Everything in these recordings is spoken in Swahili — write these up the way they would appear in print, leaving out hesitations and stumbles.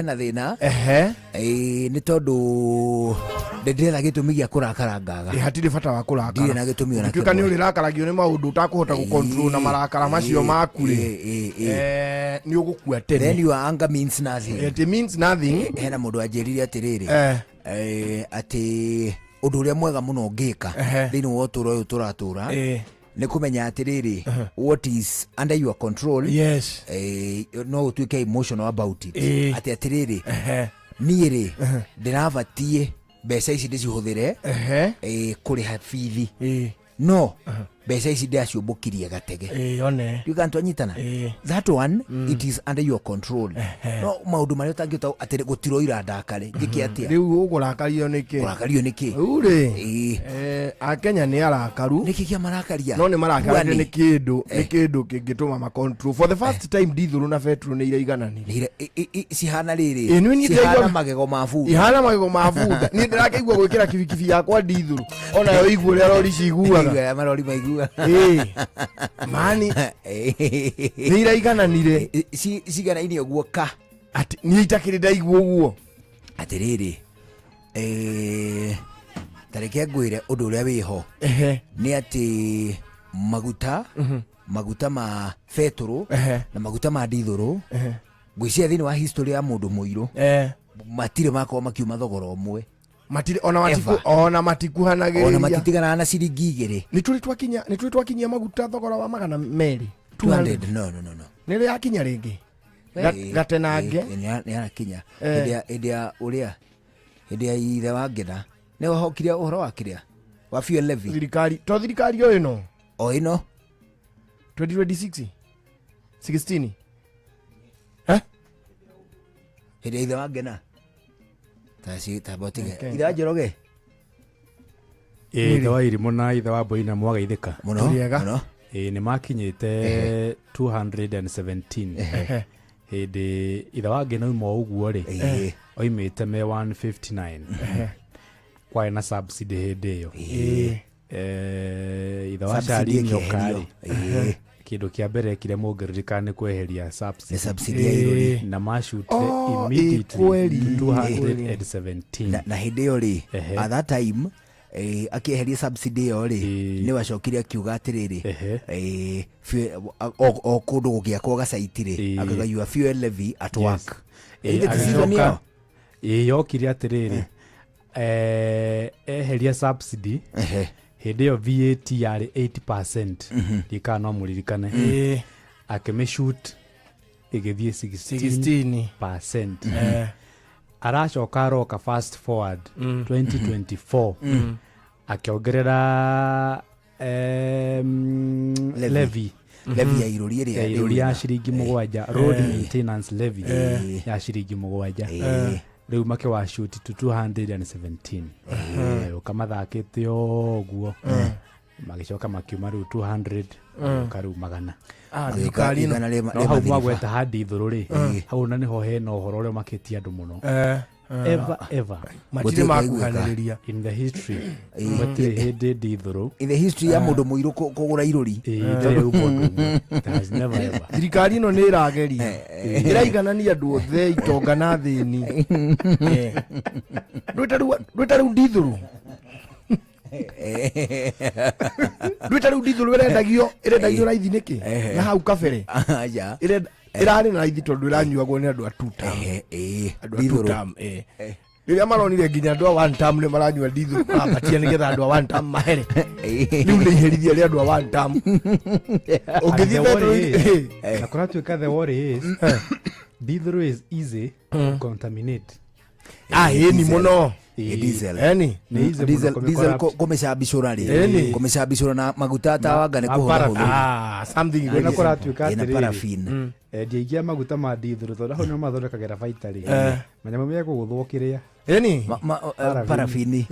na thina ni tondu ndetha gitumi gia kurakarangaga hatire bata wa kurakara ndire na gitumi ona tuka ni urirakaragiyo ni maundu utakuhota gukontrol na marakara macio maku ri ni ugukua tene. Then your anger means nothing. It means nothing. Hena mundu anjirire atiriri ati undu uria mwega muno ngika thini wa uturo uyu turatura ni kumenya atiriri what is under your control. Yes. No utuike emotional about it. Ati atiriri niiri ndirabatie mbeca ici ndicihuthire kuriha bithi no mbeca ici ndaciumbukirie gatege one you can't anyitana that one it is under your control. No maundu maria utangita atire gutiroira ndakare njiki atia riu ugurakario niki uri akenya ni arakaru niki kia marakaria no ni marakaria ni kindu kingituma ma control for the first time Dithuru na Petro ni iraigananire sihana riri sihana magego mafu ni ndirakeigua gwikira kibikibi yakwa Dithuru ona yo igwo ria rori ciguaga marori maigua mani ni iraigananire sigana ini ogwo ka ati ni itakirida igwo guo atiriri tareke ngwire undu uria wiho ni ati maguta ma Petro na maguta ma Dithuru ngwiciria thini wa history ya mundu muiru matire makwa makiuma thogora umwe matire ona matikuhanagiria ona matitigana na ciringi igiri ni tuli twakinyia maguta thogora wa magana meri 200 no nire yakinya ringi gatenange ni arakinya idia uria idia ithe wa Ngetha ne wahokiria uhoro wa kiria wa fuel levy thirikari yo ino 2026 16 idia ithe wa Ngetha tasi tabotige ira njoroge ithe wa Irimũ na ithe wa Mboina mwagaithika muno ni makinyite 217 hindi ithe wa Ngetha uma uguo ri oimite me 159 kwa na subsidy hindi yo ithe wa Charlie Nyokari kindu kia mbere kire muongererekane kweheria subsidy ya irori na mashute immediately 217 na hindi yo ri at that time akieheria subsidy yo ri ni wacokiria kiuga atiriri o kundu gugiakwo gacaitire akagayua fuel levy at work yokiria atiriri eheria subsidy hindi yo VAT yari 80% dikano muririkane akemeshoot igithie 16% aracoka roka fast forward 2024 akiongerera levy ya irori ya shiringi mugwanja road maintenance levy ya shiringi mugwanja riu make wa shoot to 217 ukamathakite oguo magicoka makiuma riu 200 karu magana thikari no no hau mwagweta hadi Dithuru ri hau na niho hena uhoro uria maketia andu muno ever matire makuhaniriria in the history matire hindi Dithuru in the history ya mundu muiru kugura irori that has never ever thirikari no ni irageria iraiganania andu othe itongana thini rwetaru Dithuru rwetaru Dithuru irendagio raithi niki na hau kabere irari na raithi tondu iranyuagwo ni andu atuta Dithuru riria maronire nginya andu a one term ni maranyua Dithuru abatia nigetha andu a one term mahere riu ni iherithia ri andu a one term ungithie na kuratuika the worry is Dithuru is easy to contaminate ni muno diesel kumeshabishura ri kumeshabishura na maguta tawanga ni kuhora something na kuratuika na paraffin ndiigia maguta ma Dithuru tondu hau no mathondekagira baita ri manyama me kuguthwokiria paraffin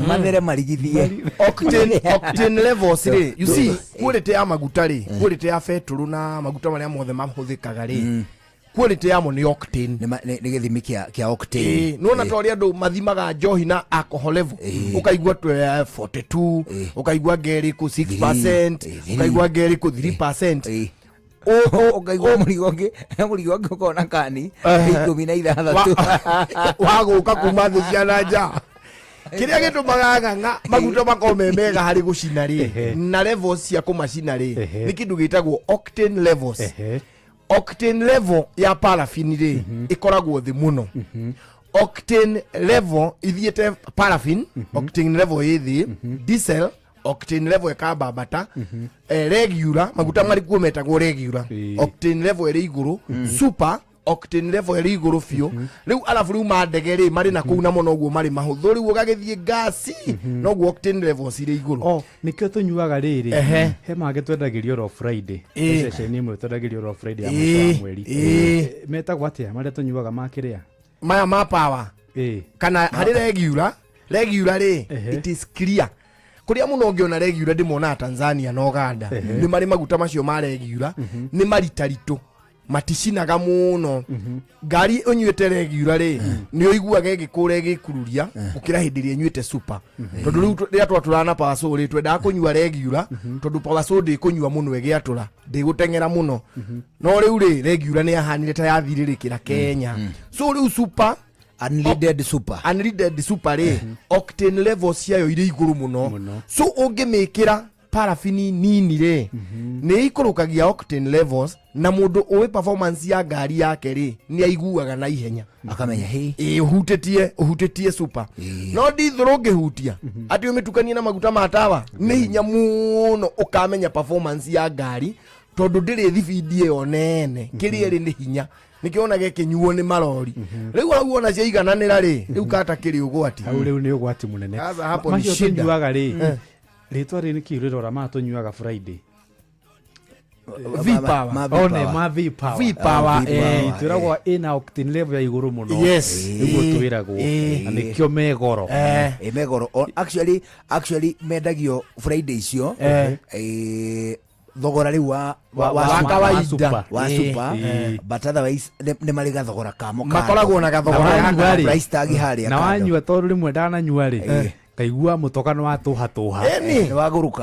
mathere marigithie octane levels ri you see quality ya maguta ri quality ya Petro na maguta maria mothe mahuthikaga ri quality yamo ni octane ni githimi kia octane nona tori andu mathimaga njohi na alcohol level ukaigua 42 ukaigua ngeri ku 6% ukaigua ngeri ku 3% ukaigua mũrigo ngĩ ũkona kani 16 wagũka kuma thĩ cia nanja kiria gĩtũmaga ng'ang'a maguta makorwo me mega harĩ gũcina rĩ na levels cia kũmacina rĩ nĩ kĩndũ gĩtagwo octane levels. Octane level ya paraffin rĩ ĩkoragwo thĩ mũno. Octane level ithiĩte paraffin, octane level ĩ thĩ, diesel octane level ĩkambambata, regular maguta marĩkuo metagwo regular, octane level ĩrĩ igũrũ, super octane level ĩrĩ igũrũ biũ. Rĩu alafu rĩu mandege rĩ marĩ na kũu namo noguo marĩ mahũthũ, rĩu ũgagĩthiĩ gasi noguo octane level cirĩ igũrũ. Nĩkĩo tũnyuaga rĩrĩ he mangĩ twendagĩrio ro Friday, ceceni ĩmwe twendagĩrio ro Friday ya mũico wa mweri, metagwo atĩa marĩa tũnyuaga makĩrĩa maya ma power kana harĩ regular rĩ it is clear. Kuria muno ũngĩona regular ndĩmonaga Tanzania na Uganda nĩ marĩ maguta macio ma regular nĩ maritaritũ maticinaga mũno. Ngari ũnyuĩte regular rĩ nĩ ũiguaga ĩgĩkũra ĩgĩkururia gũkĩra hĩndĩ ĩrĩa ũnyuĩte super. Tondũ rĩu rĩrĩa twatũrana power soda twendaga kũnyua regular tondũ power soda ĩkũnyua mũno ĩgĩatũra ndĩgũteng'era mũno. No rĩu rĩ regular nĩ yahanire ta yathirĩrĩkĩra Kenya. So rĩu super unleaded super rĩ octane level ciayo irĩ igũrũ mũno. So ũngĩmĩkĩra paraffin nini rĩ nĩ ikũrũkagia octane levels na mũndũ ũĩ performance ya ngari yake rĩ nĩ aiguaga na ihenya akamenya ũhutĩtie super. No diesel ũngĩhutia atĩ ũmĩtukanie na maguta ma tawa nĩ hinya mũno ũkamenya performance ya ngari tondũ ndĩrĩ thibidi ĩyo nene kĩrĩa ĩrĩ nĩ hinya nĩkĩonaga kĩnyuo nĩ marori. Rĩu hau ona ciaigananĩra rĩ rĩu kata kĩrĩ ũgwati. Hau rĩu nĩ ũgwati mũnene. Macio tũnyuaga rĩ rĩtwa rĩ nĩ kĩrĩrora ma tũnyuaga Friday V-Power twĩragwo ĩna octane level ya igũrũ mũno nĩguo twĩragwo na nĩkĩo megoro megoro. Actually mendagio Friday icio thogora rĩu wa kawaida wa super but otherwise nĩ marĩ gathogora kamo makoragwo na gathogora price tag harĩa na wanyua tondũ rĩmwe ndananyua rĩ kaigua mũtokano wa tũha nĩ wagũrũka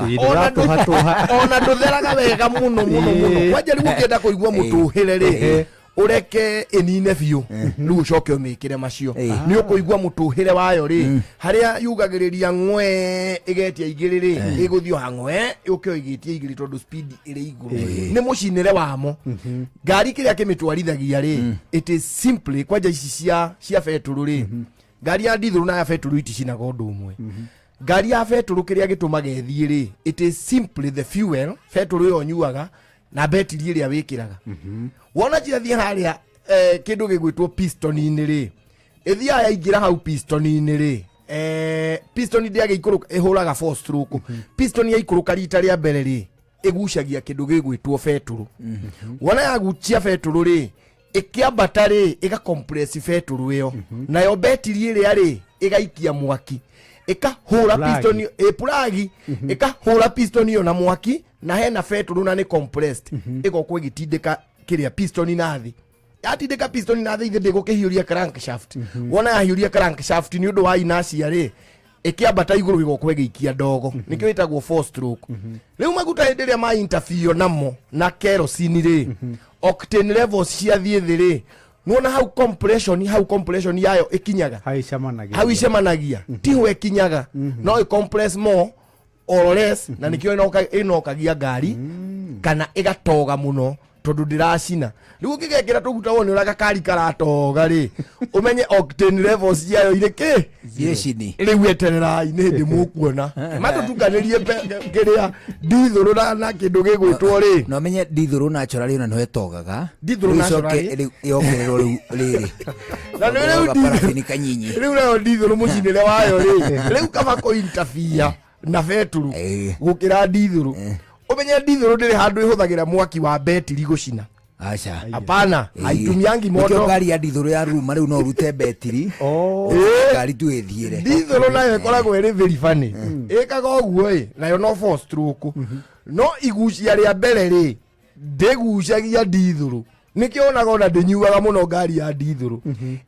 ona ndũtheraga wega mũno kwanja rĩu ũkĩenda kũigua mũtũhĩre rĩ ũreke ĩnine biũ rĩu ũcoke ũmĩkĩre macio nĩ ũkũigua mũtũhĩre wayo rĩ harĩa yugagĩrĩria ng'we ĩgetia igĩrĩ rĩ ĩgũthiĩ hang'we ũke ũigĩtie igĩrĩ tondũ speed ĩrĩ igũrũ nĩ mũcinĩre wamo. Ngari kĩrĩa kĩmĩtwarithagia rĩ it is simply kwanja ici cia betũrũ rĩ ngari ya diesel na ya betũrũ iticinaga ũndũ ũmwe. Ngari ya betũrũ kĩrĩa gĩtũmaga ĩthiĩ rĩ it is simply the fuel betũrũ ĩyo nyuaga na betiri ĩrĩa wĩkĩraga. Wona ciathiĩ harĩa kĩndũ gĩgwĩtwo piston-inĩ rĩ ĩthiaga yaingĩra hau piston-inĩ rĩ piston ndĩage ikũrũka ĩhũraga 4 stroke. Piston yaikũrũka rita rĩa mbere rĩ ĩgucagia kĩndũ gĩgwĩtwo betũrũ. Wona yagucia betũrũ rĩ ĩkĩambata rĩ ĩgacompress betũrũ ĩyo nayo betiri ĩrĩa rĩ ĩgaikia mwaki ĩkahũra piston plagi ĩkahũra piston ĩyo na mwaki na hena betũrũ na nĩ compressed ĩgokwo ĩgĩtindĩka kĩrĩa piston na thĩ. Yatindĩka piston na thĩ ithe ndĩgũkĩhiũria crankshaft. Wona yahiũria crankshaft nĩ ũndũ wa inertia rĩ ĩkĩambata igũrũ ĩgokwo ĩgĩikia ndogo nĩkĩo ĩtagwo 4 stroke. Rĩu maguta hĩndĩ ĩrĩa ma interfere namo na kerosene rĩ octane levels ciathiĩ thĩ rĩ nuona hau compression yayo ĩkinyaga hau icemanagia tiho ĩkinyaga no ĩ-compress more or less na nĩkĩo ĩnokagia ngari kana ĩgatoga mũno tondũ ndĩracina. Rĩu ũngĩgekĩra tũguta wone ũrĩa gakari karatoga rĩ ũmenye octane levels yayo irĩ kĩ rĩu etererai nĩ hĩndĩ mũkuona matũtukanĩrie kĩrĩa diesel na kĩndũ gĩgwĩtwo rĩ no menye diesel naturally ona no ĩtogaga yongererwo rĩrĩ na rĩu paraffin kanyinyi rĩu nayo diesel mũcinĩre wayo rĩ rĩu kaba kũ-interfere na betũrũ gũkĩra diesel. Ũmenye diesel ndĩrĩ handũ ĩhũthagĩra mwaki wa betiri gũcina. Acha hapana haitumiangi moto. Ngari ya diesel ya ruma rĩu no ũrute betiri ngari tu ĩthiĩre. Diesel nayo ĩkoragwo ĩrĩ very funny ĩkaga ũguo nayo no 4 stroke no igucia rĩa mbere rĩ ndĩgucagia diesel nĩkĩo onaga ona ndĩnyuaga mũno ngari ya diesel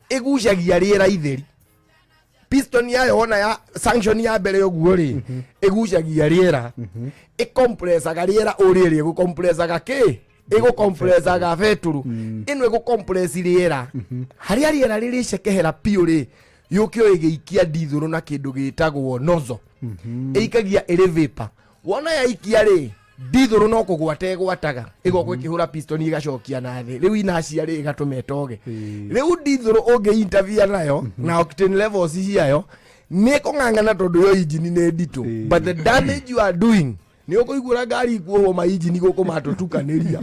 ĩgucagia rĩera itheri. Piston yayo ona ya sanction ya mbere ũguo rĩ ĩgucagia rĩera ĩcompressaga rĩera ũrĩa ĩgũcompressaga kĩ ego compress aga feturu ino ego compress riera hari riera riri cekehera piuri yukio igiikia dithuru na kindu gitagwo nozo ikagia iri vapor wona ya ikia ri dithuru no kugwate gwataga igoko ikihura piston igacokia na thi riu inacia ri igatumetoge riu dithuru unge interview nayo na octane levels ciayo neko ngangana tondu yo engine ne ditu but the damage you are doing ni ukuigura ngari ikuo ma engine goko matutukaniria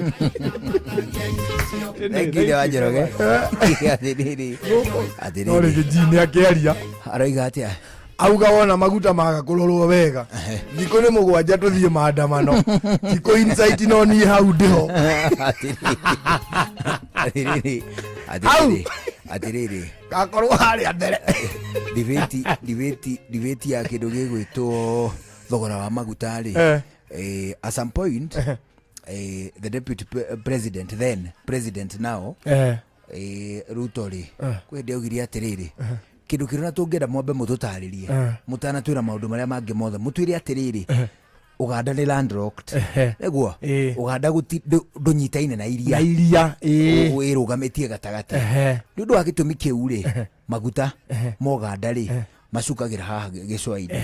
ngire wanjoroge atiriri ore engine akiaria aroiga atia auga wona maguta maga kulolwo wega thiko ni mugwanja tuthie maandamano thiko insight no ni hau ndiho atiriri gakorwo hari mbere debate ya kindu gigwitwo thogora wa maguta ri at some point the deputy president now Ruto ri kwende ogiria atiriri kindu kirona tungenda mwambe mututaririe mutana twira maundu maria mangi mothe mutwire atiriri Uganda ni landlocked neguo Uganda ndunyitaine na iria wirugametie gatagati ni undu wa gitumi kiu ri maguta moganda ri macukagira haha gicwaini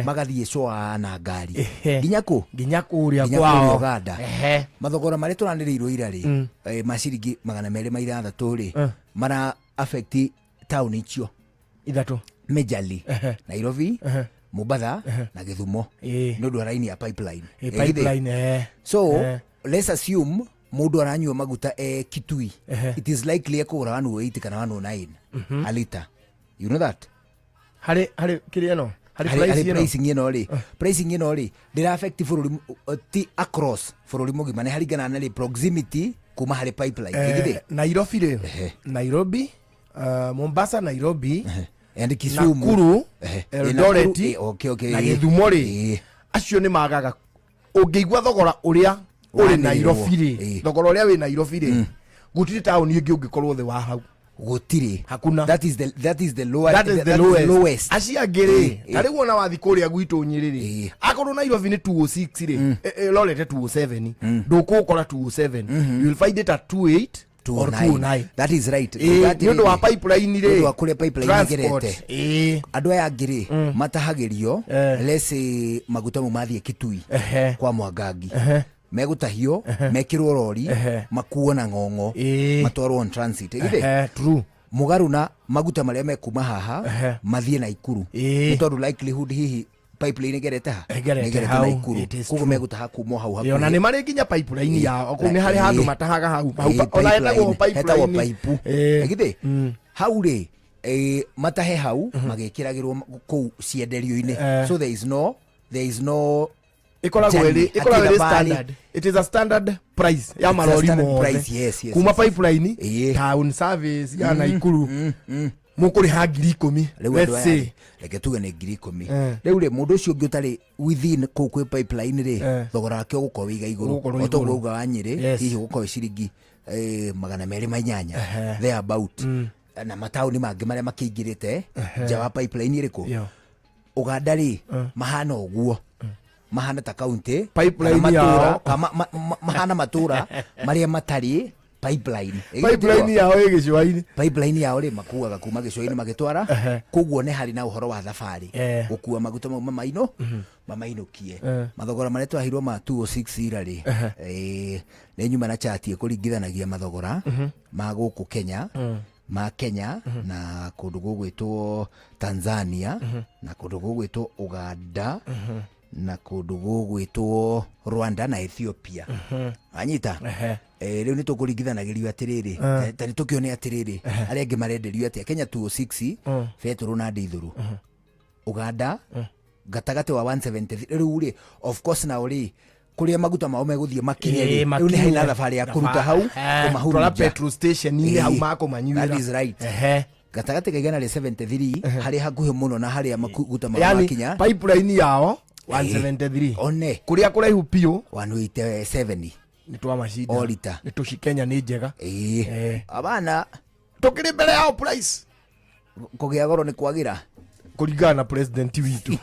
magathie cwa na ngari nginya ku ria kwao Uganda mathogora mari turaniriirwo ira ri maciringi 260 ri mara affect town icio ithatu majorly Nairobi Mombasa na Githumo no do line ya pipeline so let's assume mundu aranywa maguta Kitui it is likely ekura 180 kana 109 a liter you know that hari kiriano hari pricing ino ri dira affect fururi across fururi mugima ne hari gana na proximity kuma hari pipeline Nairobi Mombasa Nairobi and Kisumu Nakuru Eldoret na Githumo ri acio ni magaga ungeigwa thogora uria uri Nairobi ri thogora uria wi Nairobi ri gutiri town ingi ungikorwo the wa hau gutiri hakuna that is the lowest acia ngiri tari wona wathi kuria gwitu nyiri ri akorwo Nairobi ni 206 ri Eldoret 207 ndukukora 207 you will find it at 28 or 29 that is right ndio wa pipeline ri wa kule pipeline gerete andu aya ngiri matahagirio let's say maguta mu mathie Kitui kwa Mwangangi megutahio mekirwo rori makuo na ngongo matwarwo on transit igithe true mugaru na maguta maria mekuma haha mathie na Ikuru ni tondu likelihood hihi pipeline gerete na Ikuru kugo meguta hakumo hau haku yona ni mari nginya pipeline ya okuni hari handu matahaga hau ona etagwo pipeline igithe hau ri matahe hau magekiragirwo ku cienderio-ini so there is no ikoragwo standard it is a standard price ya marori mo kuma pipeline town service ya Naikuru mukuri ha 10,000 let's say reke tuge ni 10,000 riu ri mundu ucio ngiutari within kwe pipeline ri thogora wake guko wiga iguru otogwo uga wa Nyeri hihi guko ciringi 280 there about na matauni mangi maria makingirite jawa pipeline iriku Uganda ri mahana oguo mahana ta county pipeline yao mahana matura maria matari pipeline yao igicwaini pipeline yao ri makuaga kuma gicwaini magitwara kuguo ne hari na uhoro wa thabari gukua maguta mamainokie mathogora maria twahirwo ma 206 ira ri ne nyuma na chati kuringithanagia mathogora ma guku Kenya ma Kenya na kundu gugwitwo Tanzania na kundu gugwitwo Uganda na kundu gugwitwo Rwanda na Ethiopia anyita riu ni tukuringithanagirio atiriri tani tukione atiriri aria angi marenderio atia Kenya 206 feturu na dithuru Uganda gatagate wa 173 riu ri of course na uri kuria maguta mao meguthie makinye riu ni haina thabari ya kuruta hau kumahurura petrol station ni hau mako manyuira that is right gatagate kaigana ri 73 hari hakuhe muno na hari maguta mao makinya pipeline yao 173 one kuria kuraihu pio 187 ni twa mashida olita ni tushikenya ni njega abana tukiri mbere yao price kugia goro ni kwagira kuringana na president witu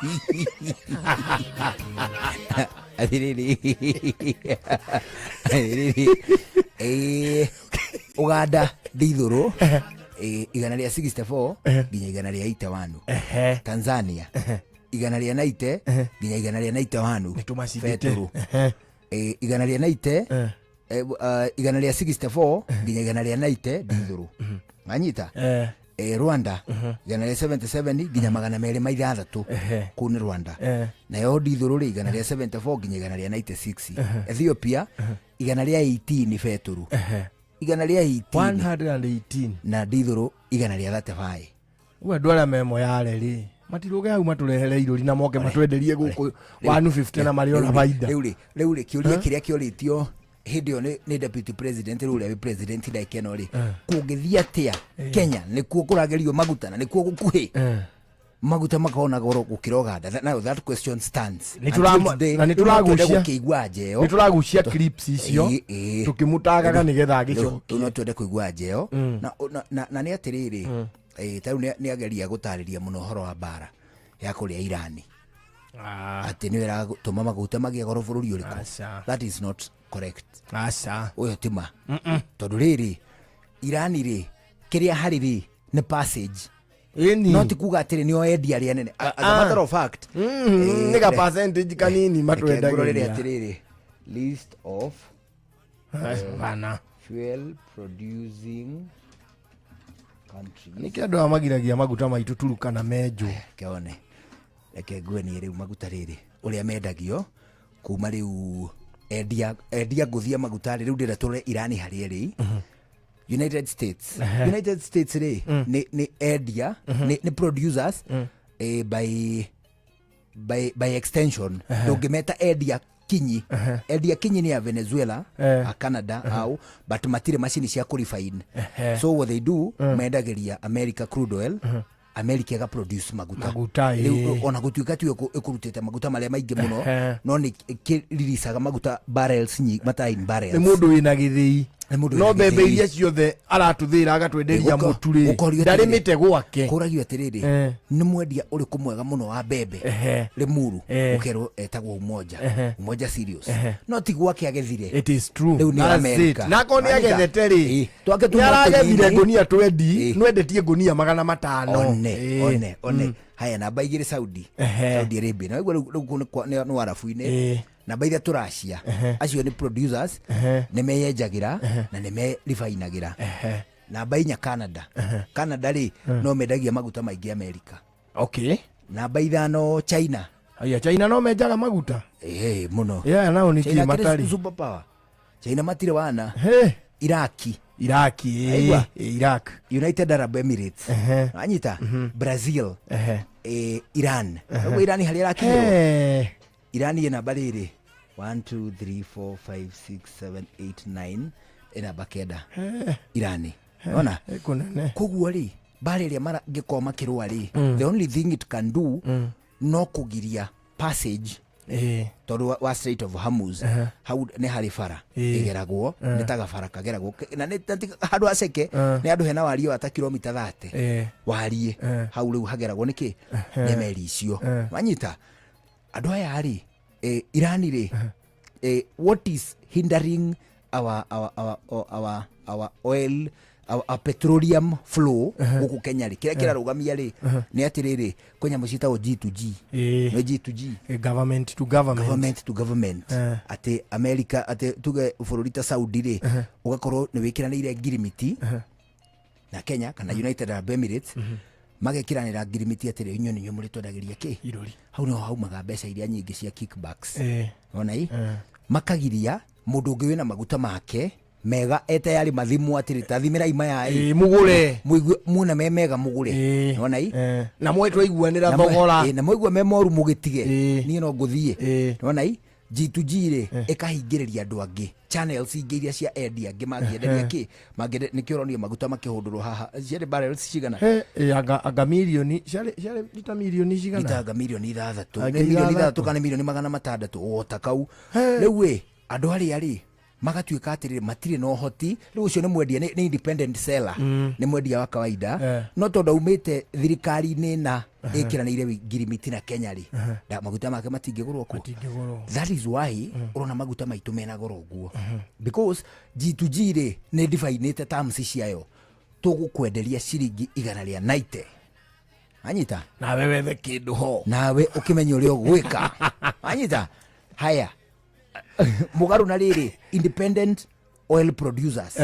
Uganda ndithuru igana rĩa 64 nginya igana rĩa 81. Tanzania igana rĩa 90 nginya igana rĩa 91. Feturu igana rĩa 90 igana rĩa 64 nginya igana rĩa 90 ndithuru. Nganyita Rwanda igana rĩa 77 nginya magana merĩ ma ithathatũ kũu nĩ Rwanda. Nayo ndithuru rĩ igana rĩa 74 nginya igana rĩa 96. Ethiopia igana rĩa 18 Feturu igana rĩa 118 na ndithuru igana rĩa 35. Uwe ndwara memo yale rĩ matiruge hau maturehere iruri na moke matwenderie gũkũ 150 na mariona faida. Rĩu kĩũria kĩrĩa kĩoritio hindi yo ni deputy president rĩu president ndaikeno rĩ kũngĩthia atĩa Kenya nĩkuo kũragerio maguta na nĩkuo gũkuhĩ maguta makona goro gũkĩra Uganda. Now that question stands. Nituragucia clips icio tukimutagaga nigetha agicokia no twende kuigua njeo na ni atiriri taru ni ageria gutarĩria muno horo wa bara ya kũrĩa Irani ati ni wera tuma maguta magia goro bũrũri ũrĩkũ. That is not correct. Uyo tima tondu riri Irani ri kiria hari ri ni passage not kuga atiri ni oendia ria nene. As a matter of fact nega percentage kanini matwendagiria atiriri list of fuel producing countries. Nikiandu amagiragia maguta maitu turukana mejo kione reke ngwe ni riu maguta riri uria mendagio kuma riu endia nguthia maguta riu ndira tore Irani hari ri United States ri ni endia ni producers by extension ndungimeta endia kinyi ni ya Venezuela a Canada au but matire machine cia kurifine. So what they do mendageria America crude oil America ga produce maguta ona gutuika tu ikurutite maguta maria maingi muno no ni kiririsaga maguta barrels matai barrels. Ni mundu wina githii no mbembe iria ciothe aratuthira agatwenderia muturi ndari mite gwake kuragio atiriri ni mwendia uri kumwega muno wa mbembe rimuru ukero etagwo umoja serious no ti gwake agethire. It is true. Riu ni America nako ni agethete ri twake tumagethire gunia 20 nwendetie gunia 500 one haya na baigire Saudi Arabia na igwa ni warafu-ini na baitha turacia acio ni producers ni meyenjagira na ni me refineagira na bainya Canada ri no mendagia maguta maingi America. Okay. Na baitha no China no menjaga maguta muno nao ni kimatari super power. China matire wana Iraki Iraq United Arab Emirates anyita Brazil Iran Iran hari Iraki Iran ina bariri 1 2 3 4 5 6 7 8 9 ina bakeda Irani ona kugua ri bariri mara ngikoma kirwari the only thing it can do no kugiria passage toru wa Strait of Hormuz hau ne hari fara igeragwo nitaga fara kageragwo na ne hadu aceke ne andu hena wario ata kilomita 30 warie hau riu hageragwo niki nyemeri icio wanyita andu aya ari Irani ri what is hindering our oil our petroleum flow guku Kenya ri kira kirarugamia ri ni atiriri kwenya mucita o G2G no G2G government to government ati America ati tuge bururita Saudi ri ugakorwo ni wikiranire ngirimiti na Kenya kana United Arab Emirates magekiranira ngirimiti atiri nyoni nyo muri twendagiria ki irori hau no haumaga mbeca iria nyingi cia kickbacks ona makagiria mundu ungi wina maguta make mega etayari mathimu atiri tathimira ima ya mugure muna mega mugure ona na mwetwo iguanira thogora na mwigua memoru mugitige ni no nguthie ona G2G ri ikahingiriria andu angi channels ingiria cia endia angi mangienderia ki mangende nikioronia maguta makihundurwo haha cia barrels cigana aga milioni cia lita milioni cigana lita milioni 3 milioni 3 kana milioni 600 wota kau riu andu ari magatuika atiri matire no hoti riu ucio ni mwendia ni independent seller ni mwendia wa kawaida no tondu aumite thirikari-ini na ikiranire ngirimiti na Kenya ri maguta make matingigurwo ku. That is why urona maguta maitu mena goro guo because G2G ri ni difainite terms ciayo tugukwenderia ciringi 190 anyita nawe wethe kindu ho nawe ukimenya uria ugwika anyita haya mugaru na riri independent oil producers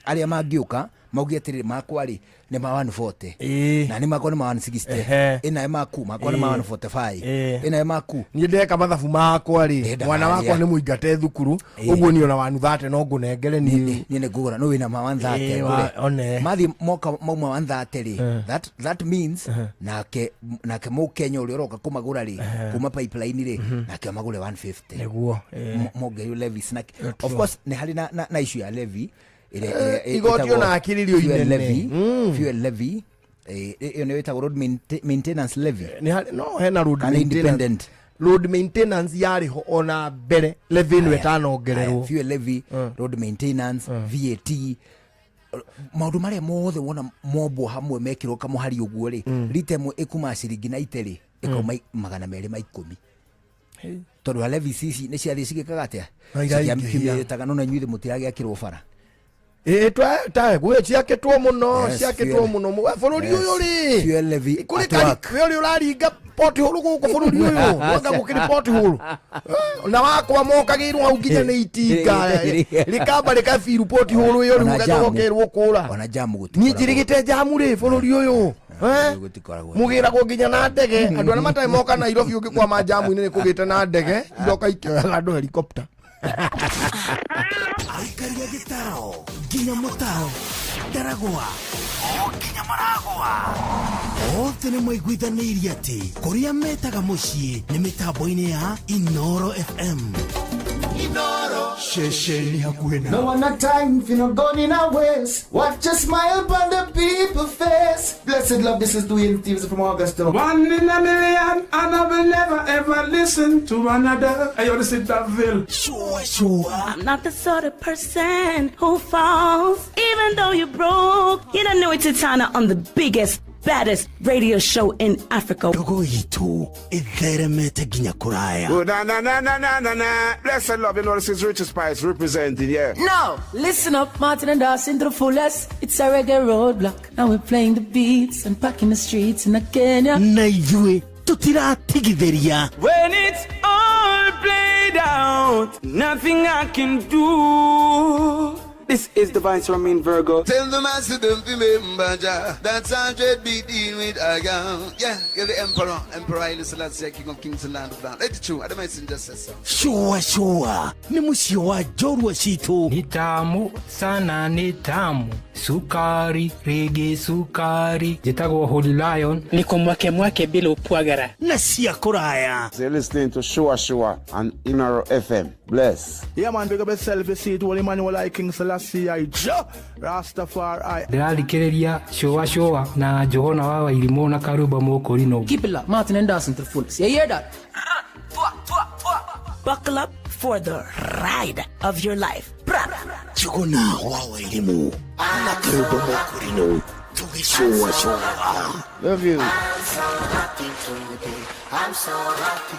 aria mangiuka maugie atiri makwa ri ni ma 140 na ni makwa ni ma 160 ina maku makwa ni ma 145 ina maku ni ndeka mathabu makwa ri mwana wakwa ni muingate thukuru uguo ni ona 130 no ngunengere ni ngugura no wina ma 130 mathi moka mauma 130 ri that means nake mu Kenya uri roka kumagura ri kuma pipeline ri nake magure 150 neguo moge yu levy snack of course ni hali na issue ya levy igotio na akiririo inene fuel levy ene weta road maintenance levy no hena road independent road maintenance yari ho ona bere levy no etanongererwo fuel levy road maintenance VAT maundu maria mothe wona mombo hamwe mekirwo kamuhari uguo ri ritemu ikuma ciringi na iteri ikoma 210 tondu levy cici ni ciathi cigikaga atia ciamkiumĩrĩtaga no na inyuĩ mũtiragĩakĩrwo bara ta gwe ciaketwo muno bururi uyu ri fuel levy kuri kari uraringa poti huru guku bururi uyu wanga gukiri poti huru na wakwa mokagirwo au nginya ni itinga likamba likafiru poti huru uyu ri ugacokerwo kura ona jamu guti ni njirigite jamu ri bururi uyu mugira ko nginya na ndege andu ana matai moka Nairobi ungikwa ma jamu ni kugite na ndege iroka ikioya andu helicopter Aikaria gitaro nginya mutaro ndaragwa nginya maragwa othe nĩ maiguithanirie atĩ kũrĩa metaga mũciĩ nĩ mĩtambo-inĩ ya Inoro FM. Inoro shesheni hakuhĩ na no one time if you not gone in our ways. Watch a smile upon the people face. Blessed love, this is Dwayne Stevens from Augusta. 1 in a million, and I will never ever listen to another. I only sit that Ville. Sure. I'm not the sort of person who falls, even though you broke. You don't know it's Tana on the biggest, baddest radio show in Africa. Dogo itu itheremete ginya kuraya. Oh, na. Blessed love, you know, this is Richard Spice representing, yeah. No, listen up, Martin and Dawson to the fullest. It's a reggae roadblock. Now we're playing the beats and packing the streets in Kenya. Na ijue tutiratigithiria. When it's all played out, nothing I can do. This is Divine Ramin Virgo. Tell the master don't remember that's 100 BD with Agam. Yeah, you're the Emperor Haile Selassie, King of Kings and Land of Down. That's true, I just said so. Sure. Ni musio wa jorwa situ. Ni tamu sana, ni tamu. Sukari, reggae sukari. Jitagwa Holy Lion. Niko mwake bila upwagara. Na siya kuraya. You're listening to Shua on Inoro FM. Bless. Yeah man, big up yourself, you see it, Holy Emmanuel I King Selassie I Rastafari. Ndĩrarikĩrĩria Shua na Johona wa Irimo na Karuba Mokorino. Keep it locked, Martin and Dawson to the fullest. You hear that? Buckle up for the ride of your life. Johona wa Irimo na Karuba Mokorino. Shua. Love you. I'm so happy today. I'm so happy.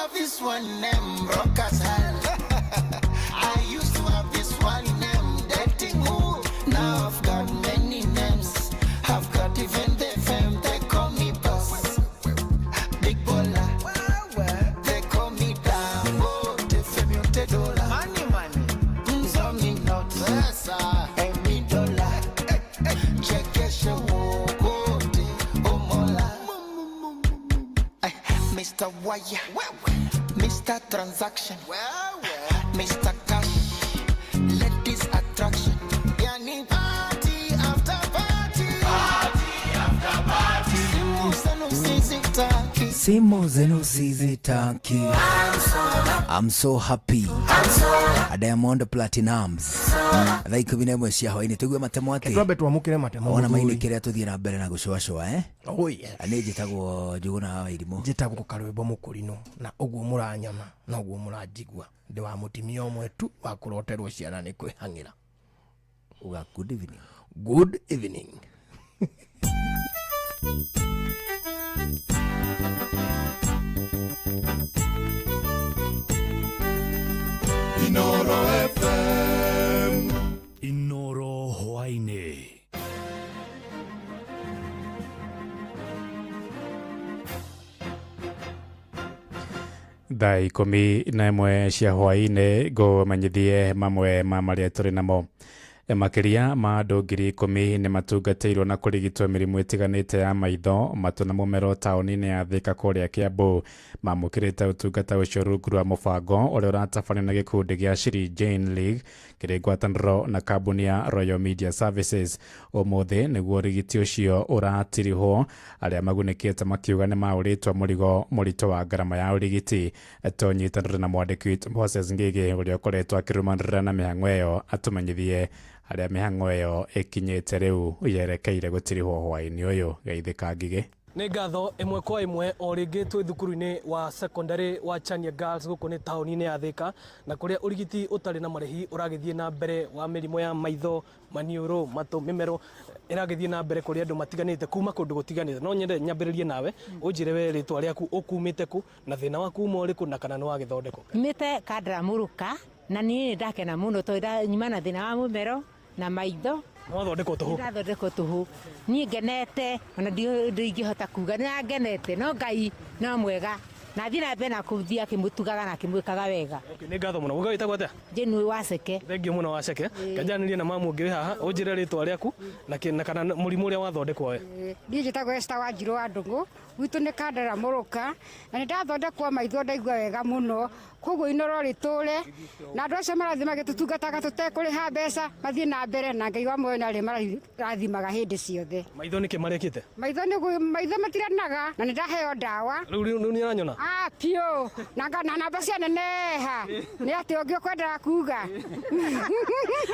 have this one name, broke as hell. I used to have this one name, dating who. Now I've got many names. I've got even the fame, they call me boss. Big baller, they call me Dambo. The fame you take dollar. Money, money. So me not pesa, every dollar. Check your show, go to Omola. Mr. Wire, Mr. Transaction, Mr. Cash, ladies attraction. Yani party after party, party after party. Simu zenu sizitaki. I'm so happy. Diamond Platinums. Thaiko bine mwe cia hwaini tugue matemo ati. Twabe twamukire matemo. Ona maini kire tuthie na mbere na gucwacwa Oh yeah. Ani njitagwo Njuguna wa Irimo. Njitagwo Karwebo Mukurino na uguo muranyama na uguo muranjigua. Ndi wa mutimia omwe tu wa kuroterwo ciana ni kwihangira. Uga good evening. Good evening. Inoro FM. Inoro Hwaine. Thaa 11 cia hwaine ngũmenyithie mamwe ma marĩa tũrĩ namo. Makiria ma andũ 10,000 nĩ matungatĩirwo na kũrigitwo mĩrimũ ĩtiganĩte ya maitho matũ na mũmero taũni-inĩ ya Thika kũrĩa Kiambu. Mamũkĩrĩte ũtungata ũcio rungu rwa mũbango ũrĩa ũratabanio na gĩkundi gĩa Shiri Jane League kĩrĩ ngwatanĩro na kambuni ya Royal Media Services. Ũmũthĩ nĩguo ũrigiti ũcio ũratirihwo, arĩa magunĩkĩte makiuga nĩ maũrĩtwo mũrigo mũritũ wa ngarama ya ũrigiti. Tũnyitanĩre na mwandĩki Moses Ngigi ũrĩa ũkoretwo akĩrũmanĩrĩra na mĩhang'o ĩyo atũmenyithie harĩa mĩhang'o ĩyo ĩkinyĩte rĩu yerekeire gũtirihwo hwaĩ-inĩ ũyũ. Geithĩka Ngigi. Nĩ ngatho ĩmwe kwa ĩmwe o rĩngĩ twĩ thukuru-inĩ wa secondary wa Chania Girls gũkũ nĩ taũni-inĩ ya Thika, na kũrĩa ũrigiti ũtarĩ na marĩhi ũragĩthiĩ na mbere wa mĩrimũ ya maitho, maniũrũ, matũ, mĩmero ĩragĩthiĩ na mbere kũrĩ andũ matiganĩte kuma kũndũ gũtiganĩte. No nyende nyambĩrĩrie nawe ũnjĩre we rĩtwa rĩaku, ũkumĩte kũ na thĩna waku uma ũrĩkũ na kana nĩ wagĩthondekwo? Nyumĩte Kandara Muruka na niĩ ndakena mũno tondũ nyuma na thĩna wa mũmero na maitho. Wathondekwo tũhũ? Ndathondekwo tũhũ. Niĩ ngenete ona ndingĩhota kuga nĩ ngenete, no Ngai no mwega na thiĩ na mbere na kũthia akĩmũtugaga na akĩmwĩkaga wega. Nĩ ngatho mũno. Ũga wĩtagwo atĩa? Jane Waceke. Thengiũ mũno Waceke. Kanjanĩria na mamu ũngĩ wĩ haha ũnjĩre rĩtwa rĩaku na kana mũrimũ ũrĩa wathondekwo we. Niĩ njĩtagwo Esther Wanjirũ wa Ndũngũ, gwitũ nĩ Kandara Muruka, na nĩ ndathondekwo maitho ndaigua wega mũno, koguo inoro rĩtũre na andũ acio marathiĩ magĩtũtungataga tũtekũrĩha mbeca mathiĩ na mbere na Ngai wa muoyo nĩ arĩ marathimaga hĩndĩ ciothe. Maitho nĩkĩ marekĩte? Maitho matiranaga na nĩ ndaheo ndawa. Rĩu nĩ aranyona? Piũ na namba cia neneha nĩ atĩ ũngĩ ũkwendaga kuga.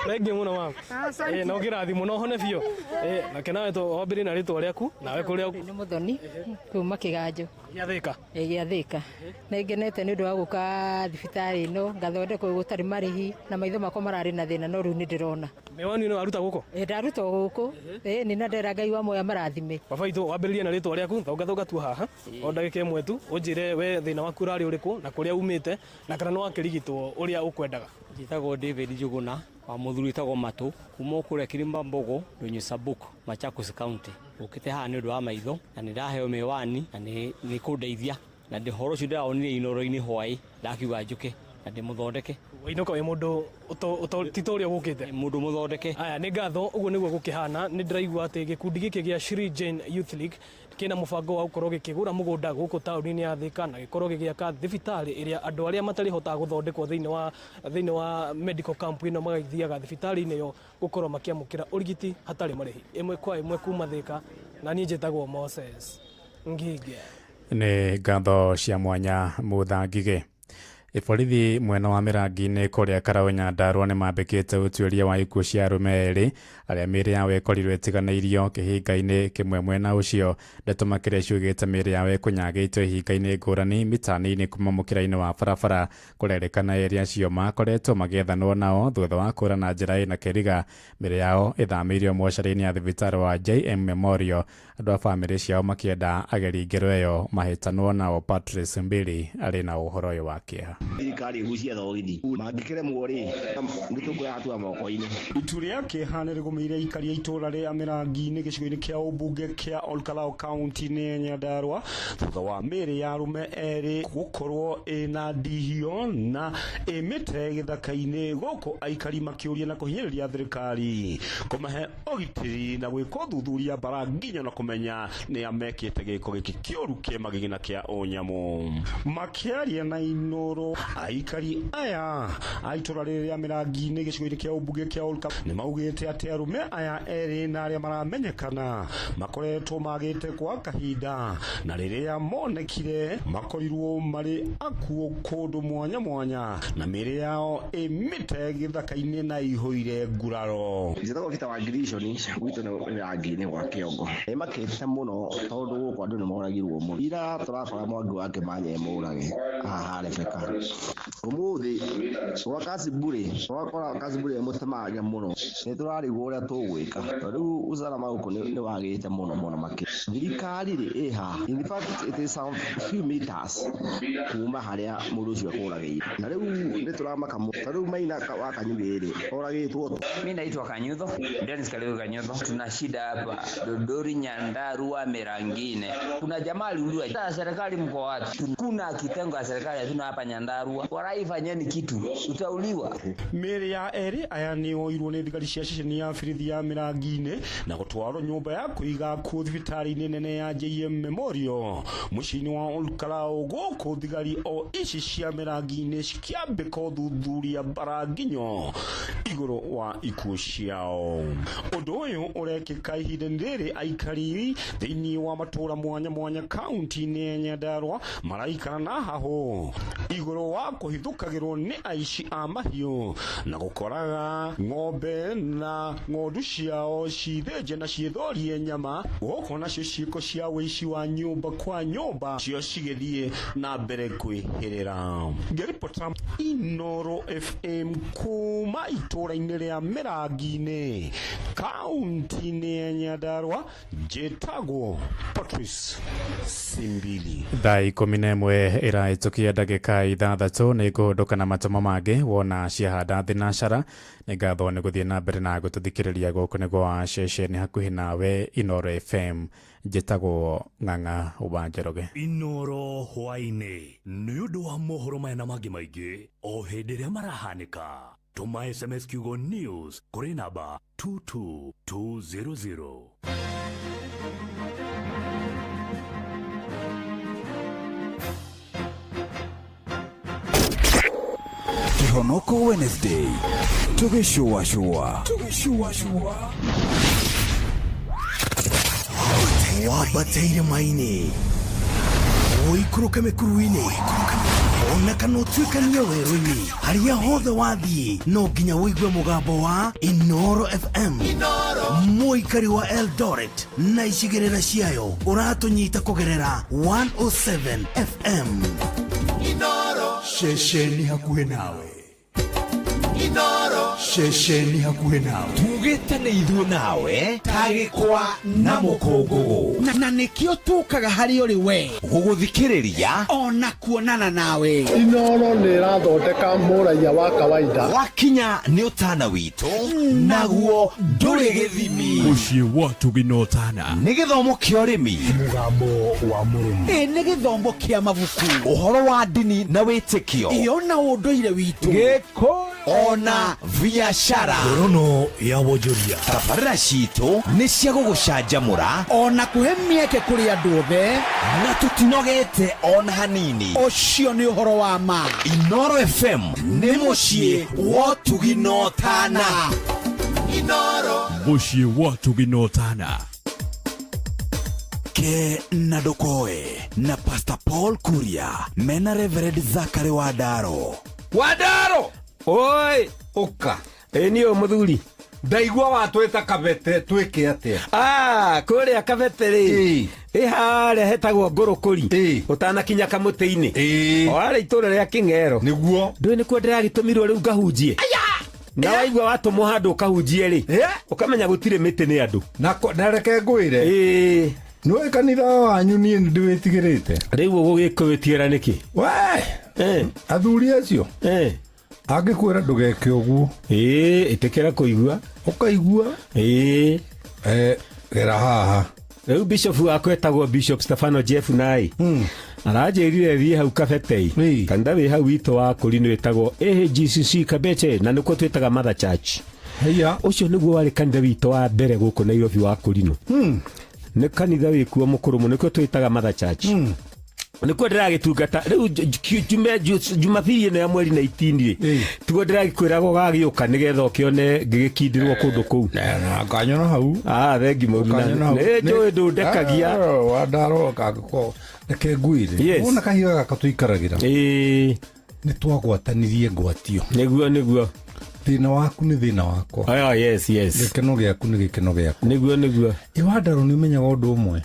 Thengiũ mũno mama. Na ũkĩrathimwo no hone biũ. Nake nawe wambĩrĩrie na rĩtwa rĩaku nawe kũrĩa? Nĩ Mũthoni kuma Kĩganjo. Gĩa Thika? Gĩa Thika. Nĩ ngenete nĩ ũndũ wa gũka thibitarĩ ĩno ngathondekwo gũtarĩ marĩhi na maitho makwa mararĩ na thĩna no rĩu nĩ ndĩrona. Mĩwani ĩno waruta gũkũ? Ndaruta gũkũ. Nĩ na ndera Ngai wa muoyo marathime. Baba witũ wambĩrĩrie na rĩtwa rĩaku thonga tu haha o ndagĩka ĩmwe tu ũnjĩre we thĩna waku ũrarĩ ũrĩkũ na kũrĩa umĩte na kana nĩ wakĩrigitwo ũrĩa ũkwendaga. Njĩtagwo David Njuguna wa mũthuri wĩtagwo Matũ kuma kũrĩa Kirimba-Mbogo, Ndũnyũ Sabuk, Machakos County. Ũkĩte haha nĩ ũndũ wa maitho na nĩ ndaheo mĩwani na nĩ kũndeithia na ũhoro ũcio ndĩrawonire inoro-inĩ hwaĩ ndakiuga njũke na ndĩmũthondeke. Wainũka wĩ mũndũ ti ta ũrĩa gũkĩte? Mũndũ mũthondeke. Aya nĩ ngatho, ũguo nĩguo gũkĩhana. Nĩ ndĩraigua atĩ gĩkundi gĩkĩ gĩa Shiri Jane Youth League kĩna mũbango wa gũkorwo gĩkĩgũra mũgũnda gũkũ taũni-inĩ ya Thika na gĩkorwo gĩgĩaka thibitarĩ ĩrĩa andũ arĩa matarĩhotaga gũthondekwo thĩinĩ wa medical camp ĩno magagĩthiaga thibitarĩ-inĩ ĩyo gũkorwo makĩamũkĩra ũrigiti hatarĩ marĩhi. Ĩmwe kwa ĩmwe kuma Thika, na niĩ njĩtagwo Moses Ngigi. Nĩ ngatho cia mwanya Mũtha Ngigi. Borithi mwena wa Mirangi-inĩ kũrĩa Karaũ Nyandarua nĩ mambĩkĩte ũtuĩria wa ikuũ cia arũme erĩ arĩa mĩĩrĩ yao ĩkorirwo ĩtiganĩirio kĩhinga-inĩ kĩmwe mwena ũcio. Ndeto Makĩria ciugĩte mĩĩrĩ yao ĩkũnyagĩtwo ihinga-inĩ ngũrani mitaani-inĩ kuma mũkĩra-inĩ wa barabara. Kũrerĩkana erĩ acio makoretwo magĩethanwo nao thutha wa kũũrana njĩra ĩna kĩriga. Mĩĩrĩ yao ĩthamĩirio mocarĩ-inĩ ya thibitarĩ wa JM Memorial. Andũ a bamĩrĩ ciao makĩenda ageri ngero ĩyo mahĩtanwo nao. Patrice Mbili arĩ na ũhoro ũyũ wa kĩeha. Thirikari ĩgucia thogithi mangĩkĩremwo rĩ nĩ tũkuoya hatua moko-inĩ. Itu rĩa kĩeha nĩ rĩgũmĩire aikari a itũũra rĩa Mirangi-inĩ gĩcigo-inĩ kĩa ũmbunge kĩa Olkalau kaunti-inĩ ya Nyandarua thutha wa mĩĩrĩ ya arũme erĩ gũkorwo ĩna ndihio na ĩmĩte gĩthaka-inĩ, gũkũ aikari makĩũria na kũhinyĩrĩria thirikari kũmahe ũgitĩri na gwĩka ũthuthuria bara nginya na kũmenya nĩ amekĩte gĩko gĩkĩ kĩũru kĩ magegania kĩa ũnyamũ. Makĩaria na Inoro, aikari aya a itũũra rĩrĩ rĩa Mirangi-inĩ gĩcigo-inĩ kĩa ũmbunge kĩa Olkalau nĩ maugĩte atĩ arũme aya erĩ na arĩa maramenyekana makoretwo magĩte kwa kahinda, na rĩrĩa monekire makorirwo marĩ akuũ kũndũ mwanya mwanya na mĩĩrĩ yao ĩmĩte gĩthaka-inĩ na ihũire nguraro. Njĩtagwo Peter Wangiriconi gwitũ nĩ Mirangi-inĩ gwa Kĩongo. Nĩmakĩte mũno tondũ gũkũ andũ nĩ moragirwo mũno. Ira tũrakora Mwangi wa Kĩmanya mũrage haha Rebeka. Ũmũthĩ gwa Kasibure twakora Kasibure mũtemage mũno. Nĩ tũrarigwo ũrĩa tũgwĩka rĩu usalama gũkũ nĩ wagĩte mũno makĩria. Thirikari rĩ ĩha, in fact it is some few meters kuma harĩa mũndũ ũcio akũragĩire, na rĩu nĩ tũramaka rĩu Maina wa Kanyuge rĩ oragĩtwo. Mimi naitwa Kanyutho, Dennis Kariuki Kanyutho. Tuna shida hapa Dodori, Nyandarua, Mirangini. Kuna jamaa aliuliwa. Sasa serikali mko wapi? Kuna kitengo ya serikali hatuna hapa Nyandarua. Waraifanyeni kitu, utauliwa. Mĩĩrĩ ya erĩ aya nĩ oirwo nĩ thigari cia ceceni ya borithi ya Mirangi-inĩ na gũtwarwo nyũmba ya kũiga akuũ thibitarĩ-inĩ nene ya JM Memorial mũciĩ-inĩ wa Olkalau, gũkũ thigari o ici cia Mirangi-inĩ cikĩambĩka ũthuthuria bara nginyo igũrũ wa ikuũ ciao. Ũndũ ũyũ ũrekĩka ihinda-inĩ rĩrĩ aikari thĩinĩ wa matũũra mwanya mwanya kaunti-inĩ ya Nyandarua maraikara na hahũ igũrũ wa kũhithũkagĩrwo nĩ aici a mahiũ na gũkoraga ng'ombe na ng'ondu ciao cithĩnje na ciĩthorie nyama, gũkũ nacio ciĩko cia wĩici wa nyũmba kwa nyũmba cio cigĩthiĩ na mbere kwĩhĩrĩra. Ngĩribota Inoro FM kuma itũũra-inĩ rĩa Mirangi-inĩ kaunti-inĩ ya Nyandarua, njĩtagwo Patrice Simbili. Thaa 11 ĩrahĩtũkia ndagĩka 6 nĩ ngũhũndũka na matamo mangĩ wona ciahanda thinacara. Nĩ ngatho nĩ gũthiĩ na mbere na gũtũthikĩrĩria gũkũ nĩ gwa ceceni hakuhĩ nawe Inoro FM. Njĩtagwo Ng'ang'a wa Njoroge. Inoro hwainĩ nĩ ũndũ wa mohoro maya na mangĩ maingĩ o hĩndĩ ĩrĩa marahanĩka. Tũma SMS kiugo news kũrĩ namba 22200. Kihonoko Wednesday. Tugishua. Wabateire maini. Oikuruka mekuruini. Ona kana utuikania werũ-inĩ harĩa hothe wathiĩ no nginya wĩigue mũgambo wa Inoro FM. Mũikari wa Eldoret na icigĩrĩra ciayo ũratũnyita kũgerera 107 FM. Inoro ceceni hakuhĩ nawe. Inoro ceceni hakuhĩ nawe. Tugĩte nĩ ithuĩ nawe tagĩkwa na mũkũngũgũ na nĩkĩo tũkaga harĩ ũrĩ we gũgũthikĩrĩria ona kuonana nawe. Inoro nĩ ĩrathondeka mũraiya wa kawaida. Wakinya nĩ ũtana witũ naguo ndũrĩ gĩthimi. Mũciĩ wa Tuginotana nĩ gĩthomo kĩa ũrĩmi, mũgambo wa mũrũme, nĩ gĩthomo kĩa mabuku, ũhoro wa ndini na wĩtĩkio, ona ũndũire witũ, gĩkũ ona biashara, ngorono ya wonjoria. Tabarĩra citũ nĩ cia gũgũcanjamũra ona kũhe mĩeke kũrĩ andũ othe na tũtinogete ona hanini. Ũcio nĩ ũhoro wa ma. Inoro FM nĩ mũciĩ wa Tuginotana. Inoro mũciĩ wa Tuginotana. Ke na Dokoe na Pastor Paul Kuria mena Reverend Zachary Wadaro. Oi uka enio muthuri ndaigua watweta kabete twike atia kuria kabete ri hare hetagwo ngurukuri utanakinya kamuti-ini wale itura ria King'ero niguo ndui nikuo ndiragitumirwo riu ngahunjie na waigua watumwo handu ukahunjie ri ukamenya gutire miti ni andu na reke ngwire no kanitha wanyu ni ndiwitigirite riu ugugikwitigira niki athuri acio angikwira ndugeke uguo itikira kuigua ukaigua gera haha riu bishop wakwetagwo Bishop Stefano Jeff nai aranjirire thie hau kabetei kanitha wi hau wito wa kuri ni witagwo AGCC Kabeche na nikuo twitaga Mother Church ucio niguo wari kanitha wito wa mbere guku Nairobi wa Kurino ni kanitha wikuo mukuru muno nikuo twitaga Mother Church nikuo ndiragitungata riu Jumapili ino ya mweri 19 tugo ndiragikwirago gagiuka nigetha ukione gigikindirwo kundu kuu na kanyona hau thengi mugina njo ndundekagia Wadaro kagiko reke ngwire wona kahiga gaka tuikaragira ni twagwatanirie ngwatio niguo thina waku ni thina wakwa yes gikeno giaku ni gikeno giaku niguo Wadaro ni menyaga undu umwe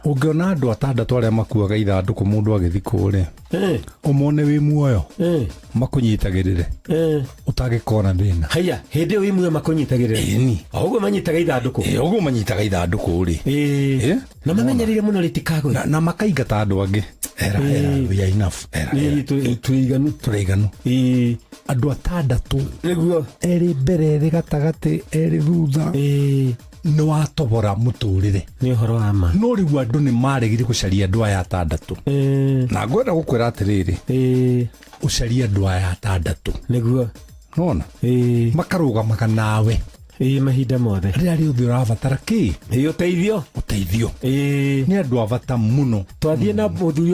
ungiona andu atandatu aria makuaga ithanduku mundu agithikure umone wi muoyo makunyitagirire utagikona thina haya hindi wi muoyo makunyitagirire uguo manyitaga ithanduku ri na mamenyerire muno ritikago na makaingata andu angi we are enough turaiganu andu atandatu niguo eri mbere eri gatagati eri thutha ni watobora muturire ni horo ama no riu andu ni maregire gucaria andu aya atandatu na ngwenda gukwira atiriri ucaria andu aya atandatu niguo nona makarugamaga nawe mahinda mothe ria ri uthi urabatara ki uteithio ni andu avata muno twathie na muthuri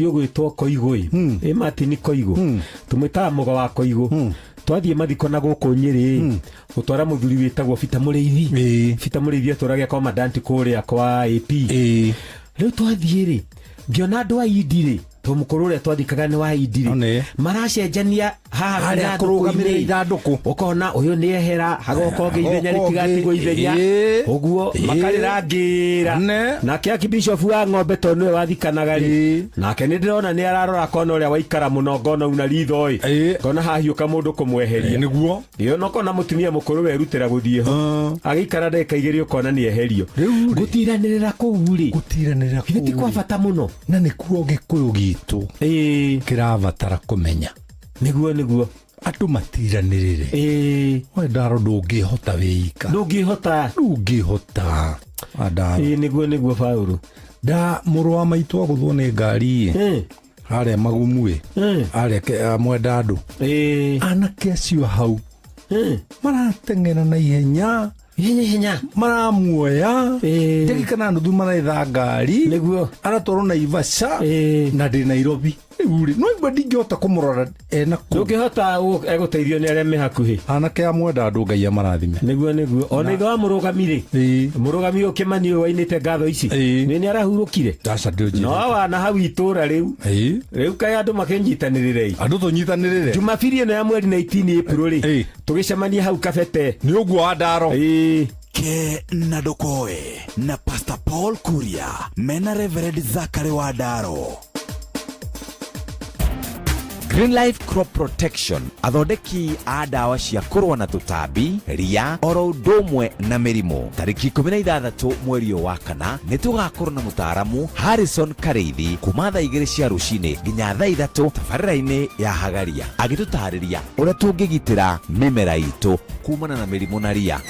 ugwitwo Koigui Martin Koigu tumwitaga mugo wa Koigu twathie mathiko na guku Nyeri utwara muthuri witagwo Fita Muriithi aturagia commandant kuria kwa AP riu twathie ri ngiona andu a idire tumukurure twathikaga ni wa idire maracenjania haha kurugamira ithanduku ukona uyu ni ehera hagoka ngeithenya ritigatigwo ithenya uguo makarirangira nake Archbishop wa Ng'ombe to niwe wathikanaga ri nake ni ndirona ni ararora kona uria waikara muno ngona una ritho kona hahiuka mundu kumweheria niguo iyo no kona mutumia mukuru werutira guthie ho agikara ndeka igiri ukona ni eherio gutiranirira kuuri giti kwa bata muno na nikuo gikuyu gitu kirabatara kumenya niguo andu matiranirire Wadaro ndungihota wika ndungihota Wadaro niguo Paulo da muru wa maitu aguthwo ni ngari haria magumu haria mwenda andu anake acio hau marateng'era na ihenya maramuoya ndagikana nuthu maraitha ngari niguo aratwarwo Naivasha na ndi Nairobi uri no igwa ndingihota kumurora na ku ndungihota eguteithio ni aria me hakuhi anake amwenda andu Ngai amarathime niguo ona itho wa murugami ukimani wainite ngatho ici ni arahurukire no wana hau itura riu kai andu makinyitanirire andu tunyitanirire Jumapili ino ya mweri 19 April ri tugicemania hau kabete ni uguo Wadaro Ke na Dokoe na Pastor Paul Kuria mena Reverend Zachary Wadaro. Green Life Crop Protection athondeki a ndawa cia kurwa na tutambi ria oro ndomwe na mirimo tariki 16 mweri wa kana ni tugakorwo na mutaaramu Harrison Kareithi kuma thaa 2 cia rucini nginya thaa 3 tabarĩra-inĩ ya Hagaria agitutariria uria tungigitira mimera itu kumana na mirimo na ria.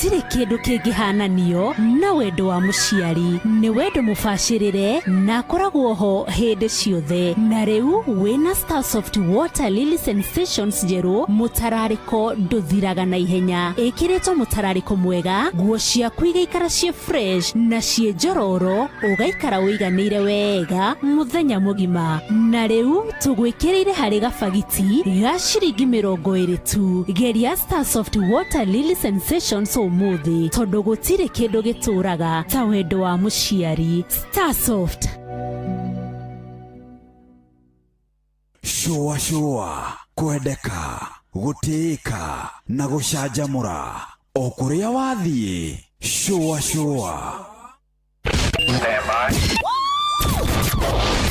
gutire kindu kingihananio na wendo wa muciari ni wendo mubashirire na koragwo ho hindi ciothe na riu wina Starsoft Water Lily Sensations jeru mutarariko nduthiraga na ihenya ikiritwo mutarariko mwega nguo ciaku igaikara cie fresh na cie njororo ugaikara uiganire wega muthenya mugima na riu tugwikirire hari gabagiti ga ciringi 20 tu geria Starsoft Water Lily Sensations umuthi tondu gutire kindu gituraga ta wendo wa muciari. Starsoft. Shua kwendeka gutika na gucanjamura o kuria wathie. Shua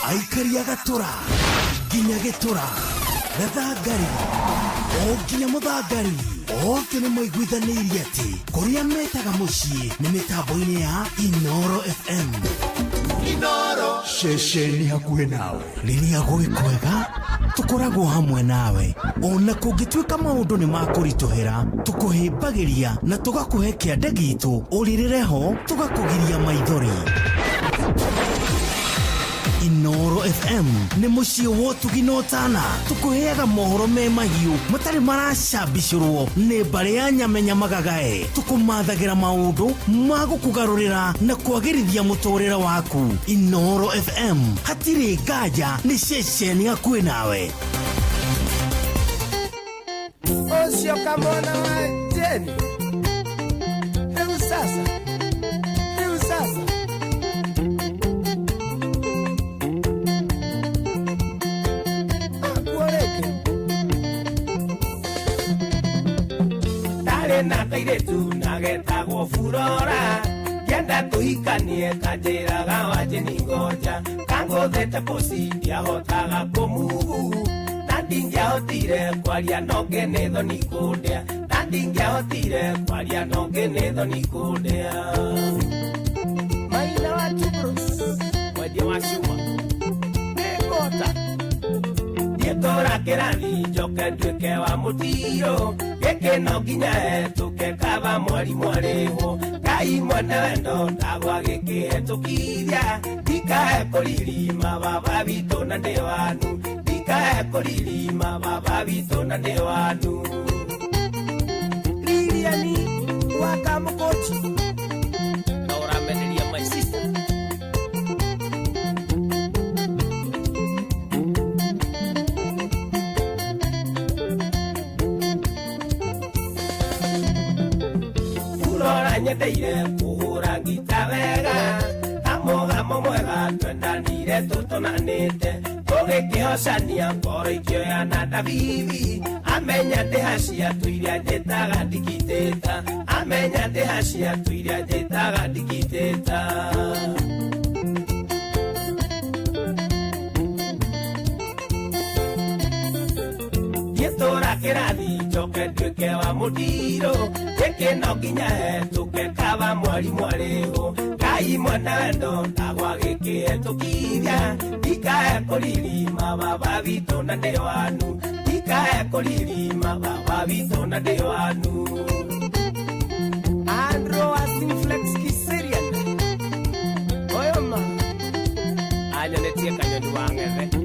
aikaria gatura nginya gitura gathangari o nginya muthangari oke nĩ maiguithanirie atĩ kũrĩa metaga mũciĩ nĩ mĩtambo-inĩ ya Inoro FM. Inoro ceceni hakuhĩ nawe rĩrĩa gwĩkwega tũkoragwo hamwe nawe ona kũngĩtuĩka maũndũ nĩ makũritũhĩra tũkũhĩmbagĩria na tũgakũhe kĩande gitũ ũrĩrĩre ho tũgakũgiria maithori. Inoro FM nĩ mũciĩ wa ũtugi na ũtana tũkũheaga mohoro me mahiũ matarĩ maracambicũrwo nĩ mbarĩ ya nyamenya magagae tũkũmathagĩra maũndũ ma gũkũgarũrĩra na kwagĩrithia mũtũrĩre waku. Inoro FM hatirĩ nganja nĩ ceceni hakuhĩ nawe. Osio kamona wa Jeni Heu sasa na kairetu nagetagwo Furora kenda tuhikanie kanjiraga wajeni ngoja kangothete posi ndiahotaga kumuhu na ndingĩahotire kwaria no ngenetho nikundĩa na ndingĩahotire kwaria no ngenetho nikundĩa. Maina wa Tubrus mwendia wa cuma nĩngota Tora kĩrathi njoke nduĩke wa mũtiro gĩkĩ no nginya hetũke kaba mwarimũ arĩhwo Ngai mwene wendo ndagwa gĩkĩhetũkithia ndikahe kũririma baba witũ na nĩ wanu ndikahe kũririma baba witũ na nĩ wanu. Liliani waka mũkũchi na ũrameneria my sister nyendeire kuhura ngita wega hamo mwega twendanire tutonanite tũgĩkĩhocania ngoro ikĩoyana Davivi amenya ndĩhacia tuiria njĩtaga ndikitĩta amenya ndĩhacia tuiria njĩtaga ndikitĩta. Gĩtũra kĩrathi njoke nduĩke wa mũtiro gĩkĩ no nginya hetũke kaba mwarimũ arĩhwo Ngai mwene wendo ndagwa gĩkĩhetũkithia ndikahe kũririma baba witũ na nĩ wanu ndikahe kũririma baba witũ na nĩ wanu. Andro Asinflex Kiserian oyoma anyonetie kanyoni wa ng'ethe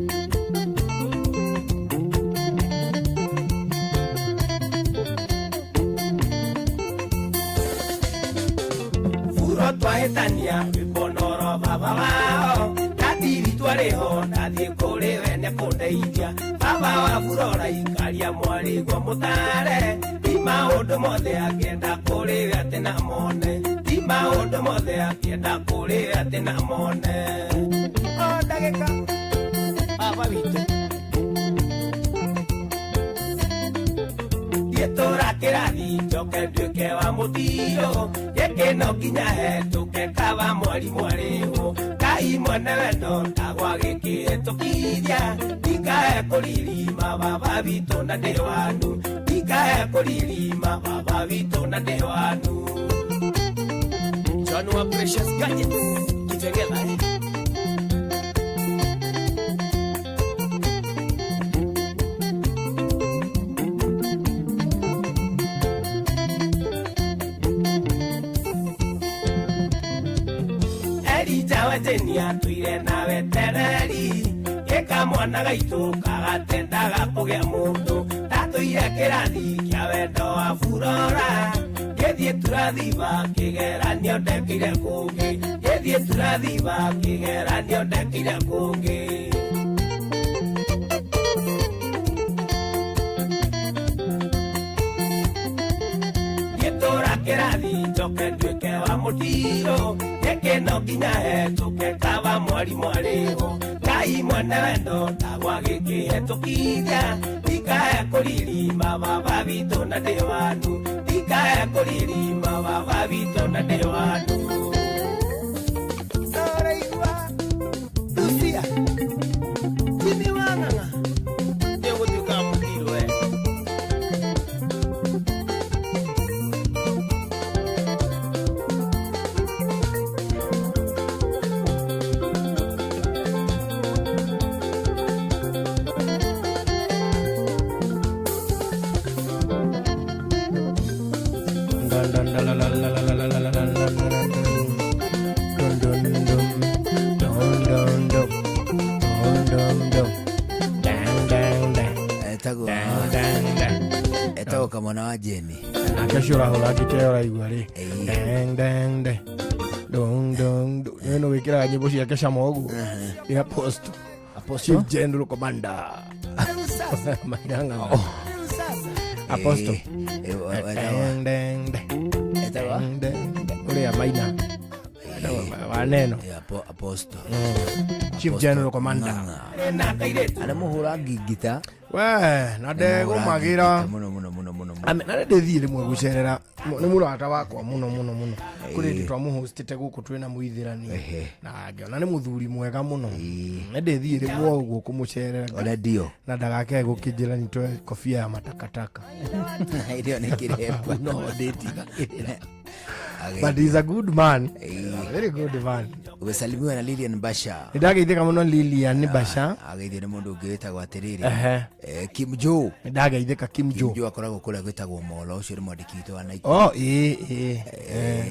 twahĩtania wĩponoro baba wao ndatiri twarĩho ndathiĩ kũrĩ we nĩ kũndeithia baba wa Furora ikaria mwarĩguo mũtare ti maũndũ mothe akĩenda kũrĩ we atĩ na mone ti maũndũ mothe akĩenda kũrĩ we atĩ na mone. O ndagĩka baba witũ Gĩtũra kĩrathi njoke nduĩke wa mũtiro gĩkĩ no nginya hetũke kaba mwarimũ arĩhwo Ngai mwene wendo ndagwa gĩkĩhetũkithia ndikahe kũririma baba witũ na nĩ wanu ndikahe kũririma baba witũ na nĩ wanu. John wa Precious Gadgets Kitengela wajenia tuire nawe tereri eka mwana gaitu kagatendaga kugea mundu tatuire kirathi kia wendo wa furora gethie turathiva kigeranio ndekire kungi gethie turathiva kigeranio ndekire kungi gitura kirathi njoke nduike wa mutiro gekeno nginya hetuke kaba mwari mwariho ngai mwene wendo tagwa gikihetukithia ndikae kuririma baba bitu na ndi wanu ndikae kuririma baba bitu na ndi wanu soraigua Lucia Jimmy Wanganga ndio tukamukirwe Etago kamwana wa Jeni akashura hola kitera igwari dang dang dang dong dong no wikira nyimbo cia kesha mogu ya apostle chief general commander maidanga apostle dang dang etawa ule ya maina waneno apostle chief general commander ana muhura gigita we na ndego magira na ndethire mwe gucerera ni murata wakwa muno kuri ndi twamuhostite guku twina muithirani na ngiona ni muthuri mwega muno na ndethire gwo guo kumucerera radio na ndagake gukijira ni twe kofia ya matakataka irio ni kirepa no ndetiga but he's a good man, very good man. Umesalimiwa na Lilian Basha. Ndageithika muno Lilian Basha. Ageithio ni mundu ungitagwo atiriri Kim Jo. Ndageithika Kim Jo. Kim Jo akoragwo kuria gwitagwo Molo ucio ni mwandiki witũ wa Nike. Oh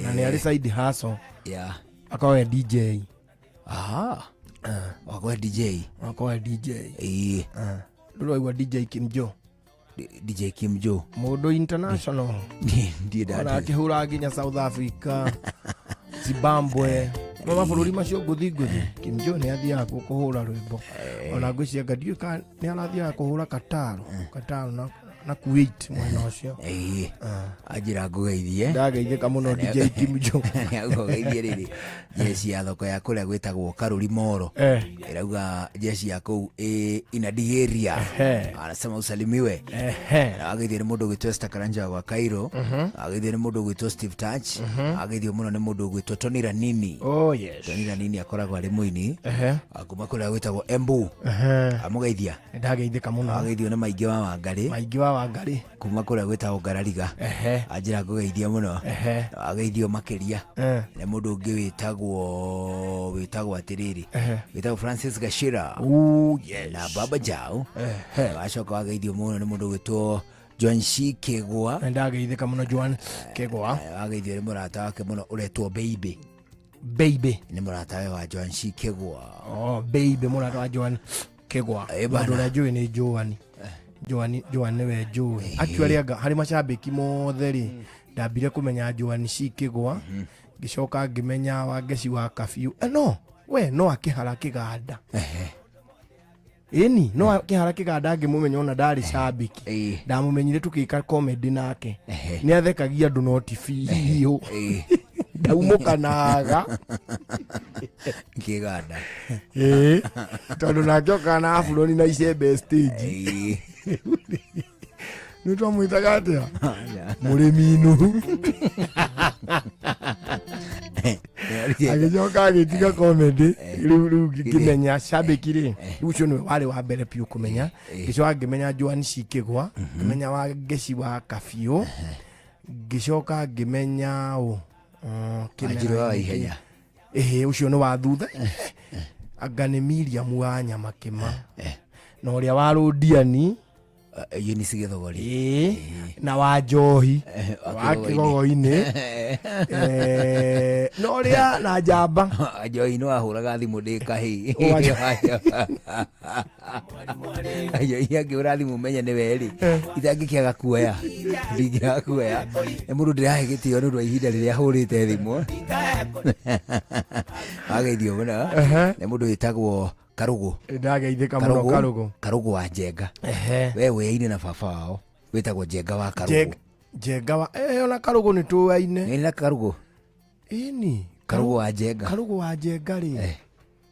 na ni ali side hustle. Yeah. Akawa DJ. Aha. Akawa DJ. Akawa DJ. Ndio DJ Kim Jo. DJ Kim Jo Modo International ndiye dada akihura nginya South Africa Zimbabwe mama bururi macio guthi Kim Jo ni athia kuhura rwimbo ona ngwiciria ngadio ka ni arathia kuhura Kataro na Kuwait mwana ucio ajira ngugeithie ndageithika muno DJ Kim Jo ngugeithie riri jesi ya thoko ya kuria gwitagwo Karuri Moro irauga jesi ya kuu inadi area anasema usalimiwe ageithie ni mundu gwitwa Stakaranja wa Cairo ageithie ni mundu gwitwa Steve Touch ageithie muno ni mundu gwitwa Tony Ranini Tony Ranini akoragwo ari muini akuma kuria gwitagwo Embu amugeithia ndageithika muno ageithio ni maingi wa Wangari kuma kuria gwitagwo Ngarariga ajira ngugeithia muno ageithio makiria ni mundu ungi witagwo atiriri witagwo Francis Gashira na Baba Jao acoka ageithio muno ni mundu gwitwo Joan Kegwa ndageithika muno Joan Kegwa ageithio ni murata wake muno uretwo Baby ni murata wa Joan Kegwa Baby murata wa Joan Kegwa bado na Joan ni Joan we Joan actually hari macambiki motheri ndambire kumenya Joan Kegwa gicoka ngimenya wa Ngeci wa Kabiu no akihara kiganda no akihara kiganda ngimumenya ona ndari cambiki ndamumenyire tukika comedy nake ni athekagia andu no TV ndaumukanaga kiganda tondu nakioka na afuroni na icembe stage nitwa mwitaga atia muriminu agicoka agitiga comedy riu ngimenya cambiki ri ucio ni wari wa mbere piu kumenya gicoka ngimenya Joan Kegwa ngimenya wa Ngeci wa Kabiu gicoka ngimenya Ajiro wa ihenya ucio ni wa thutha anga ni Miriam wa Nyamakima na uria wa Rodiani Eunice Githogori na wa Njohi wa Kigogo-ini no ria na Njamba Njohi no ahuraga thimu ndi kahi Njohi angiura thimu menye ni weri itangikiaga kuoya ndingiaga kuoya ni mundu ndirahe gitio ni undwa ihinda riria ahurite thimu ageithio muna ni mundu witagwo Karugu ndageithika muno Karugu wa Njenga we weine na baba wao witagwo Njenga wa Karugu Njenga wa ona Karugu ni tuaine ni na Karugu ini Karugu wa Njenga ri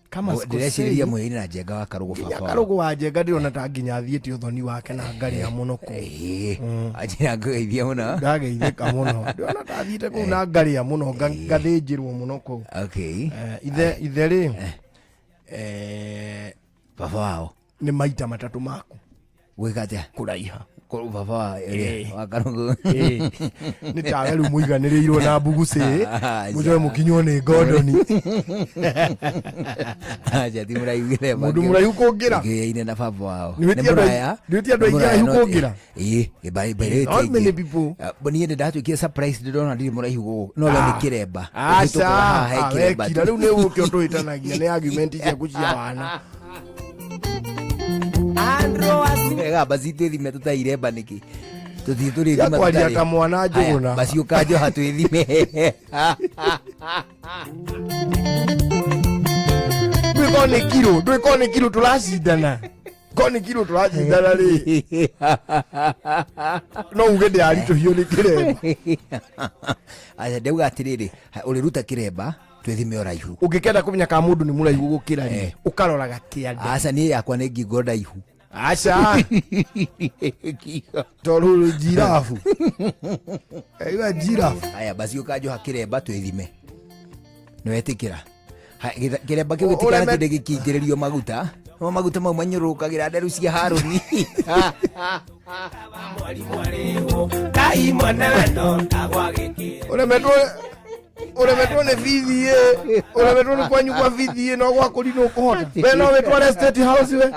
kama ndĩreciria mwĩini na Njenga wa Karugu baba Karugu wa Njenga ndĩrona ta nginya athiĩte ũthoni wake na ngari ya mũno kũ ajira ngũgeithia mũno ndageithĩka mũno ndĩrona ta athiĩte kũu na ngari ya mũno ngathĩnjĩrwo mũno kũu ithe rĩ baba wao ni maita matatu maku gwikatia kuraiha baba wa Karugu ni tawe rĩu mũiganĩrĩirwo na Mbugucĩ mũjoe mũkinywo nĩ Gordon aja ti mũraihu gĩthemba mũndũ mũraihu kũngĩra ngĩine na baba wao nĩ mũraya nĩ andũ aingĩ araihu kũngĩra gĩbairĩte not many people niĩ ndatuĩkire surprise ndĩrona ndirĩ mũraihu gũkũ no we nĩ kĩremba wekira rĩu nĩ ũke ũtũhĩtanagia nĩ argument ciaku cia wana ega basi twithime tutairemba niki tuthi turithima kwaria kamwana Njũgũna basi ukanjo hatwithime ndwĩko nĩ kiro tũracindana rĩ no uge ndĩaritũhio nĩ kĩremba aca ndauga atĩrĩrĩ ũrĩruta kĩremba twithime ũraihu ũngĩkenda kũmenya ka mũndũ nĩ mũraihu gũkĩra rĩ ũkaroraga kĩande aca niĩ yakwa nĩ ngingo ndaihu aca tondũ njirabu aya basi ũkanjoha kĩremba twithime nĩwetĩkĩra kĩremba kĩu gĩtikana kĩndĩ gĩkĩingĩrĩrio maguta mau manyũrũkagĩra nderu cia Harũni uremetwo nĩ bithi uremetwo nĩ kwanyu kwa bithi no gwakũri nĩ ũkũhota we no wĩtware State House we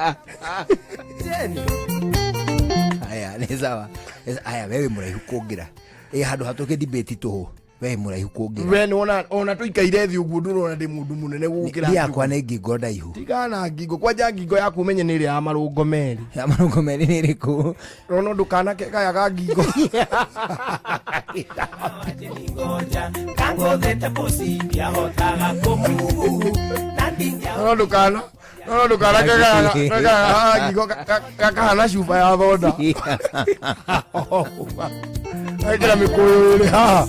aya nĩ sawa aya we wĩ mũraihu kũngĩra handũ hatũke debate tũhũ we mũraihu kũngĩra we nĩ ona tũikaire thĩ ũguo ndũrona ndĩ mũndũ mũnene gũgũkĩra yakwa nĩ ngingo ndaihu tigana ngingo kwanja ngingo yaku ũmenye nĩ ĩrĩa ya marũngo merĩ nĩ ĩrĩkũ no ndũkanake kaya ga ngingo no ndũkanake kaya ngingo kakahana cuba ya thonda ekĩra mĩkũyũ ĩrĩ haha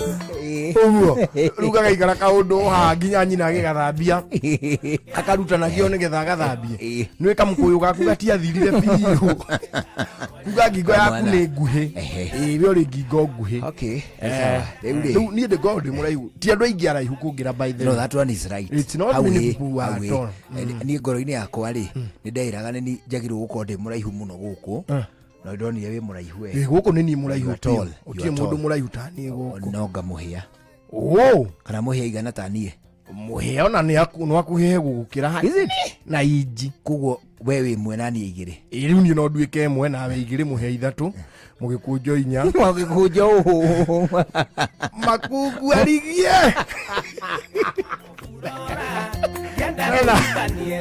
ũguo rĩu gagaikara kaũndũ haha nginya nyina gĩgathambia akarutanagia nĩgetha agathambie nĩwĩ kamũkũyũ gaku gatiathirire biũ kuga ngingo yaku nĩ nguhĩ we ũrĩ ngingo nguhĩ rĩu niĩ ndĩngorwo ndĩ mũraihu ti andũ aingĩ araihu kũngĩra by the no that one is right it's not many people at all niĩ ngoro-inĩ yakwa rĩ nĩ ndeĩraga nĩ njagĩrĩirwo gũkorwo ndĩ mũraihu mũno gũkũ no ndonire wĩ mũraihu we gũkũ nĩ niĩ mũraihu ũtirĩ mũndũ mũraihu ta niĩ gũkũ no ngamũhĩa kana mũhĩa igana ta niĩ mũhĩa ona nĩ akuhĩhe gũgũkĩra na inji koguo we wĩ mwe na niĩ igĩrĩ rĩu niĩ no nduĩke ĩmwe nawe igĩrĩ mũhĩa ithatũ mũgĩkũnjo inya mũgĩkũnjo makungu arigie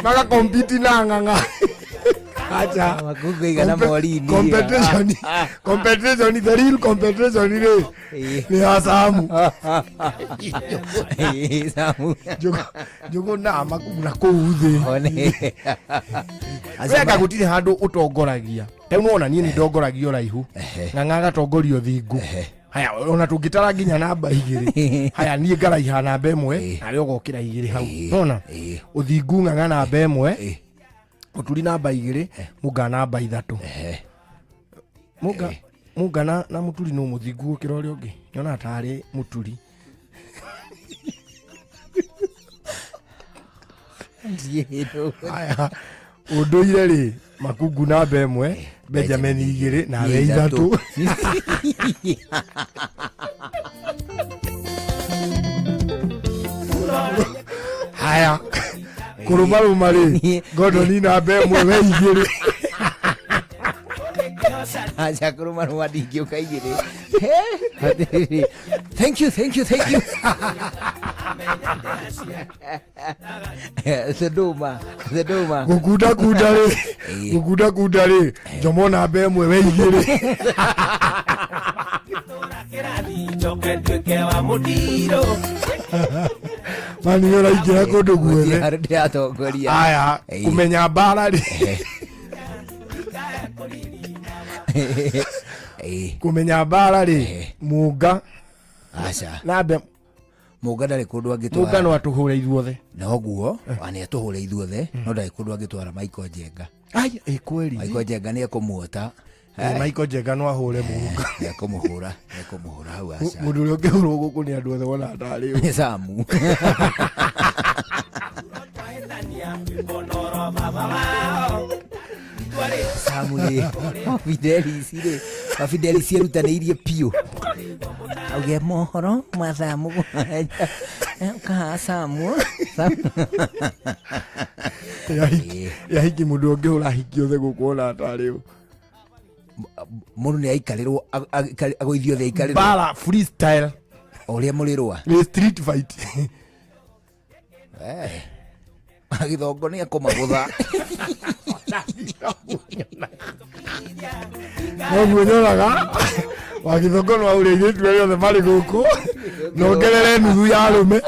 magakompiti na ng'ang'a acha makungu igana morini competition the real competition rĩ nĩ asamu Njũgũna makungu na kũu thĩ wega gũtirĩ handũ ũtongoragia rĩu nĩwona niĩ nĩ ndongoragia ũraihu ng'ang'a agatongorio thingu haya ona tũngĩtara nginya namba igĩrĩ haya niĩ ngaraiha namba ĩmwe narĩ ũgokĩra igĩrĩ hau nona ũthingu ng'ang'a namba ĩmwe ũturi namba igĩrĩ mũnga namba ithatũ mũnga na mũturi no mũthingu gũkĩra ũrĩa ũngĩ nyona tarĩ mũturi haya ũndũire rĩ makungu namba ĩmwe Benjamin igĩrĩ nawe ithatũ haya kũrũmarũma rĩ Gordon namba ĩmwe we igĩrĩ acha kuruma no ndingi ukaigire thank you Sedoma gukunda ri njomona bemwe weigire mani yora igira kundu guothe aya kumenya mbara ri kumenya mbara ri muga acha nabe muga ndari kundu angitwara muga no atuhure ithuothe noguo ani atuhure ithuothe no ndari kundu angitwara Michael Njenga ai kweli Michael Njenga ni ekumuota Michael Njenga no ahure muga ekumuhura hau acha mundu uri ngihurwo guku ni andu othe wona ndari ni Samu Samu ni Fidelis erutanĩirie piũ auge mohoro mathamu ka Samu yahiki mundu ungihura hiki othe guku ona ndari mundu ni aikarĩrwo agũithio thĩ aikarĩrwo bara freestyle ũrĩa mũrĩrwa ni street fight agithongo ni akomagutha no nyonaga wagithongo no aurĩire tu rĩothe marĩ gũkũ nongerere nuthu ya arũme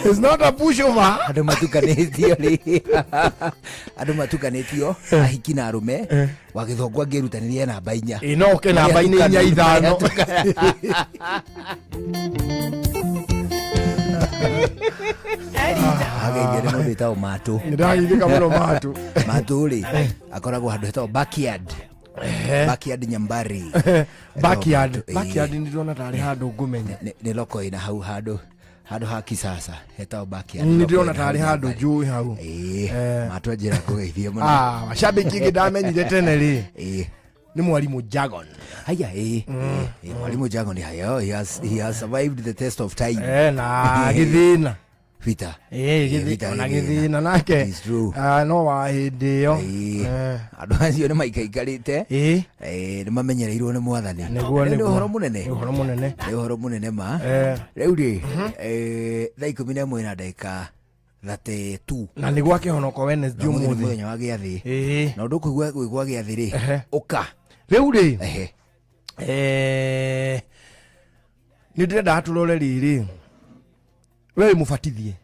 it's not a pushover andũ matukanĩtio ahiki na arũme wagithongo angĩrutanĩria namba 4 no ke namba 4 agengere no bitao matu ndagithika muno matu ri akoragwo handu hetao backyard Nyambari backyard ndirona tari handu ngumenya ni loko ina hau handu ha kisasa hetao backyard ndirona tari handu njui hau matu njira kugeithia muno mashabiki ngidamenyire tene ri ni mwalimu Jagon haya mwalimu Jagon hayo he has survived the test of time na githina vita na githina nake no wa hindi yo andu acio ni maikaikarite ni mamenyereirwo ni mwathani ni uhoro munene ma riu ri thaa 11 na ndagika 32 na ni gwake honoko Wednesday umuthi muthenya wa giathi na ndu kuigua gwa giathi ri uka riu ri ni ndirenda aturore riri we mubatithie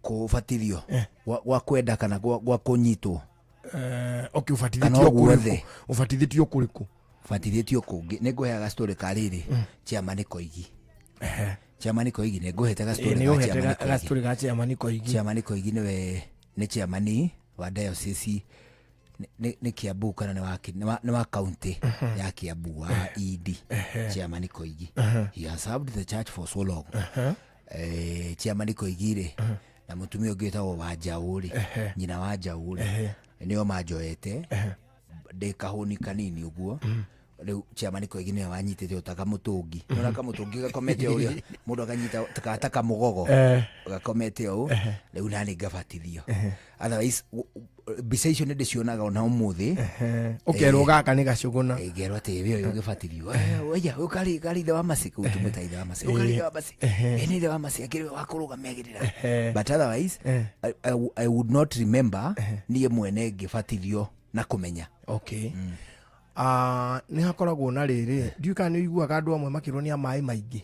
kubatithio gwa kwenda kana gwa kunyitwo ukiubatithitio kuriku ubatithitio kuriku batithitio kungi ni nguheaga story kariri Chairman Koigi Chairman Koigi ni nguhetaga story ga Chairman Koigi ni chairman wa diocese ni Kiambu kana ni wa county ya Kiambu wa ED Chairman Koigi he has served the church for so long Chairman Koigire na mutumia ungitagwo Wanjauri nyina wa Njauri nio majoete de kahuni kanini uguo riu Chairman Koigi nio wanyitite utaka mutungi nona kamutungi gakomete uria mundu akanyita takataka mugogo gakomete u riu nani ngabatithio otherwise mbica icio nä ndä cionaga ona å må thä å gaka nä gacågåna ngerwo atä we å yå gä batithio å karä ithe wa macä kå tå mä ta ithe wa macä å karä ithe wa macä nä ithe wa macä akä rä wakå rå gamä agä rä ra but otherwise I would not remember niä mwene ngä batithio na kå menya nä hakoragwo na rä rä ndiå kana nä iguaga andå amwe makä rwo nä a maä maingä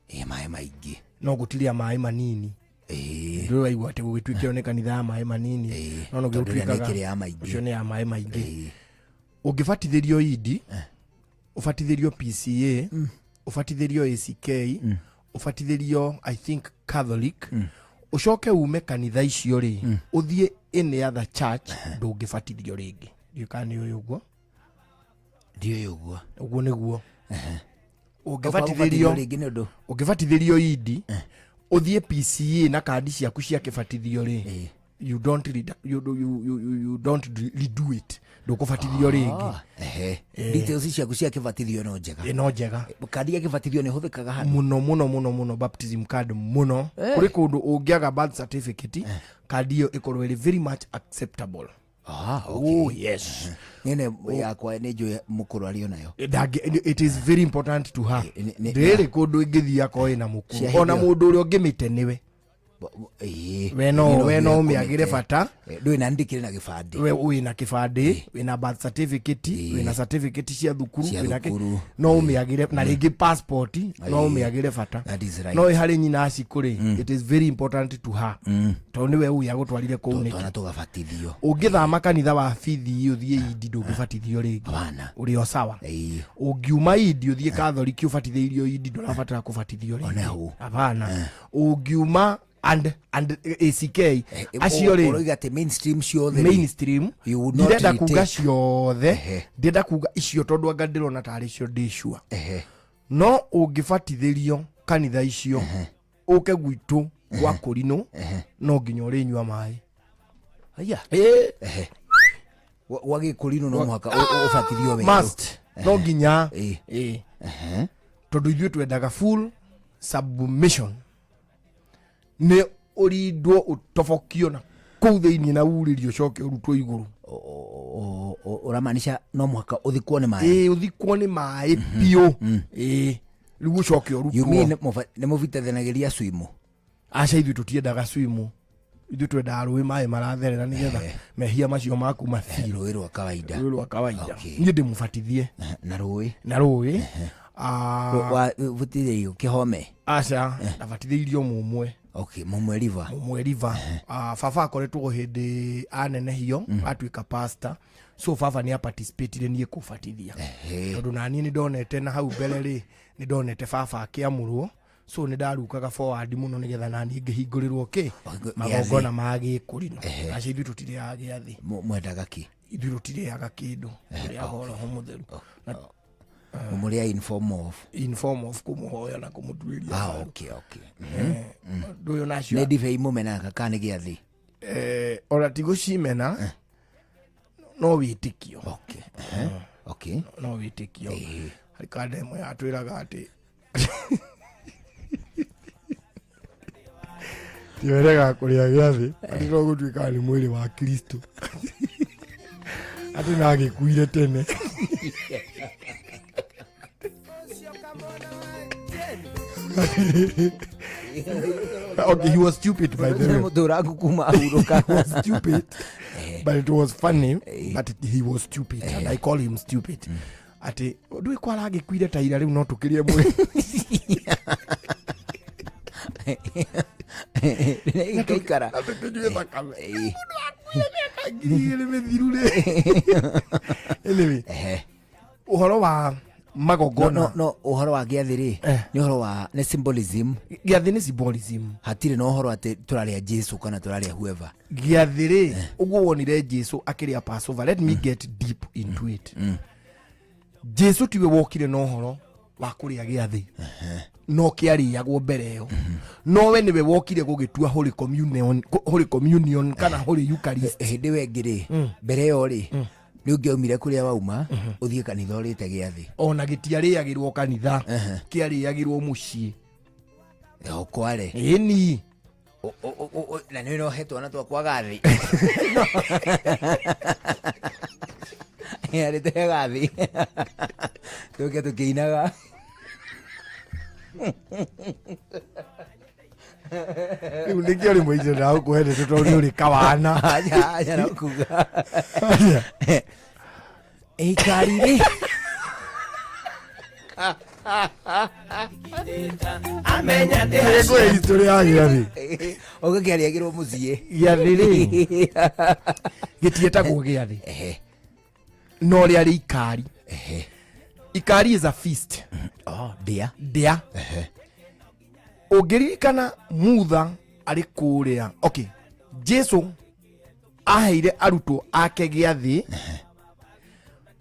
maä maingä no gå tirä a maä manini ndå waigua atä gå gä tuä kä one kanitha ya maä manini no no gä tuikaga ucio nä ya maä maingä å ngä batithä rio idi å batithä rio PCA å batithä rio ACK å batithä rio I think Catholic å coke ume kanitha icio rä å thiä in other church ndå ngä batithio rä ngä ndiå kana nä å yå guo ndiå yå guo å guo nä guo å ngä batithä rio idi uthie PCA na kandi ciaku cia kibatithio ri you don't redo it ndukubatithio ringi details ciaku cia kibatithio no njega kandi ya kibatithio ni huthikaga handu muno baptism card kuri kundu ungiaga birth certificate kandi yo ikorwo very much acceptable Okay. Oh yes. Nene yakwa nejo mukuru alio nayo. It is very important to her. Ndere kundu ingithia ko ina mukuru. Ona mundu uri ongimite niwe. Weno umiagire bata. Ndui nandikire na gibandi. We wina kibandi, wina birth certificate, wina certificate cia thukuru, wina no umiagire na ringi passport, no umiagire bata. That is right. No ihari nyina acikuri. It is very important to her. To niwe uya gutwarire ku uniki. Twana tugabatithio. Ungithama kanitha wa bithi uthie idi ndungibatithio ringi. Uri o sawa. Ungiuma idi uthie Catholic ubatithio idi ndurabatara kubatithio ringi. Hapana. Ungiuma and ACK aciore oroiga te mainstream ciothe mainstream ndenda kuga ciothe ndenda kuga icio tondu anga ndirona tari cio ndicua no ungibatithĩrio kanitha icio uke gwitu gwa Kũrinũ no nginya ũrĩnyua maĩ aya wage Kũrinũ no mwaka ũbatithio wega must no nginya tondu ithuĩ twendaga full submission ne orido utofokio na kuthini na uririo coke urutwo iguru uramanisha no mwaka uthikwo ni mai uthikwo ni mai pio rigu coke urutwo you mean ne movitethanagiria swimu aca ithu tutiendaga swimu ithu twenda rũĩ mai maratherera nigetha mehia macio maku mathiro rũĩ rwa kawaida ni ndimubatithie na rũĩ vutitheio kihome aca abatithĩirio mumwe okay mumwe river baba akoretwo hindi anenehio atuika pastor so baba ni participate nie kubatithia tondu nani ni ndonete na hau mbere ri ni ndonete baba akiamurwo so ni ndarukaga forward muno nigetha nani ngihingũrĩrwo magongona ma Gĩkũrinũ aca ithuĩ tũtirĩaga gĩathĩ mwendaga ki ithuĩ tũtirĩaga kĩndũ tũrĩaga Roho Mũtheru umuria inform of kumuhoya na kumutuiria okay nduyo nacio ne divei mumena kakane gĩathĩ ora tigucimena no witikio okay no witikio hari kande ĩmwe yatwĩraga atĩ tiwerega kũrĩa gĩathĩ atĩ no gũtuĩka nĩ mwĩrĩ wa Kristo atĩ na agĩkuire tene okay, he was stupid by the way. Was stupid, but it was funny. But he was stupid, and I call him stupid. Ati ndui kwara agikuire taira riu no tukirie mwe. Kaikara. Anyway, uhoro wa magogona no uhoro wa gĩathĩ ri ni uhoro wa ne symbolism gĩathĩ ni symbolism hatire no uhoro ati turaria Jesu kana turaria whoever gĩathĩ ri uguo wonire Jesu akiria Passover. Let me get deep into it. Jesu tiwe wokire no uhoro wa kuria gĩathĩ no kiariagwo mbere yo no we niwe wokire gugitua holy communion kana holy eucharist hindi wengire mbere yo ri ni ungiomire kuria wauma uthie kanitha urite gĩathĩ ona gĩtiarĩagĩrwo kanitha kĩarĩagĩrwo mũciĩ kware ĩni na nĩ no hetwo na twakwa gathi yarĩte gathi tuke tukĩinaga riu nĩkĩo rĩmwe icio ndagũkũhendete tondũ nĩ ũrĩ kawana aja no kuga ikarire amenya ndĩrĩ history ya gĩathĩ ũgĩkĩariagĩrwo mũciĩ gĩathĩ rĩ gĩtiĩtagwo gĩathĩ no rĩarĩ ikari ikari is a feast dia ũngĩririkana mutha arĩ kũrĩa okay Jesu aheire arutwo ake gĩathĩ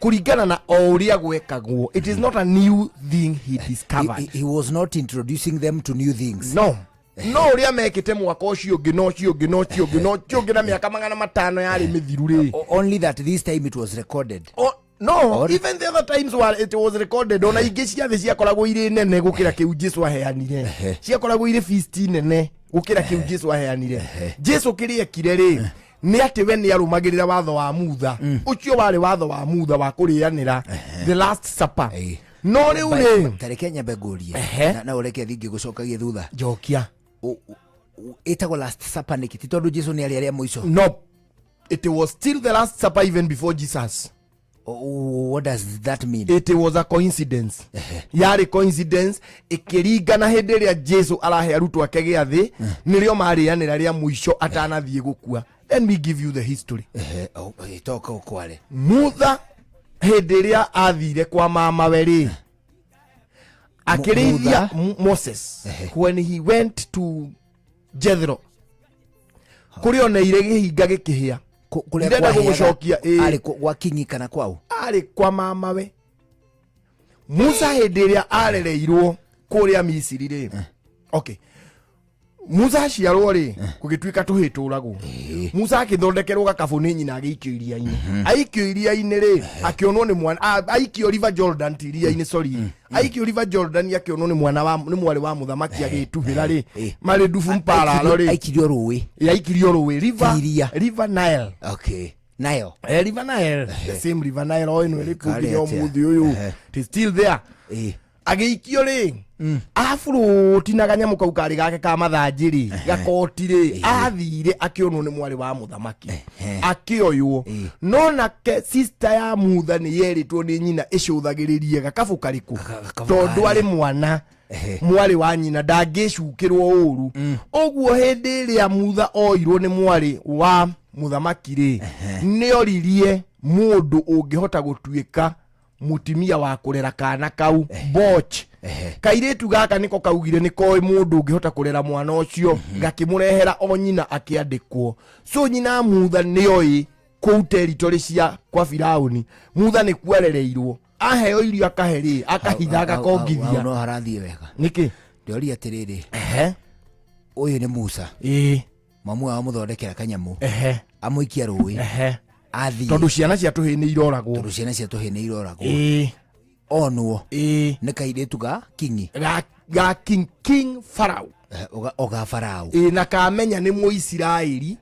kuringana na ũrĩa gwekagwo. It is not a new thing he discovered. He was not introducing them to new things. No ũrĩa mekĩte mwaka ũcio ũngĩ na mĩaka 500 yarĩ mĩthiru rĩ. Only that this time it was recorded. No, even the other times where it was recorded, ona ingĩ ciathĩ ciakoragwo irĩ nene gũkĩra kĩu Jesu aheanire. Ciakoragwo irĩ feast nene gũkĩra kĩu Jesu aheanire. Jesu kĩrĩa ekire rĩ ni ati we ni arumagirira watho wa mutha ucio wari watho wa mutha wa kurianira the last supper no riu ri tareke nyambe ngurie na ureke thingi gucokagie thutha jokia itagwo last supper ni kiti tondu Jesu ni ari muico no it was still the last supper even before Jesus. What does that mean? It was a coincidence. Yari coincidence ikiringana hindi ria Jesu arahe arutwo ake giathi nirio marianira ria muico atanathie gukua. Let me give you the history. Toka ukware mutha hindi ria athire kwa mama weri akirithia Moses when he went to Jethro kurioneire gihinga gikihia kurenda gucokia ari kwa kingi kana kwao ari kwa mama we Musa hindi ria arereirwo kuria Misiri ri okay Musa ciarwo ri kugituika tuhituragwo Musa akithondekerwo gakabuni nyina agikio iria-ini aikio iria-ini ri akionwo ni mwana aikio River Jordan iria-ini sorry aikio River Jordan akionwo ni mwari wa muthamaki agituhira ri mari ndufu mpararo ri aikirio ruwi River Nile. Okay, Nile River Nile the same River Nile oino ri kugiyo muthi uyu it still there ageikio ri afuro tinaganya kau kari gake ka mathanjiri gakotire athire akionwo ni mwari wa muthamaki akioywo no nake sister ya mutha ni yeritwo ni nyina icuthagiririe gakabu kariku tondu ari mwana mwari wa nyina ndangicukirwo uru oguo hindi ria mutha oirwo ni mwari wa muthamaki ri ni oririe mundu ungihota gutuika mutimia wa kurera kana kau boch kairetu gaka niko kaugire niko mundu ungihota kurera mwana ucio gakimurehera onyina akiandikwo so nyina mutha nioi ku territory cia kwa Firauni mutha ni kwerereirwo aheo irio akaheri akahithaga kongithia no harathie wega niki ndori atiriri uyu ni Musa mamu wa muthondekera kanyamu amuikia ruwi athi tondu ciana cia tuhini iroragwo onwo ne kairetu ga kingi ga king Farao oga Farao na kamenya ni Muisiraeli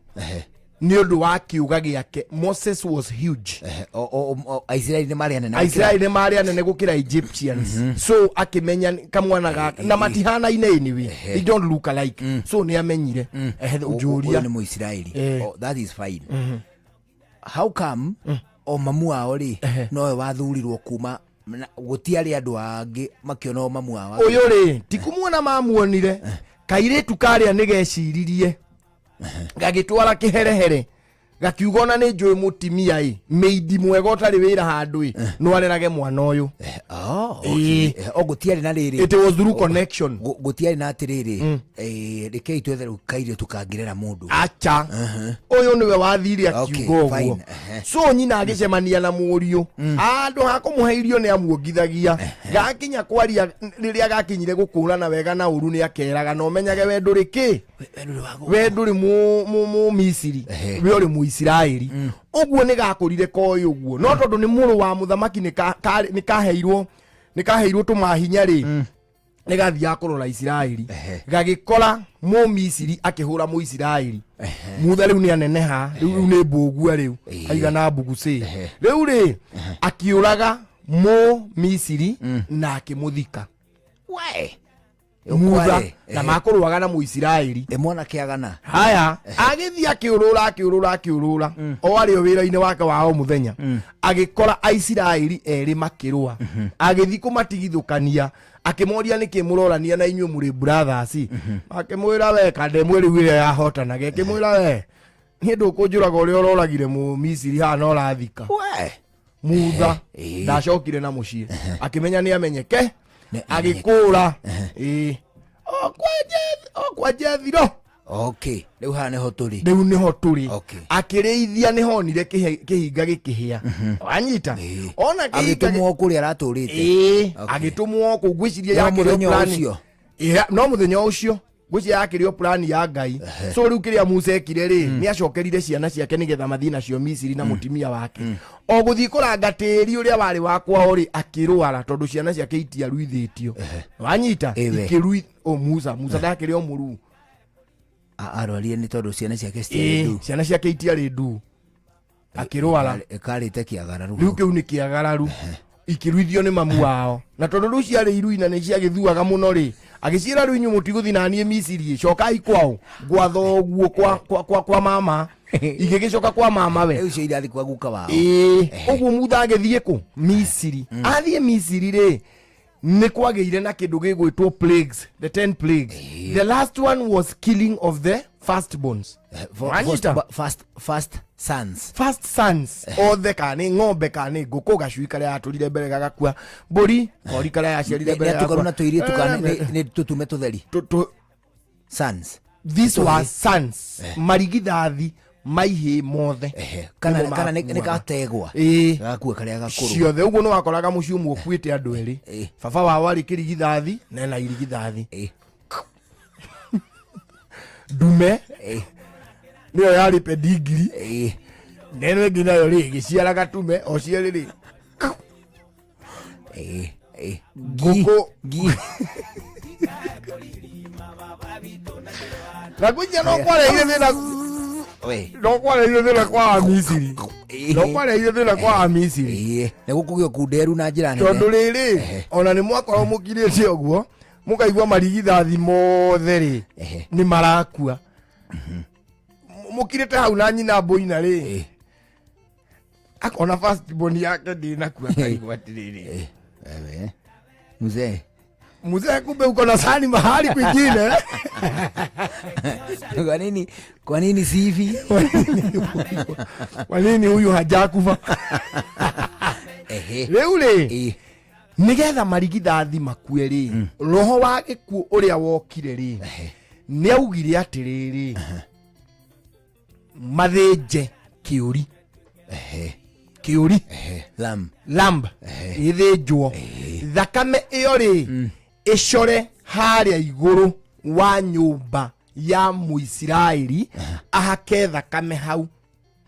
ni undu wa kiuga giake Moses was huge Israeli ni mariane gukira Egyptians so akimenya kamwana gaka na matihana ine we they don't look alike so ni amenyire ujuria ni Muisiraeli that is fine how come o mamu wao ri no wathurirwo kuma gutiari andu angi makiono mamu wao uyu ri tikumuona mamuonire kairetu karia nigeciririe gagitwara kiherehere gakiugona ni njui mutimia meidi mwega utari wira handu no arerage mwana uyu okay gutiari na riri it was through connection gutiari na atiriri rekei twetheru kaire tukangirera mundu acha uyu niwe wathiri akiugo guo so nyina agicemania na muriu andu hakumuheirio ni amuongithagia gakinya kwaria riria gakinyire gukurana wega na uru ni akeraga no menyage wendu riki wendu ri mu Misiri we uri mu Israeli oguo ni gakurire koyo guo no tondu ni muru wa muthamaki ni kaheirwo tumahinya ri ni gathia kurora Israeli gagikora mu Misiri akihura mu Israeli mutha riu ni aneneha riu ni mbugua riu aigana mbuguci riu ri akiuraga mu Misiri na akimuthika we mutha na makuruaga na Muisiraeli mwana kiagana haya agithia kiurura o ari o wira-ini wake wao muthenya agikora Israeli eri makirua agithi kumatigithukania akimoria nikimurorania na inyu muri brothers akimwira we kandemwe riu ire yahotana gekimwira we ni ndukunjuraga uri ororagire mu Misiri ha no rathika we mutha ndacokire na mucie akimenya ni amenyeke agikura kwa Jethro okay riu ha niho turi akirithia ni honire kihinga gikihia wanyita ona agitumwo kuri araturite agitumwo kugwiciria ya muthenya ucio gwicia yakirio plan ya Ngai so riu kiria Musa ekire ri ni acokerire ciana ciake nigetha mathi nacio Misiri na mutimia wake o guthii kuranga tiri uria wari wakwa ori akirwara tondu ciana ciake itiaruithitio wanyita ikirui Musa ndakirio muru arwarire ni tondu ciana ciake citiarĩ ndu. Ciana ciake itiarĩ ndu akĩrwara ĩkarĩte kĩagararu. Rĩu kĩu nĩ kĩagararu ikiruithio nĩ mamu wao na tondu rĩu ciarĩ iruina nĩ ciagĩthuaga mũno rĩ agĩciĩra rĩu inyuĩ mũtigũthiĩ naniĩ Misiri cokai kwao gwatho ũguo kwa mama igĩgĩcoka kwa mama we rĩu cio irathi kwa guka wao. Ũguo mutha agĩthiĩ kũ Misiri. Athiĩ Misiri rĩ nĩ kwagĩire na kĩndũ gĩgwĩtwo plagues, the 10 plagues. The last one was killing of the firstborns. First sons. Othe kana ng'ombe kana ngũkũ gacui karĩa yatũrire mbere gagakua mbũri kori karĩa yaciarire mbere gagakua. Tukaruna tũirĩtu kana nĩ tũtume tũtheri. Sons. These were sons. Marigithathi maihĩ mothe. Kana nĩ gategwa. Gakua karĩa gakũrũ. Ciothe ũguo nĩ wakoraga mũciĩ ũmwe ũkuĩte andũ erĩ. Baba wao arĩ kĩrigithathi na ena irigithathi. Ndume nĩyo yarĩ pedigiri. Neno ĩngĩ nayo rĩ gĩciara gatume o cierĩ rĩ. Ngũkũ na kũnya no kwareire thĩna no kwareire thĩna kwa Misiri. No kwareire thĩna kwa Misiri. Nĩ gũkũgĩa kunderu na njĩra nene. Tondũ rĩrĩ ona nĩ mwakorwo mũkirĩte ũguo mũkaigua marigithathi mothe rĩ nĩ marakua. Mũkirĩte hau na nyina Boina rĩ akona first born yake ndinakua kaigua atirĩrĩ. Mzee kumbe uko na sahani mahali kwingine. Kwa nini sivi? Kwa nini huyu hajakufa? Rĩu rĩ nigetha marigithathi makue rĩ roho wa gĩkuũ ũrĩa wokire rĩ nĩ augire atĩrĩrĩ mathĩnje kĩũri. Kĩũri lamb ĩthĩnjwo thakame ĩyo rĩ ĩcore harĩa igũrũ wa nyũmba ya Mũisiraeli ahake thakame hau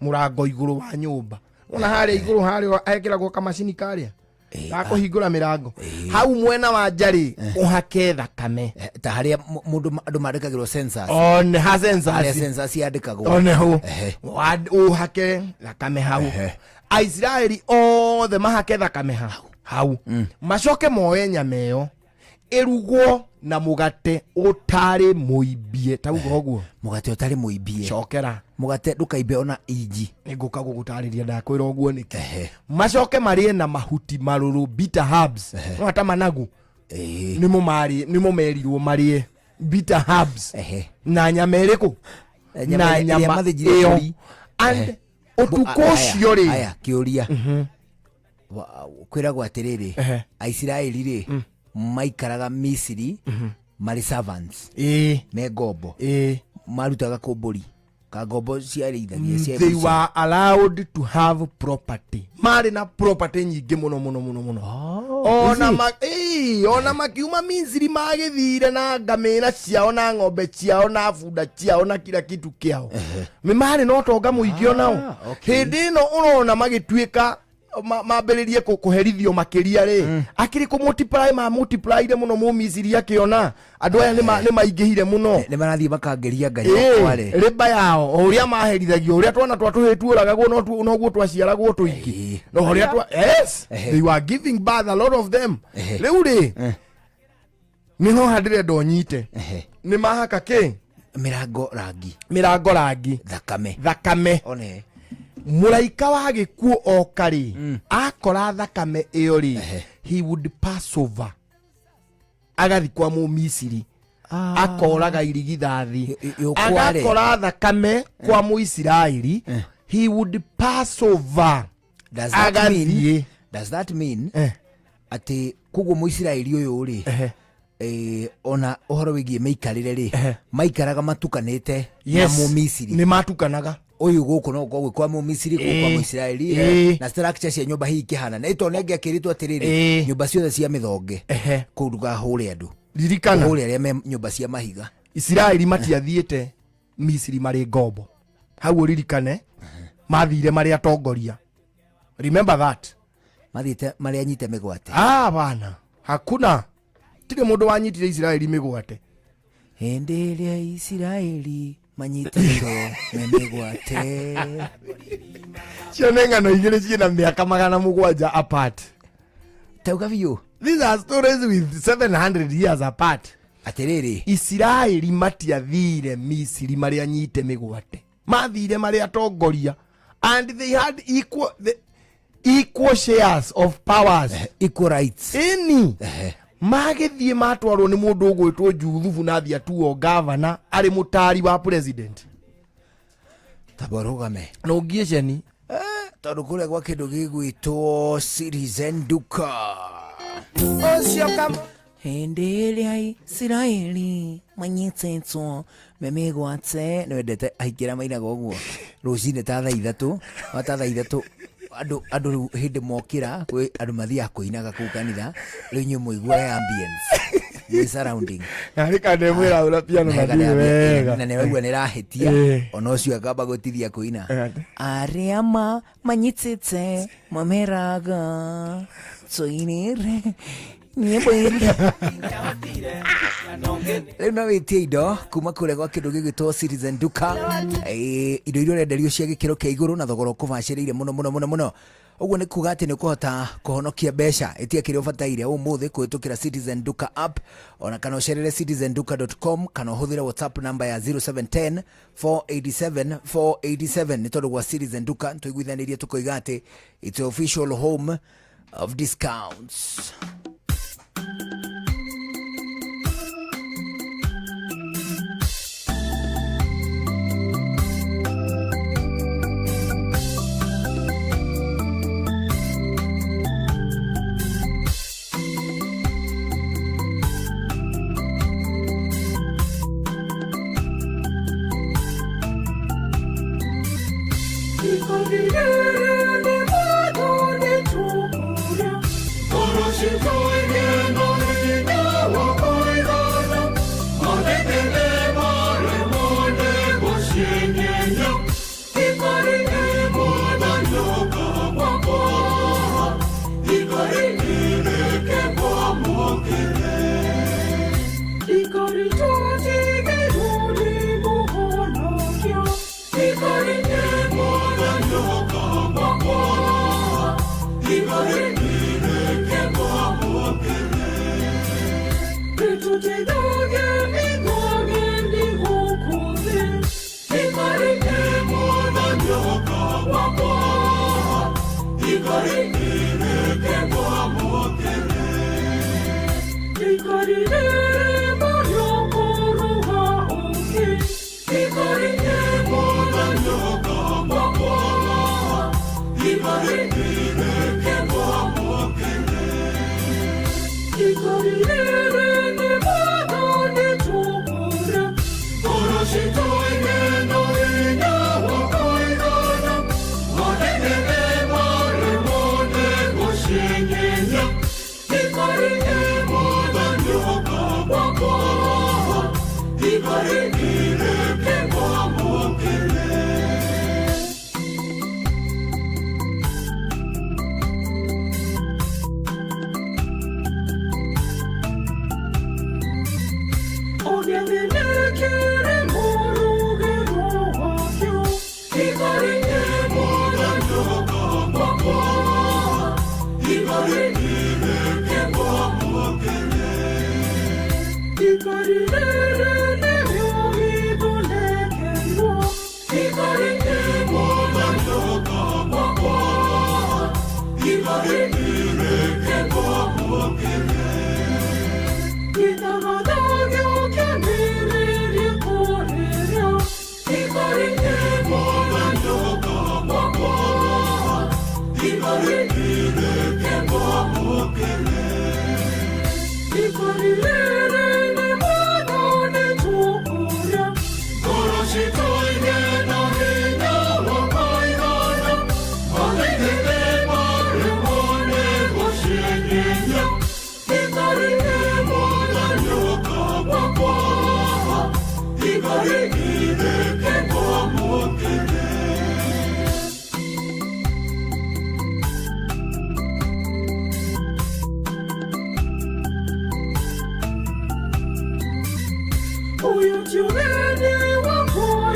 mũrango igũrũ wa nyũmba. Ona harĩa igũrũ harĩa ekĩragwo kamacini karĩa gakũhingũra mĩrango hau mwena wa njarĩ ũhake thakame ta harĩa andũ mandĩkagĩrwo census. One ha census. Harĩa census yandĩkagwo. One ho ũhake thakame hau. Aisiraeli othe mahake thakame hau. Macoke moe nyama ĩyo ĩrugwo na mũgate ũtarĩ mũimbie. Tauga ũguo mũgate ũtarĩ mũimbie. Cokera mũgate ndũkaimbe ona inji. Nĩngũka gũgũtarĩria ndakwĩra ũguo nĩkĩ. Macoke marĩe na mahuti marũrũ bitter herbs. Hata managu nĩmo merirwo marĩe bitter herbs. Na nyama ĩrĩkũ? Na nyama ĩyo. And ũtukũ ũcio rĩ aya kĩũria kwĩragwo atĩrĩrĩ Aisiraeli rĩ maikaraga Misiri marĩ servants me ngombo marutaga kũmbũri ka ngombo ciarĩithagia. They were allowed to have property. Marĩ na property nyingĩ mũno. Ona makiuma Misiri magĩthire na ngamĩra ciao na ng'ombe ciao na bunda ciao na kila kitu kĩao. Marĩ na ũtonga mũingĩ onao. Hĩndĩ ĩno ũrona magĩtuĩka mambĩrĩrie kũherithio makĩria rĩ akĩrĩ kũ multiplyire mũno Mũmisiri akĩona andũ aya nĩ maingĩhire mũno. Nĩ marathiĩ makangeria Ngai wakwa rĩ. Rĩmba yao o ũrĩa maherithagio ũrĩa twana twatũhĩtu ũragagwo noguo twaciaragwo tũingĩ. No ũrĩa they were giving birth a lot of them. Rĩu rĩ nĩho handĩre ndonyite nĩ mahaka kĩ mĩrango rangi thakame. One mũraika wa gĩkuũ oka rĩ akora thakame ĩyo rĩ he would pass over agathi kwa Mũmisiri akoraga irigithathi agakora thakame kwa Mũisiraeli he would pass over. Does that mean atĩ kũguo Mũisiraeli ũyũ rĩ ona ũhoro wĩgiĩ mĩikarĩre rĩ maikaraga matukanĩte na Mũmisiri? Nĩ matukanaga. Uyu guko no kwa Mũmisiri kwa Mũisiraeli na structure cia nyumba hii kihana na ito nenge akiritwo atiriri nyumba ciothe cia mithonge kuruga hũre andu ririkana hũre aria me nyumba cia mahiga. Isiraeli matiathiĩte Misiri marĩ ngombo hau ririkane mathire marĩ atongoria. Remember that. Mathite marĩ anyite mĩgwate. Bana hakuna tire mũndũ wanyitire Isiraeli mĩgwate. Hĩndĩ ĩrĩa Isiraeli manyitito memegwate Chenenga no igire china miaka 700 apart. Tauga view. These are stories with 700 years apart. Atiriri. Israeli matiathire Misiri maria nyite migwate. Mathire maria tongoria. And they had equal shares of powers. Equal rights. Any. Magethie matwarwo ni mundu ugwitwo Juthubu na thia tuo governor ari mutari wa president. Tabarugame. No giesheni. Tondu kuria gwa kindu gigwitwo Citizen Duka. Ocio kam. Hindi iria Israeli manyitĩtwo memegwate nĩ wendete aikĩra mainaga ũguo rũcinĩ ta thaa ithatũ wata thaa ithatũ andũ hĩndĩ mokĩra kwĩ andũ mathiaga kũinaga kũu kanitha rĩu inyuĩ mũiguage ambience the surrounding arika ndemwĩra ũra piano na ndiwe wega na nĩwaigua nĩrahĩtia ona ũcio akamba gũtithia kũina arĩa manyitĩte mameraga tũinĩre Rĩu no wĩtie indo kuma kũrĩa gwa kĩndũ gĩgĩtwo Citizen Duka indo iria ũrenderio cia gĩkĩro kĩa igũrũ na thogora ũkũbacĩrĩire mũno ũguo nĩ kuga atĩ nĩ ũkũhota kũhonokia mbeca ĩtia kĩrĩa ũbataire ũmũthĩ kũhĩtũkĩra Citizen Duka app ona kana ũcerere citizenduka.com kana ũhũthĩre WhatsApp namba ya 0710 487 487 nĩ tondũ gwa Citizen Duka tũiguithanĩrie tũkoiga atĩ it's the official home of discounts. Uyu tiuneni wakona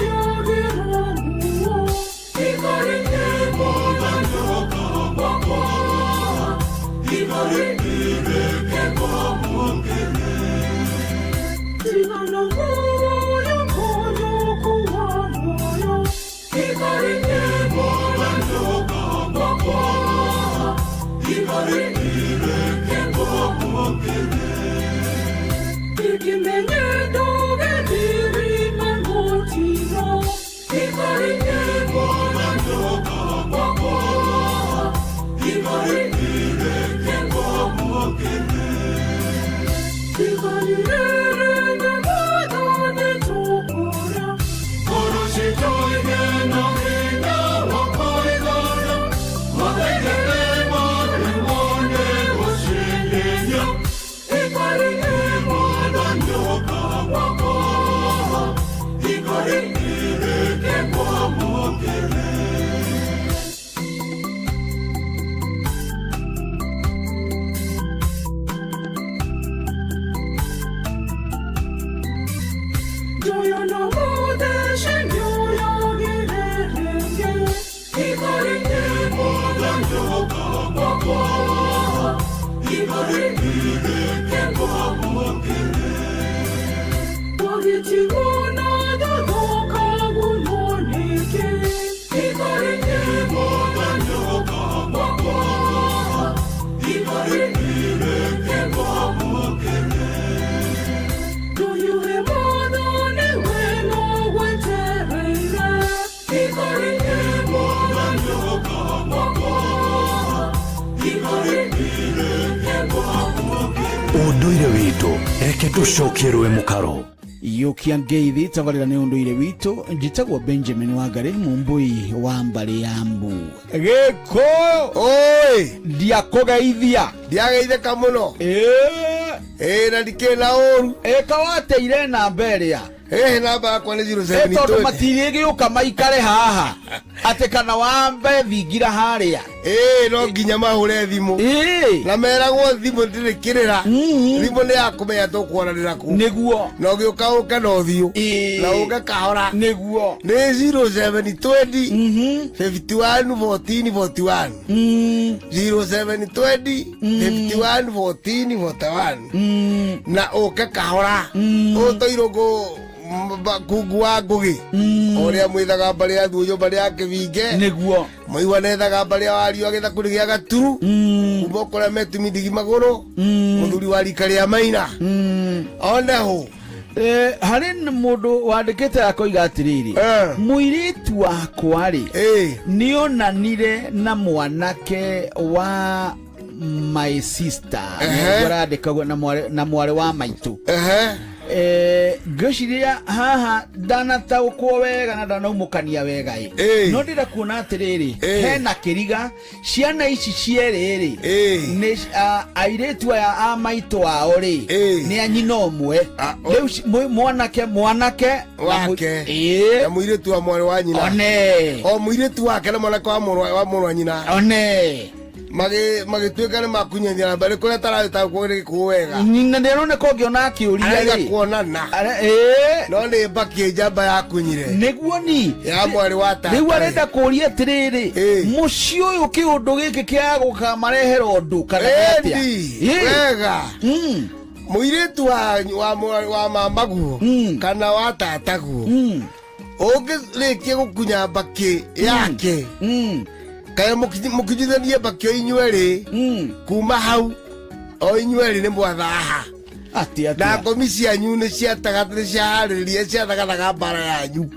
Unduire witu reke tucokerwe mukaro yukia ngeithi tongorera ni unduire witu njitagwo Benjamin Wangari mumbui wa mbari ya Mbu giko oi ndiakogeithia ndiageitheka muno na ndikena oru kawateire na mberia namba yakwa ni 07 tondu matirigiuka maikare haha ate kana wambe thingira haria no nginya mahure thimu na meragwo thimu ndirikirira thimu ni yakumenya tukworanira ku niguo no giuka uka no thiu na uka kahora niguo ni 0720 51 14 41 0720 51 14 41 na uka kahora utoirogo kungu wa ngugi oria mwithaga mbari ya thuyo mbari ya kivinge niguo muiwa nethaga mbari ya wario agetha kuri gia gaturu kuma ukora metumi ndigi maguru muthuri wa rika ria maina oneho hari mundu wandikite akoiga atiriri muiritu wakwa ri nionanire na mwanake wa my sister ngarandikagwo na mware wa maitu gociria haha ndanataukwo wega na ndanaumukania wega no ndira kuona atiriri hena kiriga ciana ici cieriri ni airetu aya a maitu ao ri ni anyina omwe riu mwanake wake na muiretu wa mwari wa nyina o muiretu wake na mwanake wa mwari wa nyina magituika ni makunyenya na mbere kuria tarata kwiri kuwega nyina ndirone ko ngiona akiuria ri kuonana no ni mbaki njamba ya kunyire niguo ni ya mwari wa tata riu arenda kuria atiriri muci uyu kiundu giki kia gukamarehera undu kana atia wega muiretu wa mamaguo kana wa tataguo ungirikia gukunya mbaki yake kaya mukijithanie mbaki o inyueri kuma hau o inyueri ni mwathaha na ngomi cianyu ni ciatagatire ciaharirie ciathagataga mbara yanyu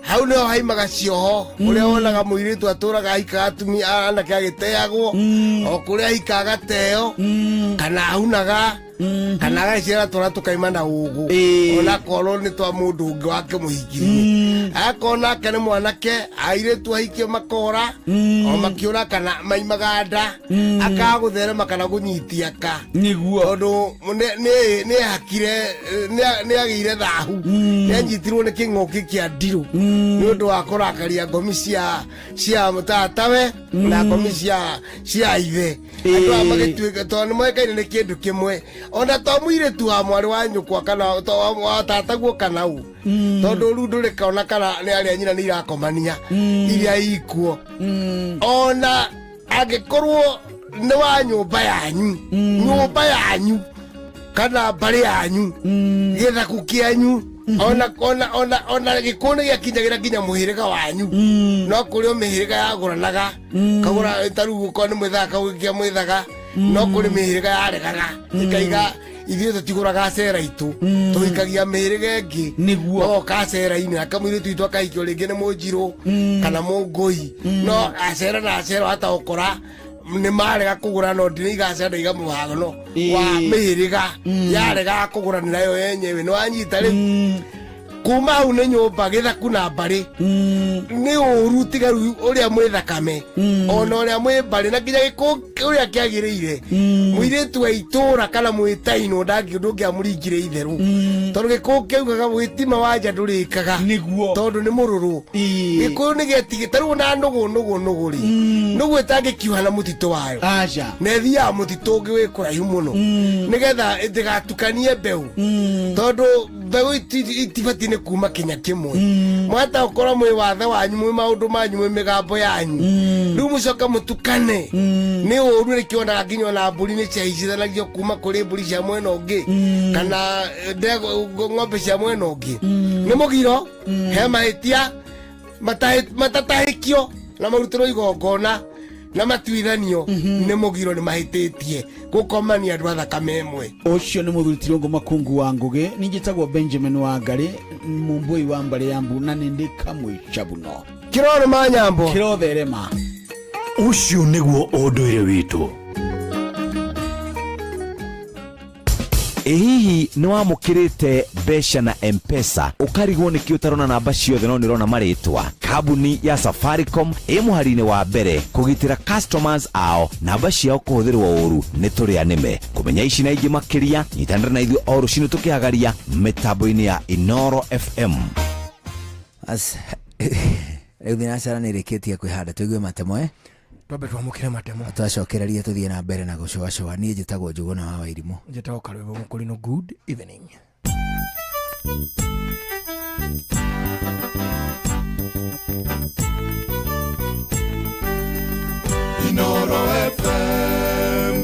hau niho haimaga cioho uria wonaga muiritu aturaga aikaga atumia anake agiteagwo o kuria aikaga gateo kana ahunaga kana agacira twana tukaima na ugu ona korwo ni twa mundu ungi wake muhikirie akona ake ni mwanake airetu ahikie makora o makiura kana maimaga nda akagutherema kana gunyitia ka niguo tondu ni hakire ni agire thahu ni anyitirwo ni king'oki kia ndiru ni undu wa kurakaria ngomi cia mutatawe na ngomi cia ithe andu amagituika tondu mwekaine ni kindu kimwe ona to muiretu wa mwari wa nyukwa kana to wa tataguo kana u tondu ru ndurikaona kana ni aria nyina ni irakomania iria ikuo ona agikorwo ni wa nyumba yanyu kana bari yanyu getha kukianyu ona gikone gya kinyagira kinya muhirika wanyu no kuri o mihirika ya guranaga kagura taru ko ni mwithaka ukia mwithaga no kuri mihirika ya regaga ikaiga ithio tutiguraga cera itu tuikagia mihirika ingi niguo ka cera ini akamwire tuitwa kaikio ringi ni munjiru kana mungui no acera na acera hata ukora ni marega kugura no ndiriga cera iga muhagano wa mihirika yarega kugura ni nayo yenyewe no anyita ri kuma hau nĩ nyũmba gĩthaku na mbarĩ nĩ ũru tigaru ũrĩa mwĩ thakame ona ũrĩa mwĩ mbarĩ na nginya gĩkũ ũrĩa kĩagĩrĩire mũirĩtu wa itũũra kana mwĩtainwo ndangĩũndũ ũngĩamũringire itherũ tondũ gĩkũ kĩaugaga gwĩtima wanja ndũrĩkaga tondũ nĩ mũrũrũ gĩkũ nĩ gĩatigĩ tarũ na nũgũ rĩ nũgũ ĩtangĩkiuha na mũtitũ wayo na ĩthiaga mũtitũ ũngĩ wĩ kũraihu mũno nĩgetha ĩtigatukanie mbeũ tondũ mbeũ itibatiĩ nĩ kuma kinya kimwe mwata ukora mwe wathe wanyu mwe maundu manyu mwe migambo yanyu riu mucoka mutukane ni uru ni kiona nginya na mburi ni ciaicithanagio kuma kuri mburi cia mwena ungi kana ng'ombe cia mwena ungi ni mugiro he mahitia matatahikio na marutiro igongona na matuithanio ni mugiro ni mahititie gukomania andu athakame imwe ucio ni muthuri Tirungu Makungu wa Ngugi ninjitagwo Benjamin Wangari mumbui wa mbare yambu na nindi kamwica buno kirore manyambo kirotherema ucio niguo unduire witu hihi nĩ wamũkĩrĩte mbeca na M-Pesa ũkarigwo nĩkĩ ũtarona namba ciothe no nĩrona marĩtwa kambuni ya Safaricom mũhari-inĩ wa mbere kũgitĩra customers ao namba ciao kũhũthĩrwo ũru nĩ tũrĩa nĩme kũmenya ici na ingĩ makĩria nyitanĩra na ithuĩ o rũciinĩ tũkĩhagaria mĩtambo-inĩ ya Inoro FM rĩu thinacara nĩ ĩrĩkĩtie kwĩhanda tũigue matemo twambe twamũkĩre matemo twacokererie tũthiĩ na mbere na gũcoacoa niĩ njĩtagwo Njũgũna wa Wairimũ njĩtagwo Karwĩbo Mũkũrinũ good evening Inoro FM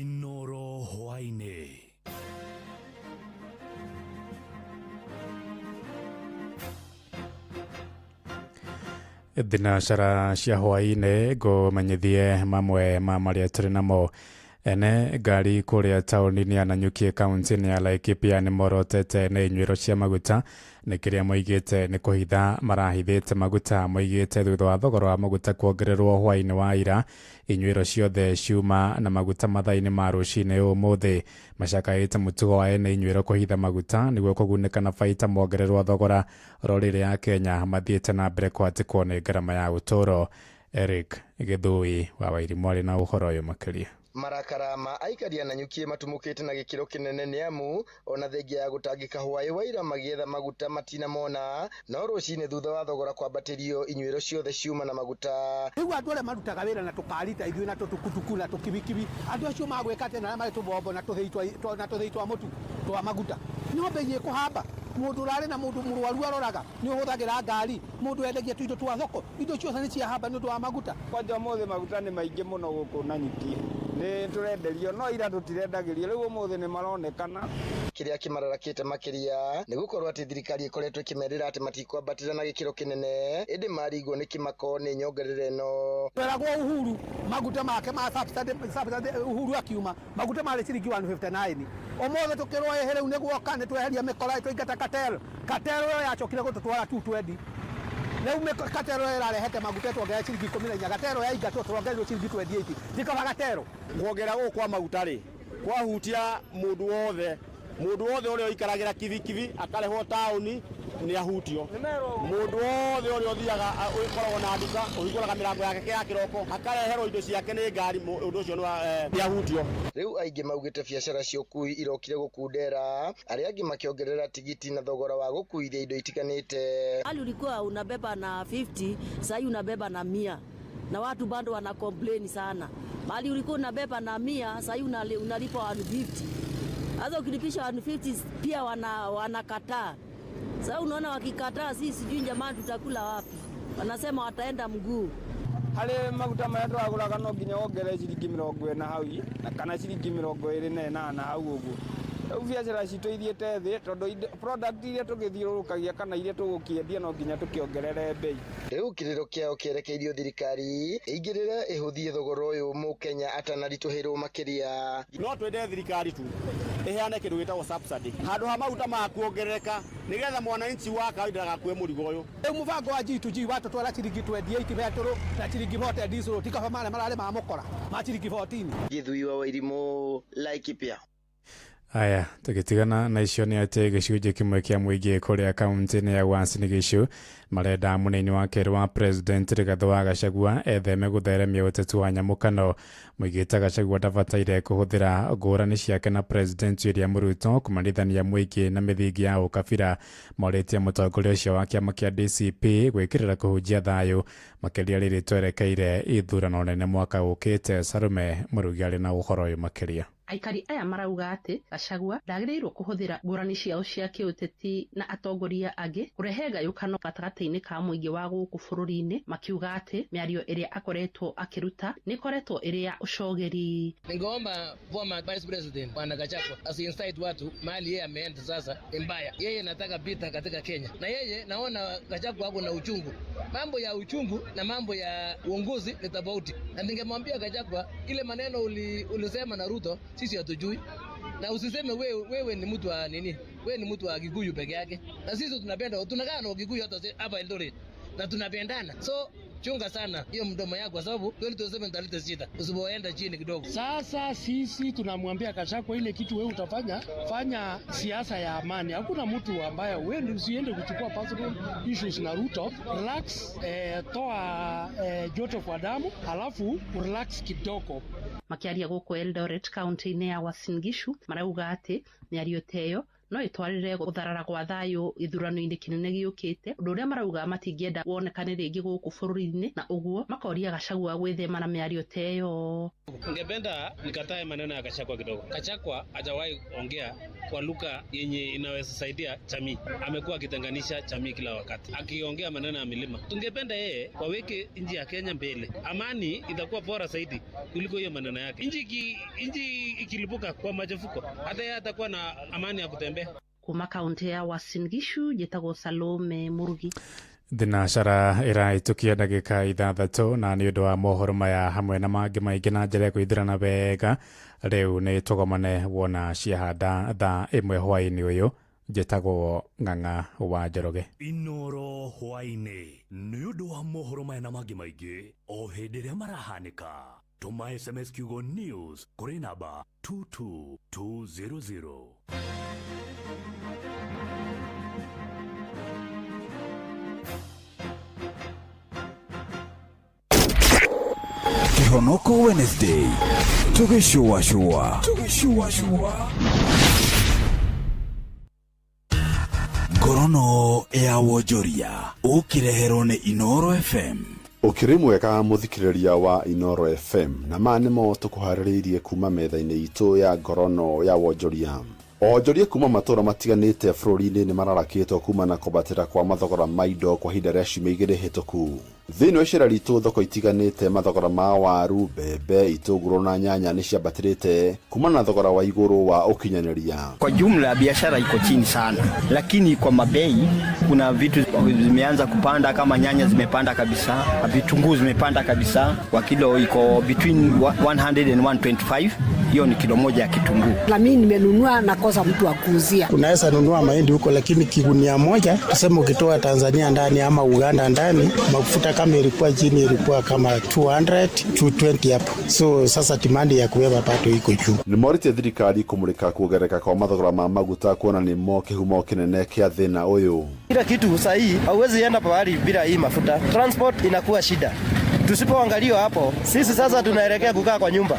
Inoro hwainĩ thinacara cia hwainĩ ngũmenyithie mamwe ma marĩa tũrĩ namo ene ngari kũrĩa taũni-inĩ ya Nanyuki kaunti-inĩ ya Laikipia nĩ morotete nĩ inyuĩro cia maguta nĩ kĩrĩa moigĩte nĩ kũhitha marahithĩte maguta moigĩte thutha wa thogora wa maguta kuongererwo hwainĩ wa ira inyuĩro ciothe ciuma na maguta mathaa-inĩ ma rũcinĩ ũmũthĩ macakaĩte mũtugo wa ene inyuĩro kũhitha maguta nĩguo kũgunĩka na baita mongererwo thogora rũrĩrĩ ya Kenya mathiĩte na mbere kũhatĩkwo nĩ ngarama ya ũtũũro Eric Githui wa Wairimũ arĩ na ũhoro ũyũ makĩria marakara ma aikari Nanyuki matumukite na gikiro kinene ni amu ona thengia ya gutangika hwai waira magietha maguta matina mona no rucine thutha wa thogora kwambatirio inyuĩro ciothe ciuma na maguta riu andu aria marutaga wira na tukarita ithuĩ na tutukutuku na tukibikibi andu acio magwĩka tena na magĩtũbombo na tũthĩi twa mũtu twa maguta no mbei ĩkũhamba mũndũ ũrarĩ na mũndũ mũrwaru aroraga nĩ ũhũthagĩra ngari mũndũ endagia tũindo twa thoko indo ciothe nĩ ciahamba nĩ ũndũ wa maguta kwanja mũthĩ maguta nĩ maingĩ mũno gũkũ Nanyuki nĩ tũrenderio no ira tũtirendagĩrio rĩu ũmũthĩ nĩ maronekana kĩrĩa kĩmararakĩte makĩria nĩ gũkorwo atĩ thirikari ĩkoretwo ĩkĩmerĩra atĩ matikwambatĩra na gĩkĩro kĩnene ĩndĩ marigwo nĩ kĩmako nĩ nyongerera ĩno tweragwo Uhuru maguta make ma subsidy Uhuru akiuma maguta marĩ ciringi 159 ũmũthĩ tũkĩrwo rĩu nĩguo nĩ tweheria mĩkora tũingata Katero ĩyo yacokire gũtũtwara 220 rĩu Katero ĩrarehete maguta tuongerera ciringi 14 Katero yaingatwo tuongererwo ciringi 28 ndikaba Katero kuongerera gũkũ kwa maguta rĩ kwahutia mũndũ wothe ũrĩa ũikaragĩra kibikibi akarehwo taũni nĩ ahutio mũndũ wothe ũrĩa ũthiaga ũkoragwo na nduka ũhingũraga mĩrango yake ya kĩroko akareherwo indo ciake nĩ ngari ũndũ ũcio nĩ ahutio rĩu aingĩ maugĩte biacara cia ũkui irokire gũkundera arĩa angĩ makiongerera tigiti na thogora wa gũkuithia indo itiganĩte hali ulikuwa unabeba na 50 sasa unabeba na 100 na watu bado wana complain sana mali ulikuwa unabeba na 100 sasa unalipa 150 hata ukilipisha 150 pia wanakataa sasa unaona wakikataa sisi sijui jamani tutakula wapi wanasema wataenda mguu harĩ maguta marĩa tũragũraga no nginya wongerere ciringi 40 hau na kana ciringi 28 hau ũguo. Rĩu biacara citũ ithiĩte thĩ tondũ product iria tũgĩthiũrũrũkagia kana iria tũgũkĩendia no nginya tũkĩongerere bei. Rĩu kĩrĩro kĩao kĩerekeirio thirikari ĩingĩrĩre ĩhũthie thogora ũyũ mũkenya atanaritũhĩrwo makĩria. No twende thirikari tu ĩheane kĩndũ gĩtagwo subsidy handũ ha maguta ma kuongerereka nĩgetha mwananchi wa kawaida ndagakue mũrigo ũyũ. Rĩu mũbango wa G2G watũtwara ciringi 28 betũrũ na ciringi 40 diesel tikaba mara mararĩ ma mũkora ma ciringi 14. Githui wa Wairimũ, Laikipia. Aya, tukitigana na icio nĩ atĩ gĩcunjĩ kĩmwe kĩa mũingĩ kũrĩa kaunti-inĩ ya Uasin Gishu marenda mũnini wa kerĩ wa president Rigathĩ wa Gachagua etheme gũtheremia ũteti wa nyamũkano. Mũigĩte Gachagua ndabataire kũhũthĩra ngũrani ciake na president William Ruto kũmanithania mũingĩ na mĩthingi ya ũkabira. Morĩtie mũtongoria ũcio wa kĩama kĩa DCP gwĩkĩrĩra kũhunjia thayũ makĩria rĩrĩ twerekeire ithurano nene mwaka ũkĩte. Sarume Mũrugi arĩ na ũhoro ũyũ makĩria. Aikari aya marauga atĩ Gachagua ndagĩrĩirwo kũhũthĩra ngũrani ciao cia kĩũteti na atongoria angĩ kũrehe ngayũkano gatagatĩ-inĩ ka mũingĩ wa gũkũ bũrũri-inĩ, makiuga atĩ mĩario ĩrĩa akoretwo akĩruta nĩkoretwo ĩrĩ ya ũcogeri. Ningeomba former Vice President Bwana Gachagua asiinsight watu mahali yeye ameenda sasa mbaya. Yeye nataka pita katika Kenya. Na yeye naona Gachagua ako na uchungu. Mambo ya uchungu na mambo ya uongozi ni tofauti. Na ningemwambia Gachagua ile maneno ulisema na Ruto sisi hatujui. Na usiseme wewe ni mtu wa nini? Wewe ni mtu wa Kikuyu peke yake. Na sisi tunapenda, tunakaa na Kikuyu hata hapa Eldoret. Na tunapendana. So chunga sana hiyo mdomo yako kwa sababu 2027 talita shida. Usipoenda chini kidogo. Sasa sisi tunamwambia Gachagua ile kitu wewe utafanya, fanya siasa ya amani. Hakuna mtu ambaye wewe usiende kuchukua personal issues na Ruto. Relax, toa joto kwa damu, alafu relax kidogo. Makiaria gũkũ Eldoret kaunti-inĩ ya Uasin Gishu marauga atĩ mĩario ta ĩyo no ĩtwarĩre gũtharara gwa thayũ ithurano-inĩ kĩnene gĩũkĩte, ũndũ ũrĩa marauga matingĩenda wonekane rĩngĩ gũkũ bũrũri-inĩ, na ũguo makoria Gachagua gwĩthema na mĩario ta ĩyo. Ningependa nikatae maneno ya Gachagua kidogo. Gachagua hajawahi ongea kwa lugha yenye inaweza saidia jamii. Amekuwa akitenganisha jamii kila wakati, akiongea maneno ya milima. Tungependa yeye waweke nchi ya Kenya mbele, amani itakuwa bora zaidi kuliko hiyo maneno yake. Nchi ikilipuka kwa machafuko, hata yeye atakuwa na amani ya kutembea. Kuma kaunti ya Uasin Gishu, njĩtagwo Salome Mũrugi. Thinacara ĩrahĩtũkia ndagĩka 6 na nĩ ũndũ wa mohoro maya hamwe na mangĩ maingĩ na njĩra ya kũithĩrana wega, rĩu nĩ tũgomane wona ciahanda thaa 1 hwaĩ-inĩ ũyũ. Njĩtagwo Ng'ang'a wa Njoroge. Inoro hwaĩ-inĩ nĩ ũndũ wa mohoro maya na mangĩ maingĩ o hĩndĩ ĩrĩa marahanĩka. Tuma SMS kiugo news kũrĩ namba 22200. Kihonoko Wednesday. Tugĩcũa. Ngorono ya wonjoria ũkĩreherwo nĩ Inoro FM. Ũkĩrĩ mwega mũthikĩrĩria wa Inoro FM na maya nĩmo tũkũharĩrĩirie kuma metha-inĩ itũ ya ngorono ya wonjoria. Onjoria kuma matũra matiganĩte bũrũri-inĩ nĩ mararakĩtwo kuma na kũmbatĩra kwa mathogora ma indo kwa ihinda rĩa ciumia 2 hĩtũku. Thĩinĩ wa icera ritũ thoko itiganĩte mathogora ma waru, mbembe, itũngũrũ na nyanya nĩ ciambatĩrĩte kuma na thogora wa igũrũ wa ukinyanĩria. Kwa jumla biashara iko chini sana, lakini kwa mabei kuna vitu zimeanza kupanda, kama nyanya zimepanda kabisa, vitunguu zimepanda kabisa. Kwa kilo iko between 100 and 125. Hiyo ni kilo moja ya kitunguu. Na mimi nimenunua na kosa mtu wa kuuzia. Unaweza nunua mahindi huko, lakini kigunia moja tuseme ukitoa Tanzania ndani ama Uganda ndani, mafuta kama ilikuwa chini ilikuwa kama 200 220 hapo. So sasa demand ya kubeba pato iko juu. Nĩ morĩtie thirikari kũmũrĩka kuongereka kwa mathogora ma maguta kuona nĩ mo kĩhumo kĩnene kĩa thĩna ũyũ. Kila kitu sahihi hauwezi enda pahali bila hii mafuta. Transport inakuwa shida. Tusipoangalia hapo, sisi sasa tunaelekea kukaa kwa nyumba.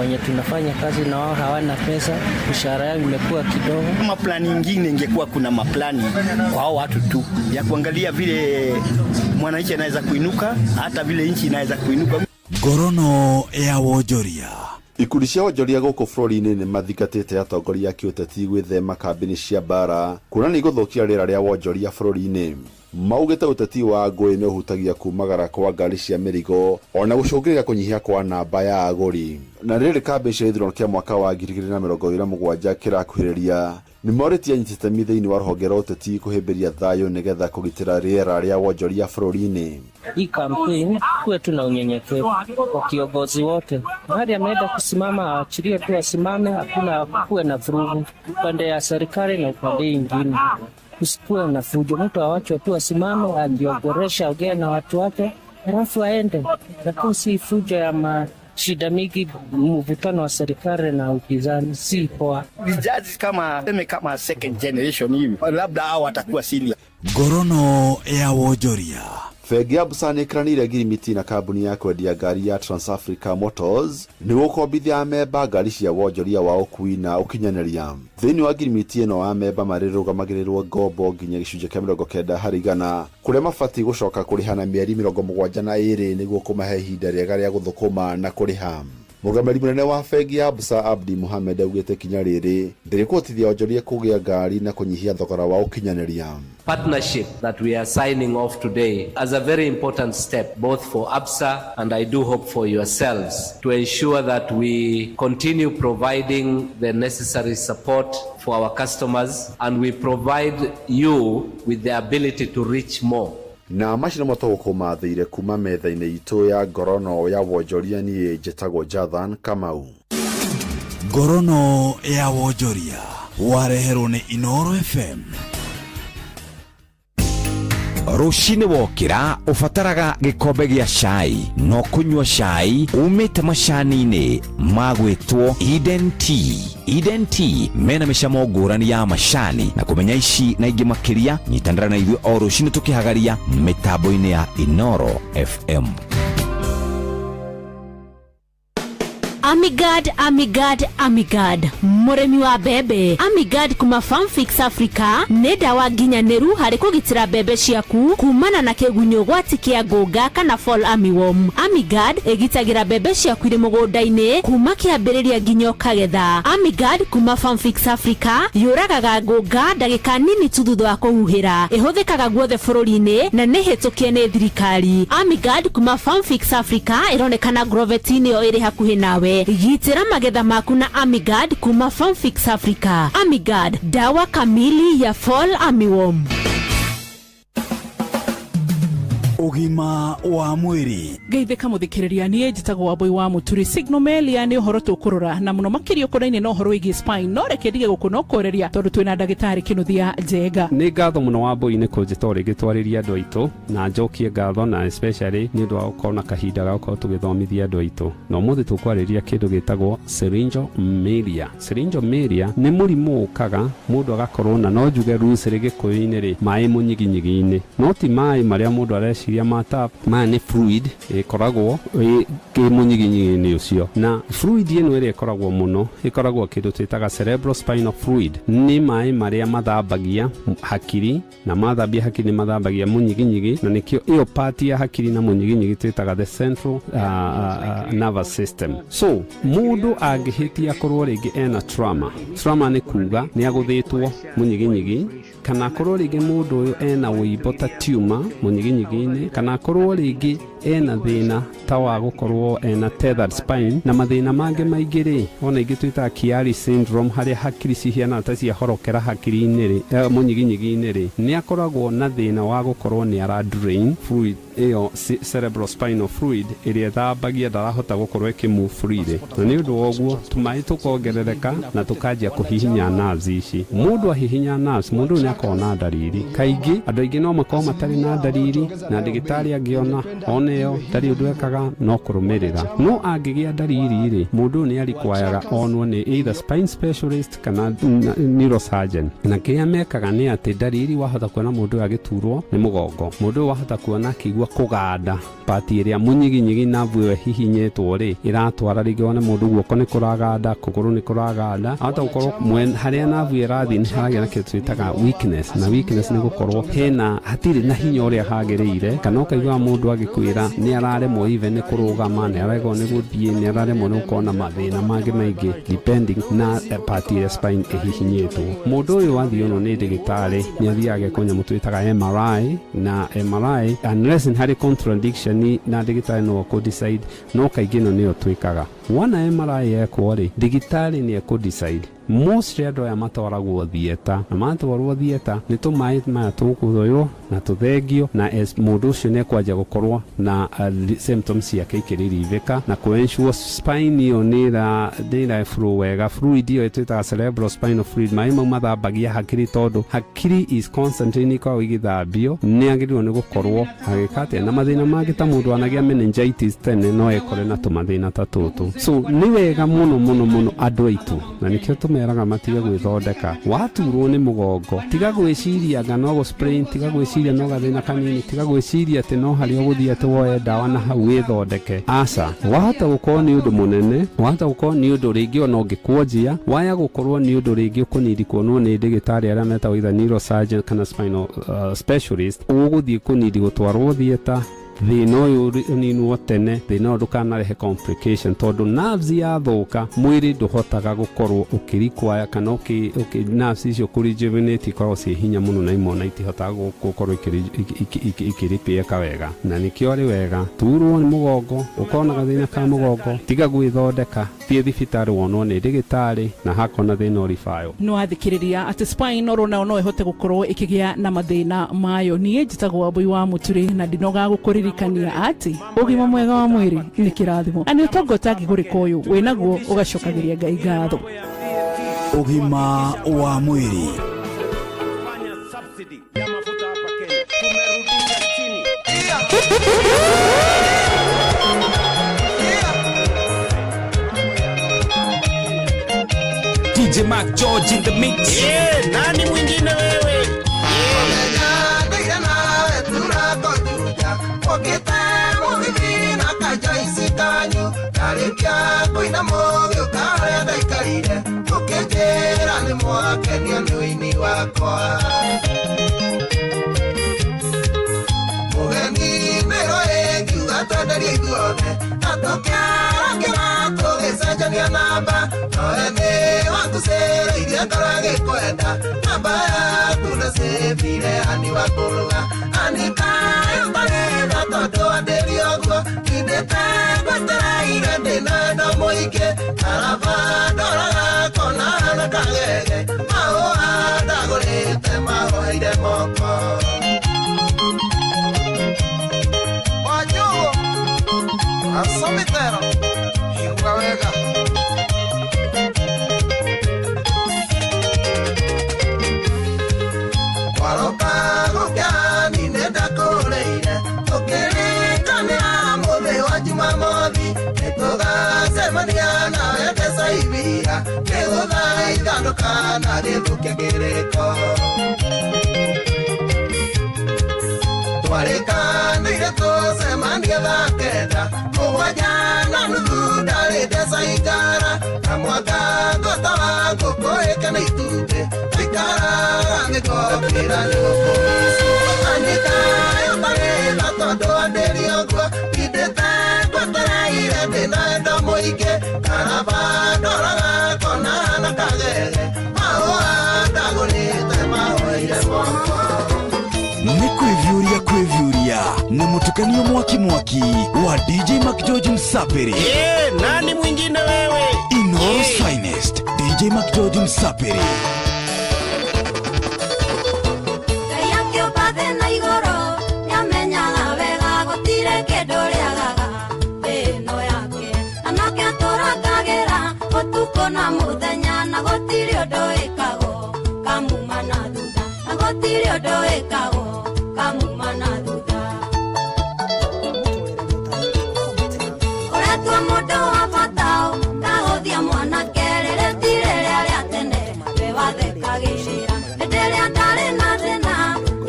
Wenye tunafanya kazi na wao hawana pesa, mshahara yao imekuwa kidogo. Kama plani nyingine ingekuwa kuna maplani kwa hao watu tu ya kuangalia vile mwananchi anaweza kuinuka, hata vile nchi inaweza kuinuka. Ngorono ya wonjoria. Ikundi cia wonjoria gũkũ bũrũri-inĩ nĩ mathingatĩte atongoria a kĩũteti gwĩthema kambĩni cia mbara kuona nĩ igũthũkia rĩera rĩa wonjoria bũrũri-inĩ. maugite uteti wa ngũĩ nĩ ũhutagia kumagara kwa ngari cia mĩrigo ona gũcũngĩrĩria kũnyihia kwa namba ya agũri. Na rĩrĩ kambĩ cia ithurano kĩa mwaka wa 2027 kĩrakuhĩrĩria nĩ morĩtie anyitĩtemi thĩinĩ wa rũhonge rwa ũteti kũhĩmbĩria thayũ nĩgetha kũgitĩra rĩera rĩa wonjoria bũrũri-inĩ. Hii kampeni kuwe tu na unyenyekevu kwa kiongozi wote. Mahali ameenda kusimama aachilie tu asimame, hakuna kuwe na vurugu upande ya serikali na upande ingine. Kusikuwe na fujo, mtu awachwe tu asimame, ajiongoresha, ongea na watu wake, halafu aende. Lakini si fujo ya shida mingi, mvutano wa serikali na upinzani, si poa. Vijaji kama second generation hivi, labda hao watakuwa senior. Ngorono ya wonjoria. Bengi ya Absa nĩ ĩkĩranĩire ngirimiti na kambuni ya kwendia ngari ya Trans-Africa Motors nĩ gũkombithia amemba ngari cia wonjoria wa ũkui na ũkinyanĩria. Thĩinĩ wa ngirimiti ĩno amemba marĩrũgamagĩrĩrwo ngombo nginya gĩcunjĩ kĩa 90 harĩ igana kũrĩa mabatiĩ gũcoka kũrĩha na mĩeri 72 nĩguo kũmahe ihinda rĩega rĩa gũthũkũma na kũrĩha. Mũrũgamĩrĩri mũnene wa bengi ya Absa Abdi Mohamed augĩte kinya rĩrĩ ndĩrĩkũhotithia wonjoria kũgĩa ngari na kũnyihia thogora wa ũkinyanĩria. Partnership that we are signing off today as a very important step both for Absa and I do hope for yourselves to ensure that we continue providing the necessary support for our customers and we provide you with the ability to reach more. Na macina matoko mathire kuma metha-inĩ itũ ya ngorono ya wonjoria niĩ njĩtagwo Jathan Kamau. Ngorono ya wonjoria wareherwo nĩ Inooro FM. Rũcinĩ wokĩra ũbataraga gĩkombe gĩa cai no kũnyua cai umĩte macani-inĩ magwĩtwo Eden Tea. Eden Tea mena mĩcamo ngũrani ya macani na kũmenya ici na ingĩ makĩria nyitanĩra na ithuĩ o rũcinĩ tũkĩhagaria mĩtambo-inĩ ya Inooro FM. Amigad, Amigad, Amigad. Muremi wa bebe. Amigad kuma Farm Fix Africa. Nĩ dawa nginyanĩru harĩ kũgitĩra bebe ciaku kumana na kĩgunyũ gwatikia ngũnga kana fall armyworm. Amigad ĩgitagĩra bebe ciaku irĩ mũgũnda-inĩ kuma kĩambĩrĩria nginya kagetha. Amigad kuma Farm Fix Africa yũragaga ngũnga ndagĩka nini tu thutha wa kũhuhĩra. Ĩhũthĩkaga guothe bũrũri-inĩ na nĩ hĩtũkie nĩ thirikari. Amigad kuma Farm Fix Africa ĩronekana Grovet-inĩ ĩyo ĩrĩ hakuhĩ nawe. Gitĩra magetha maku na Amigad kuma Farm Fix Africa. Amigad, dawa kamili ya fall armyworm. Ugima wa mwiri. Geithĩka mũthikĩrĩria niĩ njĩtagwo Wambui wa Mũturi. Signal Melia nĩ ũhoro tũkũrora na mũno makĩria ũkoraine na ũhoro wĩgiĩ spine no reke ndige gũkũnokoreria tondũ twĩna ndagĩtarĩ Kĩnuthia Njenga. Nĩ ngatho mũno Wambui nĩ kũnjĩta ũrĩ gĩtwarĩria andũ aitũ na njokie ngatho na especially nĩ ũndũ wa gũkorwo na kahinda ga gũkorwo tũgĩthomithia andũ aitũ. Na ũmũthĩ tũkwarĩria kĩndũ gĩtagwo Syringomyelia. Syringomyelia nĩ mũrimũ ũkaga mũndũ agakorwo na no njuge rucĩ Gĩkũyũ-inĩ rĩ maĩ mũnyiginyigi-inĩ no ti maĩ marĩa mũndũ areciria ma tap ma nĩ fluid ĩkoragwo mũnyiginyigi-inĩ ũcio na fluid ĩno ĩrĩa ĩkoragwo mũno ĩkoragwo kĩndũ twĩtaga cerebrospinal fluid nĩ maĩ marĩa mathambagia hakiri na mathambia hakiri mathambagia mũnyiginyigi na nĩkĩo ĩyo part ya hakiri na mũnyiginyigi twĩtaga the central nervous system. So mũndũ angĩhĩtia korwo rĩngĩ ena trauma nĩ kuga nĩ agũthĩtwo mũnyiginyigi kana korwo rĩngĩ mũndũ ũyũ ena wũimbo ta tumor mũnyiginyigi-inĩ kana korwo rĩngĩ ena thĩna ta wa gũkorwo ena tethered spine na mathĩna mangĩ maingĩ rĩ ona ingĩ twĩtaga Chiari syndrome harĩa hakiri cihiana ta ciahorokera hakiri-inĩ rĩ mũnyiginyigi-inĩ rĩ nĩ akoragwo na thĩna wa gũkorwo nĩ ara drain fluid ĩyo cerebrospinal fluid ĩrĩa thambagia ndarahota gũkorwo ĩkĩmove freely na nĩ ũndũ wa ũguo tũmaĩ tũkongerereka na tũkanjia kũhihinya nerves ici. Mũndũ ahihinya nerves mũndũ nĩ akoragwo na ndariri kaingĩ andũ aingĩ no makorwo matarĩ na ndariri na ndagĩtarĩ angĩona ona ĩyo ndarĩ ũndũ ekaga no kũrũmĩrĩra no angĩgĩa ndariri rĩ mũndũ nĩ arikwayaga onwo nĩ either spine specialist kana neurosurgeon na kĩrĩa mekaga nĩ atĩ ndariri wahota kuona mũndũ agĩturwo nĩ mũgongo mũndũ wahota kuona kĩigua kũganda pati ĩrĩa mũnyiginyigi navu ĩyo hihinyĩtwo rĩ ĩratwara rĩngĩ wone mũndũ guoko nĩ kũraganda kũgũrũ nĩ kũraganda ahota gũkorwo harĩa navu ĩrathiĩ nĩ haragĩa na kĩndũ twĩtaga weakness na weakness nĩ gũkorwo hena hatirĩ na hinya ũrĩa hagĩrĩire kana ũkaigua mũndũ agĩkwĩra wĩra nĩ araremwo even nĩ kũrũgama, nĩ araremwo nĩ gũthiĩ, nĩ araremwo nĩ gũkorwo na mathĩna mangĩ maingĩ depending na part ĩrĩa spine ĩhihinyĩtwo. Mũndũ ũyũ wathiĩ ono nĩ ndagĩtarĩ nĩ athiaga kwa nyamũ twĩtaga MRI, na MRI unless nĩ harĩ contradiction na ndagĩtarĩ no kũ-decide, no kaingĩ ĩno nĩyo twĩkaga. Wona MRI yekwo rĩ, ndagĩtarĩ nĩ ekũ-decide. Most andũ aya matwaragwo thieta, na matwarwo thieta nĩ tũmaĩ maya tũkũthũywo na tũthengio, na mũndũ ũcio nĩ ekwanjia gũkorwo na symptoms ciake ikĩririvĩka na kũ-ensure spine ĩyo nĩ flow wega. Fluid ĩyo twĩtaga cerebral spinal fluid, maĩ mau mathambagia hakiri, tondũ hakiri is constantly nĩ ikoragwo igĩthambio, nĩ agĩrĩirwo nĩ gũkorwo agĩka atĩa. Na mathĩna mangĩ ta mũndũ anagĩa meningitis tene no ekore na tũmathĩna ta tũtũ. So nĩ wega mũno mũno mũno andũ aitũ, na nĩkĩo tũmeraga matige gwĩthondeka. Waturwo nĩ mũgongo, tiga gwĩciria anga no gũ-sprain, tiga gwĩciria no gathĩna kanini, tiga gwĩciria atĩ no harĩa ũgũthiĩ atĩ woe ndawa na hau wĩthondeke. Aca, wahota gũkorwo nĩ ũndũ mũnene, wahota gũkorwo nĩ ũndũ rĩngĩ ona ũngĩkwanjia, waya gũkorwo nĩ ũndũ rĩngĩ ũkũnidi kuonwo nĩ ndagĩtarĩ arĩa metagwo either neurosurgeon kana spinal specialist, ũgũthiĩ kũnidi gũtwarwo thieta, thĩna ũyũ ũninwo tene, thĩna ũyũ ndũkanarehe complication, tondũ nerves yathũka mwĩrĩ ndũhotaga gũkorwo ũkĩrequire kana nerves icio kũrejuvenate ikoragwo ciĩ hinya mũno na imwe na itihotaga gũkorwo ikĩripĩka wega. Na nĩkĩo arĩ wega turwo nĩ mũgongo, ũkorwo na gathĩna ka mũgongo, tiga gwĩthondeka, thiĩ thibitarĩ wonwo nĩ ndagĩtarĩ, na hakona thĩna ũribayo. Nĩ wathikĩrĩria atĩ spine oro no ĩhote gũkorwo ĩkĩgĩa na mathĩna mayo. Niĩ njĩtagwo Wambui wa Mũturi, na ndinoga gũkũrĩrĩria ati ũgima mwega wa mwĩrĩ nĩ kĩrathimo, na nĩ ũtonga ũtangĩgũrĩka ũyũ wĩnaguo ũgacokagĩria Ngai ngatho. Ũgima wa mwĩrĩ. DJ Mac George in the mix. Nani mwingine wewe? Kuina moyo karenda ikarire ukejera ni mwakenia mwini wakwa mugeni mero engu atandari iguone atokera kira tugicenjania namba noene watusera iria ngarage kwenda namba yaku na sevire ani wakuruga anikayo barera tondu anderi oguo indete gweteraire ndina na muingi araba ndoraga kona na kagege mahũa ndagũrĩte mahoire moko Wanyugo asomitero iuga wega waroka gũkĩani nĩndakũrĩire ũkĩrĩkanĩra mũthĩ wa Jumamothi nĩtũgacemania nawe Decaivia nĩgũthaitha ndũkanarĩthũkie kĩrĩko twarĩkanĩire tũcemanie thaa kenda mũgwanja na nuthu ndarĩ Decaingara na mwaka ngota wa ngũkũ ĩkene itumbĩ tũikaraga ngĩkokĩra nĩgũkũmicwo anĩkayo barĩra tondũ andĩri ũguo indĩte ngwetereire ndĩna endo mũingĩ karaba ndoraga kona na kagege mahũa ndagũrĩte mahoire moko Nĩ kwĩvyũria na mũtukanio mwaki wa DJ Mac George Msapiri. Nani mwingine wewe? Inoros finest DJ Mac George Msapiri. Kayakio pathe na igoro nyamenyaga wega gũtirĩ kĩndũ rĩagaga ĩno yake anake tũrangagĩra ũtukũ na mũthenya na gũtirĩ ũndũ wĩkagwo kamuma na thutha na gũtirĩ ũndũ wĩkagwo kamuma na thutha ũretua mũndũ wa bata ndagũthia mwanake rĩrĩa ti rĩrĩa rĩa tene we wathekagĩrĩra hĩndĩ ĩrĩa ndarĩ na thĩna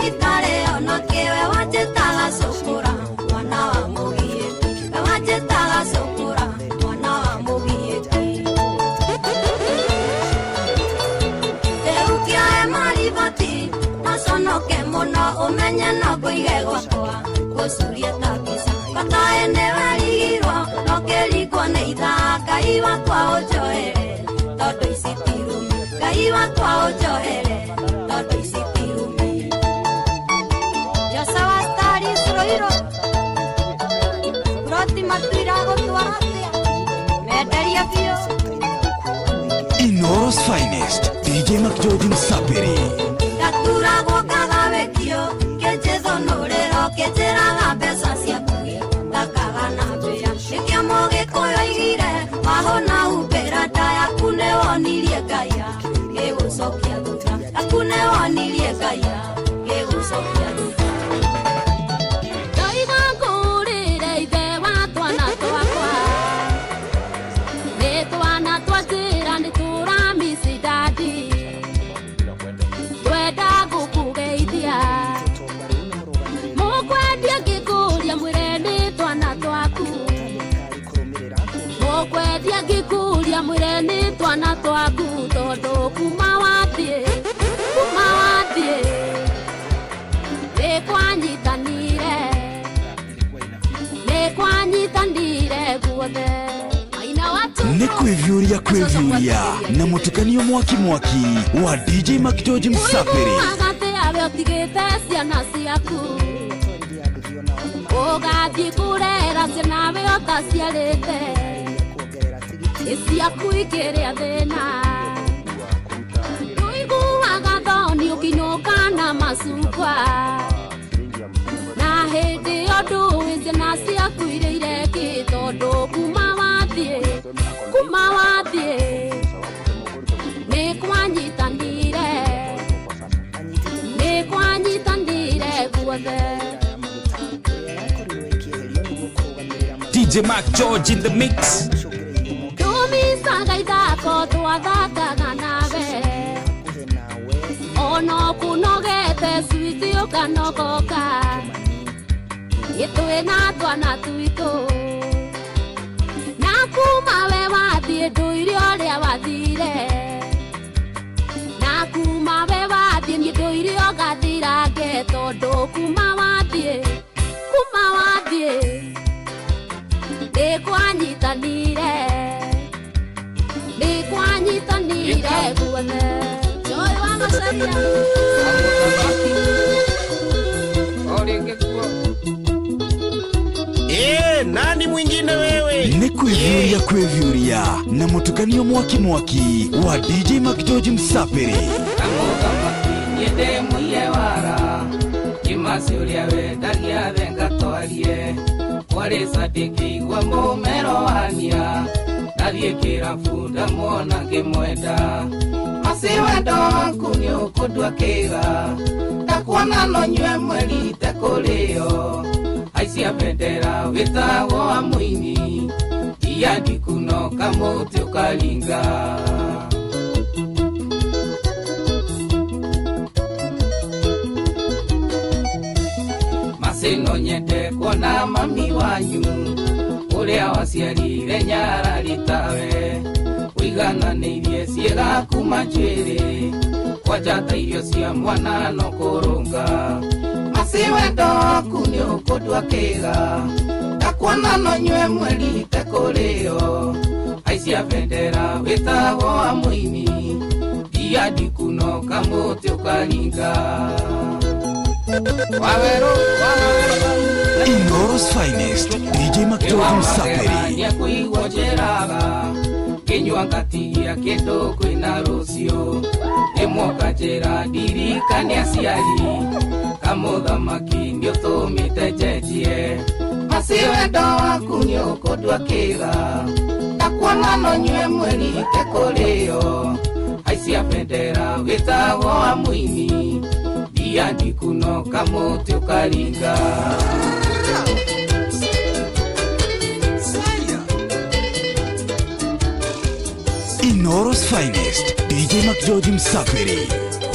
itarĩ ona kĩwe wanjĩtaga cũkũra mwana wa mũgiĩti we wanjĩtaga cũkũra mwana wa mũgiĩti rĩu kĩoe mariboti naconoke mũno ũmenye no ngũige gwakwa ngũcurie ta mbica newarigirwo nokerigwo nĩ ithaa Ngai wakwa ũnjohere tondũ ici tirumi Ngai wakwa ũnjohere tondũ ici tirumi Josa wa stari Sroiro Roti matuira gũtwara atĩa menderia biũ Inoros Finest DJ McGeorge Msapiri Ndaturagwo kagawĩkio kĩnjĩthũ nũrĩro kĩnjĩraga mbeca ciaku ndakaga na mbĩa nĩkĩo mũgĩkũyũ oigire wahũna umbĩra nda yaku nĩwonirie Ngai gĩgũcokia thutha yaku nĩwonirie Ngai gĩgũcokia thutha Ndoiga ngũrĩre ithe wa twana twakwa nĩ twana twa njĩra nĩ tũramisi dadi twenda gũkũgeithia mũkwendia ngĩkũria mwĩre nĩ twana twaku mũkwendia ngĩkũria mwĩre nĩ twana twaku tondũ kuma wathiĩ nĩ kwanyitanire guothe nĩ kwĩvyũria na mũtukanio mwaki wa DJ McGeorge Msapiri agatĩawe ũtigĩte ciana ciaku ũgathiĩ kũrera ciana we ũtaciarĩte ciaku ikĩrĩa thĩna ndũiguaga thoni ũkĩinũka na macungwa na hĩndĩ ĩyo ndũĩ ciana ciaku irĩa ireki tondũ kuma wathiĩ nĩ kwanyitanire guothe DJ McGeorge in the mix tumisaga ithako twathakaga nawe ono kunogete switi ukanogoka itwĩna twana twitũ na kuma we wathiĩ ndũire ũrĩa wathire na kuma we wathiĩ niĩ ndũire ũgathirange tondũ kuma wathiĩ nĩ kwanyitanire guothe Joy wa Macharia nani mwingine wewe? Ni kwĩvyũria na mũtukanio mwaki wa DJ McGeorge Msapiri Nyende muye wara Kimasi uria wendagia venga twarie Kwari sadiki igwa mũmero wania Nathiĩ kĩrabunda mwona ngĩmwenda Masi wendo waku nĩ ũkũndua kĩga Ndakuona no nyue mweri tekũrĩo Aicia bendera wĩtagwo wa mũini Iyandi kunoka mũtĩ ũkaringa Masino nyende kuona mami wanyu Ũrĩa waciarire nyarari tawe Ũigananĩirie ciĩga kuma njuĩrĩ Kwajata irio cia mwana no kũrũnga Masi wendo waku nĩ ũkũndua kĩga Ndakuona no nyue mweri tekũrĩo Aicia bendera wĩtagwo wa mũini Iyandi kunoka mũtĩ ũkaringa Inoros Finest DJ McGeorge Msapiri Nĩekũigua njĩraga Kĩnyua ngatigia kĩndũ kwĩna rũciũ Ĩmwoka njĩra ndirikane aciari Kamũthamaki nĩũtũmĩte njenjie Masi wendo waku nĩ ũkũndua kĩga Ndakuona no nyue mweri tekũrĩo Aicia bendera wĩtagwo wa mũini Iyandi kunoka mũtĩ ũkaringa Inoros Finest DJ McGeorge Msapiri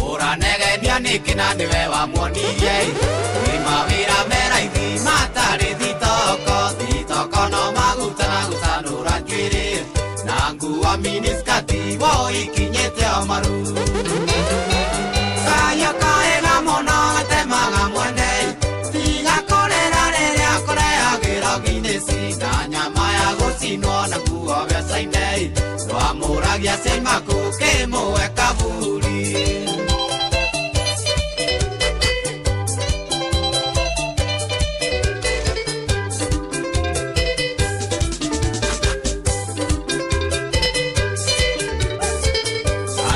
Ũranegenia nĩkĩ na nĩwe wamuonirie Ima wĩra meraithi matarĩ thitoko no maguta na gũtanũra njuĩrĩ Na nguo miniskati wo ikinyĩte o maru Kaya kaega mũno gatemaga mwene Tiga kũrĩra rĩrĩa kũrehagĩra nginĩ Wamũragia sema kũkĩmũwe kaburi.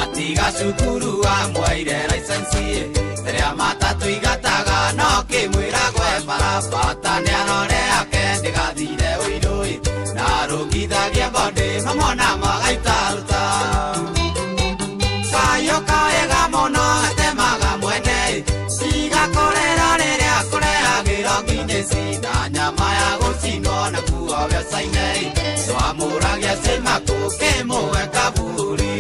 Atiga cukuru amwaire license rĩa matatũ igataga no kĩmwĩra gwe barabata nĩarore ake ndĩgathire ũirũĩ na rũngithagia mbondĩ mamona magaitaruta kayo kawega mũno gatemaga mwene cigakorera rĩrĩa kũrehagĩrwo nginya cina nyama ya gũcinwo na kuo weca-inĩ twamũragia cima kũkĩmũwe kaburi.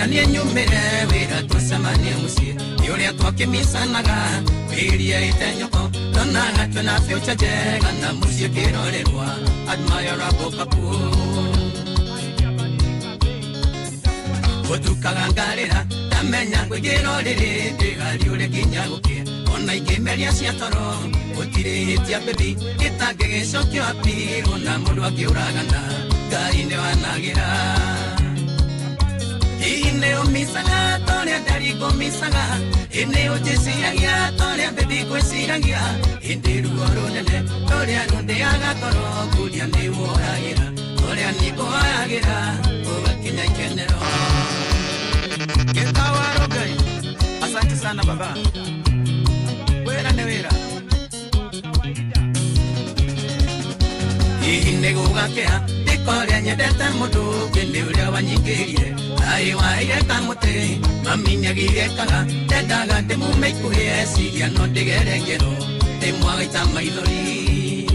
Niĩ nyumĩre wĩra tũcemanie mũciĩ nĩ ũrĩa twakĩmicanaga wĩria itenyoko tonaga twĩna future njega na mũciĩ kĩrorerwa admirable couple gũtukaga ngarĩra ndamenya ngwĩgĩra ũrĩrĩ ndĩgariũre nginya gũkĩa ona ingĩmeria cia toro gũtirĩ hĩtia bebi gĩtangĩgĩcokio apirwo na mũndũ akĩũragana Ngai nĩwanagĩra. Ineo misaga, toria darigo misaga. Ineo jesiragia, toria baby kwesiragia. Inderu oronene, toria ronde aga toro. Kudia newo agira, toria niko agira. Oga kinya ikenero. Ketawa rogai. Asante sana baba. Wera ne wera. Inego gakea, dekoria nyedete mudu. Kende uria wanyigirire. Aiwaire kamote, maminyagire kaga, tedaga temumeikuhie, sigia no tegerengero, temwaita maithori.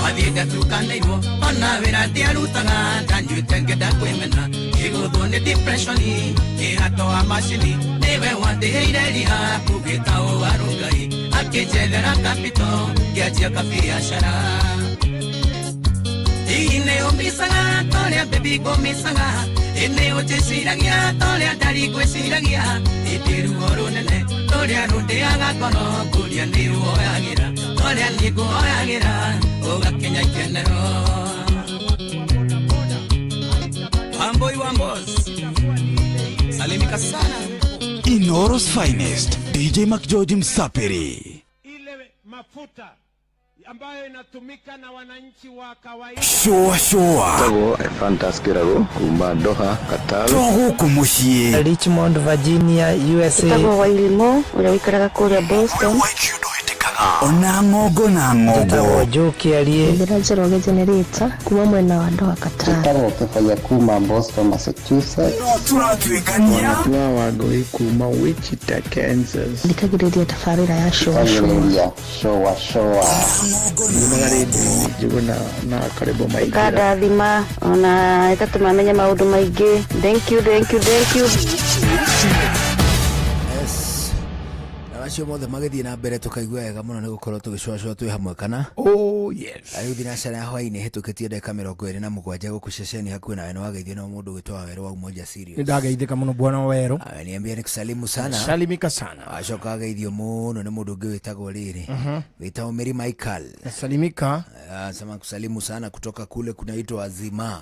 Wathiega tukaneiwo, ona wera tiarutaga, tanjutegeda kwemena, igudhone depressioni, ihatoa mashini, newe wateheire riha, kugita o warugai, akijegera kapito, kiachia kabiashara. Ineo misaga, toria baby go misaga. Ineo jesiragia, toria dari kwesiragia. Itiru oronene, toria runde aga kono. Kuria niru oyagira, toria nigo oyagira. Oga kenya ikenero. Wamboi wambos, salimika sana. Inoros finest, DJ McGeorge Msapiri. Ile mafuta ambayo inatumika na wananchi wa kawaida. Showa Tago Fantaskirago kumba Doha Qatar. Togo kumushie Richmond Virginia USA. Tago Wailimo ule wikaraga kule Boston. Ona ngogo na ngogo. Tago Joki aliye Ndirajeroge generator kuma mwena wa Doha Qatar. Tago kefanya kuma Boston Massachusetts. Turatwikania wagoi kuma Wichita Kansas. Ndikagiredia tafarira ya showa. Juguna na karibu maigi. Kada dhima ona itatumamenya maundu maigi. Thank you. Acio mothe magithie na mbere tukaigua wega muno ni gukorwo tugicwacwa twi hamwe kana. Oh yes. Ayu thinacara ya hwaini hitukitie ndeka 27 guku ceceni hakuhi nawe ni wageithio na mundu gwitwa Wero wa Umoja Serious. Ndageithika muno bwana Wero. Niambia nikusalimu sana. Salimika sana. Acoka ageithio muno ni mundu ungi witagwo riri. Witagwo Mary Michael. Salimika. Sema kusalimu sana kutoka kule kunaitwa Azima.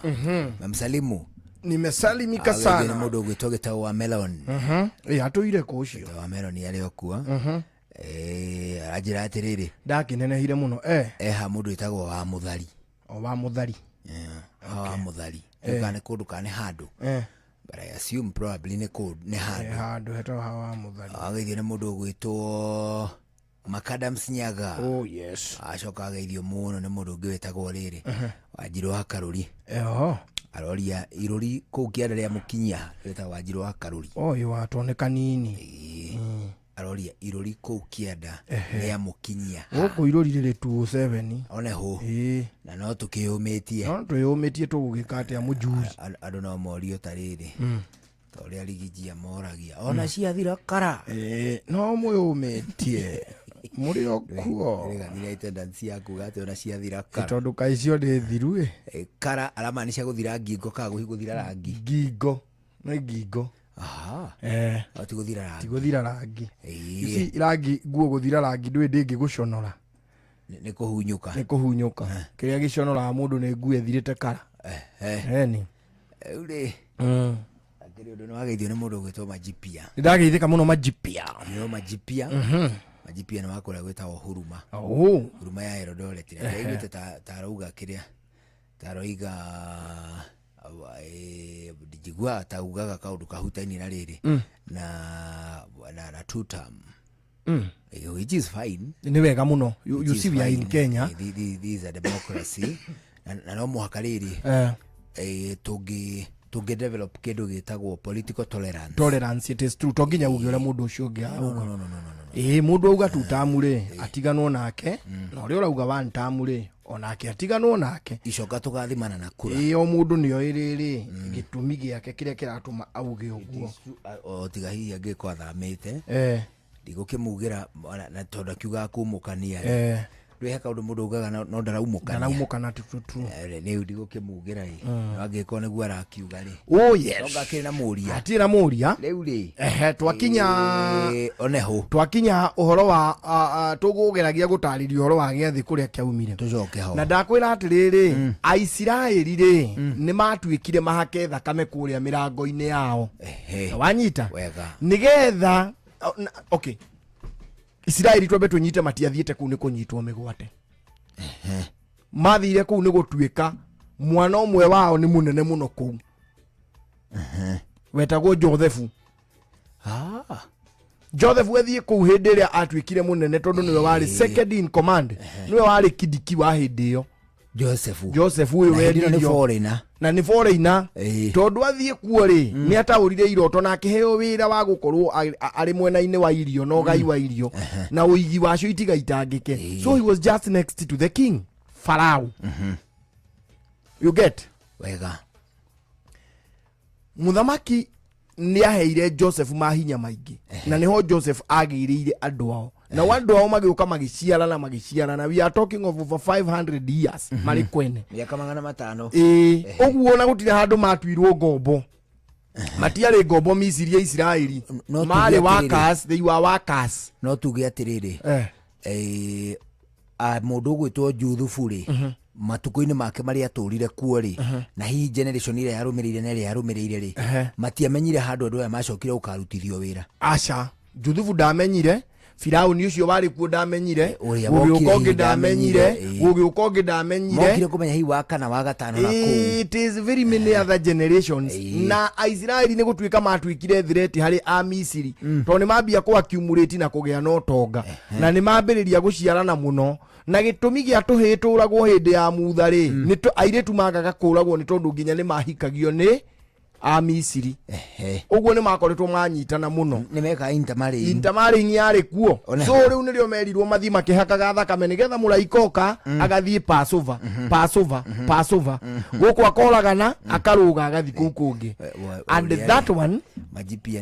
Memsalimu. Nimesalimika sana. Ni mundu gwitwa Gitau wa Melon. Atuire ko ucio. Wa Melon yale okua. Ajira atiriri. Ndakinenehire muno ha mundu witagwo wa Muthari. Wa Muthari. Wa Muthari. Kane kundu kane handu. But I assume probably ne code ne handu. Handu heto wa Muthari. Ageithio ni mundu gwitwa Makadam Sinyaga. Oh yes. Acoka ageithio muno ni mundu ungi witagwo riri. Wanjiru wa Karuri. Aroria iruri kuu kianda ria mukinyia wita Wanjiru wa Karuri. Oyo watoneka nini. Aroria iruri kuu kianda ria mukinyia. Goko iruri riri 27. One ho. Na no tukiyumitie. No tuyumitie tugugika atia mujuzi. Andu no morio tariri. Toria ligijia moragia. Ona ciathira kara. No muyumitie. Muri okuo. Rega ni attendance yaku gate ona ciathira kara. Tondu kaicio ndi thiru kara alama ni cia guthira ngingo ka guthira rangi. Ngingo. Na ngingo. tiguthira rangi ici rangi nguo guthira rangi ndwi ndingi guconora ni kuhunyuka kiria giconoraga mundu ni nguo ethirite kara ni uri akiri undu nwageithio ni mundu gwitwo Majipia ndageithika muno Majipia Majipia ni wakora gwitagwo Huruma Huruma ya Eldoret ndaiguite tarauga kiria taroiga dijigwa taugaga kaundu kahutaini na riri na two term which is fine ni wega muno you see we are in Kenya this is a democracy na no muhaka riri tungi develop kindu gitagwo political tolerance it is true tonginya uge ura mundu ucio ungi mundu auga two term ri atiganwo nake na uri urauga one term ri onake atiganwo nake icoka tugathimana na kura o mundu nio iriri gitumi giake kiria kiratuma auge uguo o tiga hihi angikwa thamite ndigukimugira na tonda kiuga kumukania rwe kaundu mundu ugaga no ndaraumukana tutu ni ndigukimugira angikwa niguo arakiuga ri yes tonga kiri na muria atira muria riu ri twakinya oneho twakinya uhoro wa tugugeragia gutariria uhoro wa giathi kuria kiaumire tucoke ho na ndakwira atiriri Aisiraeli ri ni matuikire mahake thakame kuria mirango-ini yao wanyita nigetha okay Israeli twambe tunyite matiathiete kuu ni kunyitwo migwate mathire kuu ni gutuika mwana umwe wao ni munene muno kuu wetagwo Josefu Joseph wethi kuu hindi ria atuikire munene tondu niwe wari second in command niwe wari kidiki wa hindi iyo Joseph uyu wethi ni foreigner na ni foreigner tondu athie kuo ri ni ataurire iroto na akiheo wira wa gukorwo ari mwena-ini wa irio no gai wa irio na uigi wacio itigaitangike so he was just next to the king Pharaoh you get wega muthamaki ni aheire Joseph mahinya maingi na niho Joseph agiriire andu ao na andu ao magiuka magiciarana we are talking of over 500 years mari kwene miaka 500 oguo na gutire handu matuirwo ngombo matiare ngombo Misiri ya Israeli mari workers they were workers no tuge atiriri mundu gwitwo Juthufu ri matuko-ini make mari aturire kuo ri na hi generation ile yarumirire ri matiamenyire handu andu aya macokire ukarutithio wira acha Juthufu ndamenyire Firauni ucio wari kuo ndamenyire ugiukonge ndamenyire mokire kumenya hi wa kana wa gatano na kuu it is very many other generations na Israeli ni gutuika matuikire threat hari a Misiri to ni mambia ku accumulate na kugia no tonga na ni mambiriria guciarana muno na gitumi gia tuhituragwo hindi ya mutha ri ni airetu magaga kuragwo ni tondu nginya ni mahikagio ni a Misiri uguo ni makoretwo manyitana muno ni meka intermarrying yari kuo so riu nirio merirwo mathi makihakaga thakame nigetha muraikoka agathie Passover guku akoragana akaruga agathi kuu kungi and that one Majipia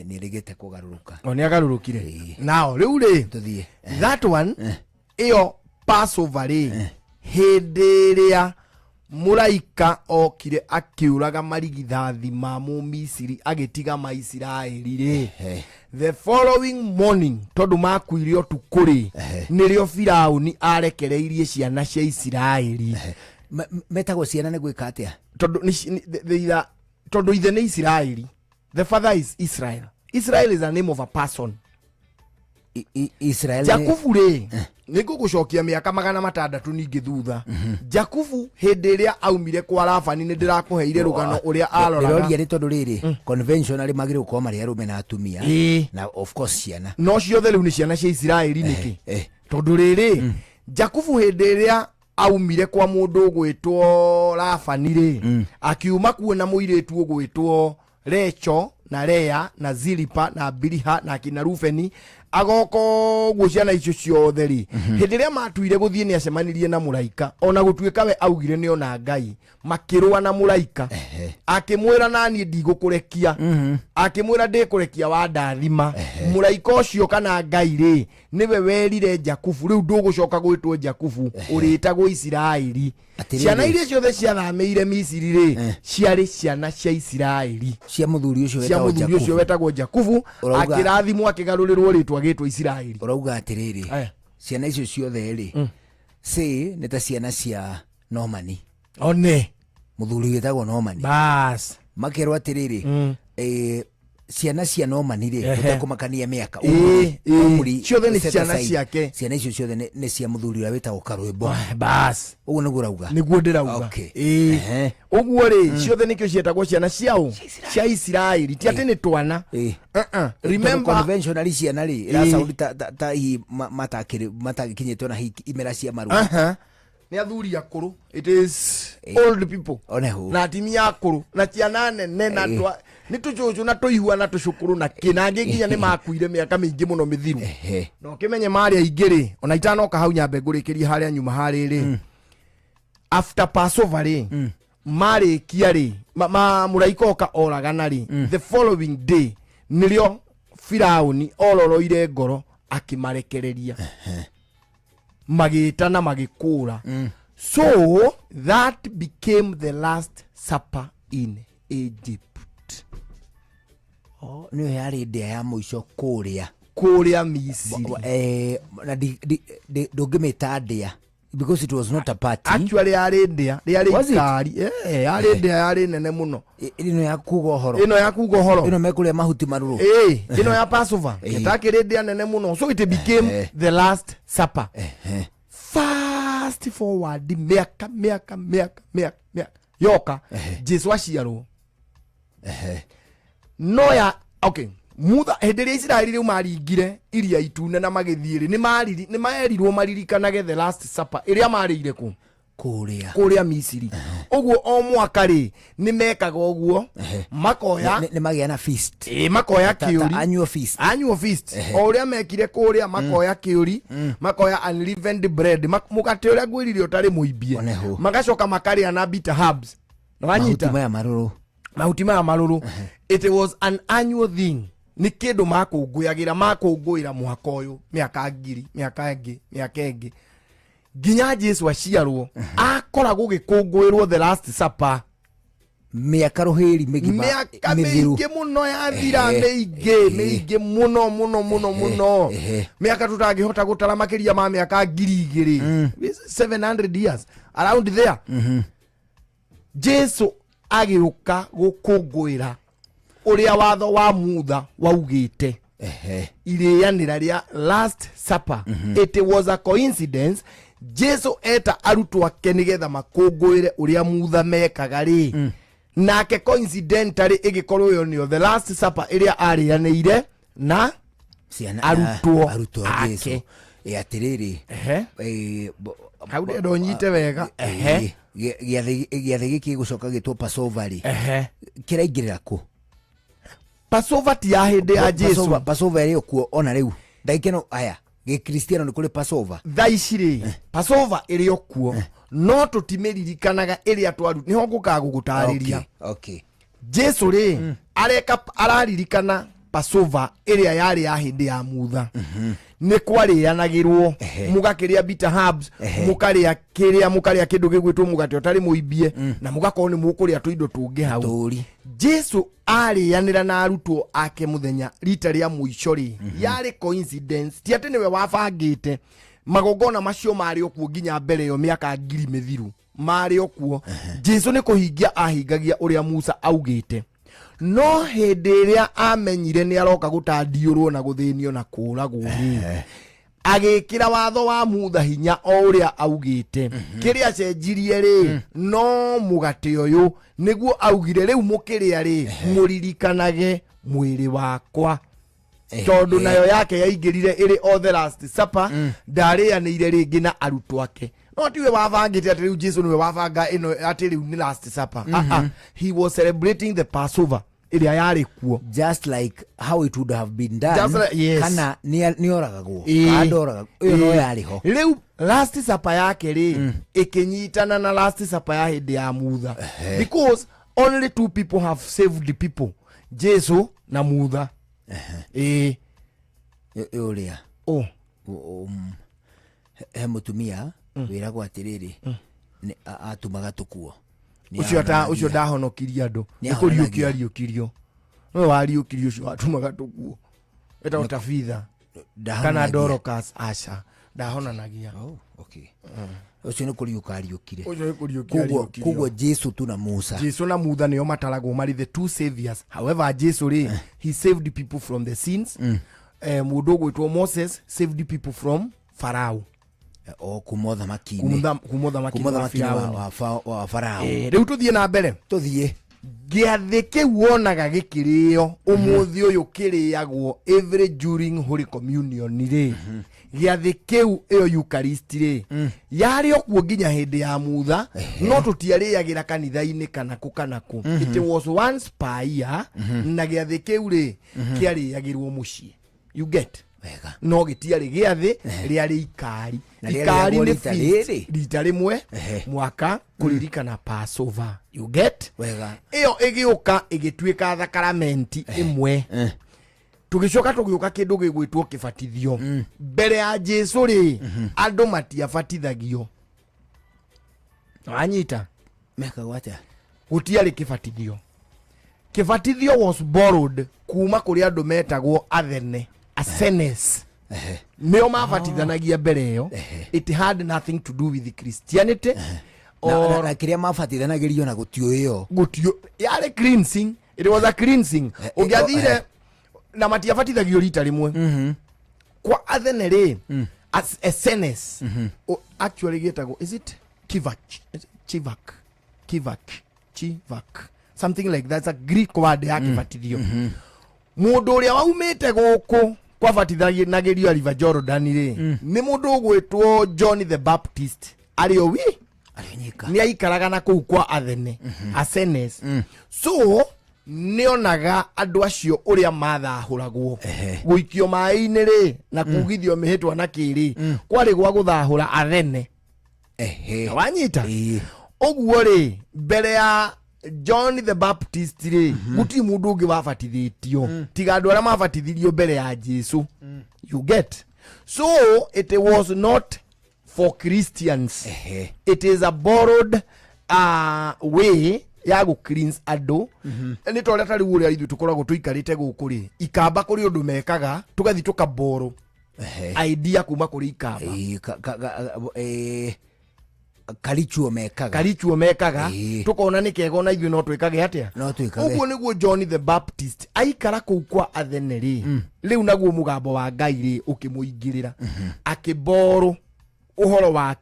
ni regete kugaruruka oni agarurukire now riu ri tuthie that one iyo Passover ri hindi ria muraika okire akiuraga marigithathi ma mu Misiri agitiga ma Israeli ri the following morning tondu makuirio tukuri nirio Firauni arekereirie ciana cia Israeli metagwo ciana ni gwika atia tondu ithe ni Israeli the father is Israel is a name of a person Israel Jakubu ri nigugucokia miaka 600 ningi thutha Jakubu hindi iria aumire kwa Labani ni ndirakuheire rugano uria aroraga rori ri tondu riri conventionally magire uko mari arume na atumia na of course ciana no ciothe riu ni ciana cia Israeli niki tondu riri Jakubu hindi iria aumire kwa mundu gwitwo Labani ri akiuma kuona muiretu ugwitwo Recho na Lea na Zilipa na Biliha na kina Rufeni agoko guciana icio ciothe ri hindi ria matuire guthie ni acemanirie na muraika ona gutuika we augire ni ona Ngai makirwa na muraika akimwira nani ndigukurekia akimwira ndikurekia wa ndathima muraika ucio kana Ngai ri niwe werire Jakubu riu ndugucoka gwitwo Jakubu uritagwo Isiraeli ciana iria ciothe ciathameire Misiri ri ciari ciana cia Isiraeli cia muthuri ucio wetagwo Jakubu akirathimwo akigarurirwo ritwa gitwa Isiraeli urauga atiriri ciana icio ciothe ri nĩ ta ciana cia Nomani one muthuri wetagwo Nomani bas makerwo atiriri ciana cia Nomani ri utakumakania miaka ciothe ni ciana ciake ciana icio ciothe nĩ cia muthuri ũrĩa wetagwo Karwĩmbo bas ũguo nĩguo urauga nĩguo ndirauga ũguo ri ciothe nĩkĩo cietagwo ciana ciao cia Isiraeli ti atĩ nĩ twana remember conventionally ciana ri ira sound ta hi matakinyĩtwo na imera cia maru ni athuri akuru it is old people na atimia akuru na ciana nene na ni tujuju na tuihua na tucukuru na kinange nginya ni makuire miaka mingi muno mithiru no kimenye mari aingiri ona itanoka hau nyambe ngurikiria haria nyuma hariri after Passover ri mari kiari muraikoka oragana ri the following day nirio Firauni ororoire ngoro akimarekereria magita na magikura so that became the last supper in Egypt. Niyo yari ndia ya muico kuria Misiri na ndungimita ndia because it was not a party actually yari ndia yari ikari yari ndia yari nene muno ino ya kuga horo ino mekuria mahuti maruru ino ya Passover itakiri ndia nene muno so it became the last supper fast forward miaka yoka Jesu aciarwo no ya okay mutha henderia Isiraeli riu maringire iria itune na magithiiri ni maerirwo maririkanage the last supper iria marire ku kuria Misiri uguo o mwaka ri ni mekaga uguo makoya ni magia na feast makoya kiuri annual feast o uria mekire kuria makoya kiuri makoya unleavened bread mukate uria gwirire utari muibie magacoka makaria na bitter herbs no anyita mahuti maya maruru it was an annual thing ni kindu makunguyira mwaka uyu miaka ngiri miaka ingi ginya Jesu aciarwo akoragwo gikunguyirwo the last supper miaka ruhiri miaka mingi muno yathira mingi muno miaka tutangihota gutara makiria ma miaka ngiri 700 years around there Jesu agiuka gukungwira uria watho wa mutha waugite irianira ria last supper it was a coincidence Jesu eta arutwo ake nigetha makungwire uria mutha mekaga ri nake coincidentally igikorwo yo nio the last supper iria arianeire na arutwo Jesu atiriri hau ndo nyite wega giathe giki gucoka gitwo Passover ri kiraingirira ku Passover ti ya hindi ya Jesu Passover ri okuo ona riu ndaikeno aya Gikristiano ni kuri Passover thaiciri Passover iri okuo no tutimeririkanaga iria twaru niho ngukaga gugutariria Jesu ri araririkana Passover iria yari ya hindi ya mutha ni kwarianagirwo mugakiria bitter herbs mukaria kindu gigwitwo mugate utari muibie na mugakorwo ni mukuria tuindo tungi hau Jesu arianira na arutwo ake muthenya rita ria muico ri yari coincidence ti ati niwe wabangite magongona macio mari okuo nginya mbere yo miaka ngiri mithiru mari okuo Jesu ni kuhingia ahingagia uria Musa augite no hindi iria amenyire ni aroka gutandiurwo na guthinio na kuragwo agikira watho wa mutha hinya o uria augite kiria cenjirie ri no mugate uyu niguo augire riu mukiria ri muririkanage mwiri wakwa tondu nayo yake yaingirire iri o the last supper ndarianire ringi na arutwo ake no tiwe wabangite ati riu Jesu niwe wabanga ino ati riu ni last supper he was celebrating the Passover iria yari kuo just like how it would have been done kana ni oragagwo adoraga iyo no yari ho riu last supper yake ri ikinyitana na last supper ya hindi ya mutha because only two people have saved the people Jesu na mutha yuria he mutumia wiragwo atiriri atumaga tukuo ucio ndahonokirie andu ni kuriukia riukirio no wariukirio ucio atumaga tukuo eta utafitha kana Dorcas aca ndahonanagia. Okay. Ucio ni kuriuka ariukire kuguo Jesu tu na Musa. Jesu na Musa nio mataragwo mari the two saviors. However Jesu he saved people from the sins. Mundu gwitwo Moses saved the people from Pharaoh. Kumotha makini wa Pharaoh. Riu tuthie na mbere giathi kiu wonaga gikirio umuthi uyu kiriagwo every during Holy Communion ri giathi kiu iyo Eucharist ri yari okuo nginya hindi ya Mutha no tutiariagira kanitha-ini kanaku it was once per year na giathi kiu ri kiariagirwo mucii. You get no gitiari giathi riari ikari ni rita rimwe mwaka kuririkana Passover. You get iyo igiuka igituika thakramenti imwe tugicoka tugiuka kindu gigwitwo kibatithio mbere ya Jesu ri andu matiabatithagio anyita meka gwata gutiari kibatithio was borrowed kuma kuri andu metagwo Athenes nio mabatithanagia mbere iyo. It had nothing to do with Christianity or kiria mabatithanagirio na gutio yari cleansing. It was a cleansing. Ungiathire na matiabatithagio rita rimwe kwa Athene as Athenes actually getagwo is it Chivak something like that. It's a Greek word ya kibatithio. Mundu uria waumite guku kwa batithanagirio River Jordan ri ni mundu gwitwo John the Baptist ario wi ni aikaraga na kuu kwa Athene Athenes. So nionaga andu acio uria mathahuragwo guikio mai-ini ri na kugithio mihitwa na kiri kwari gwa guthahura Athene wanyita oguo ri mbere ya John the Baptist ri guti mundu ungi wabatithitio tiga andu aria mabatithirio mbere ya Jesu. You get? So it was not for Christians. It is a borrowed way ya gu cleanse andu. Ni toria tari uria ithu tukoragwo tuikarite guku ri ikamba kuri undu mekaga tugathi tukaboro idea kuma kuri ikamba karichuo mekaga tukona ni kego na ithu no twikage atia uguo niguo John the Baptist aikara kuu kwa Athene ri riu naguo mugambo wa Ngai ri ukimuingirira akiboro uhoro wa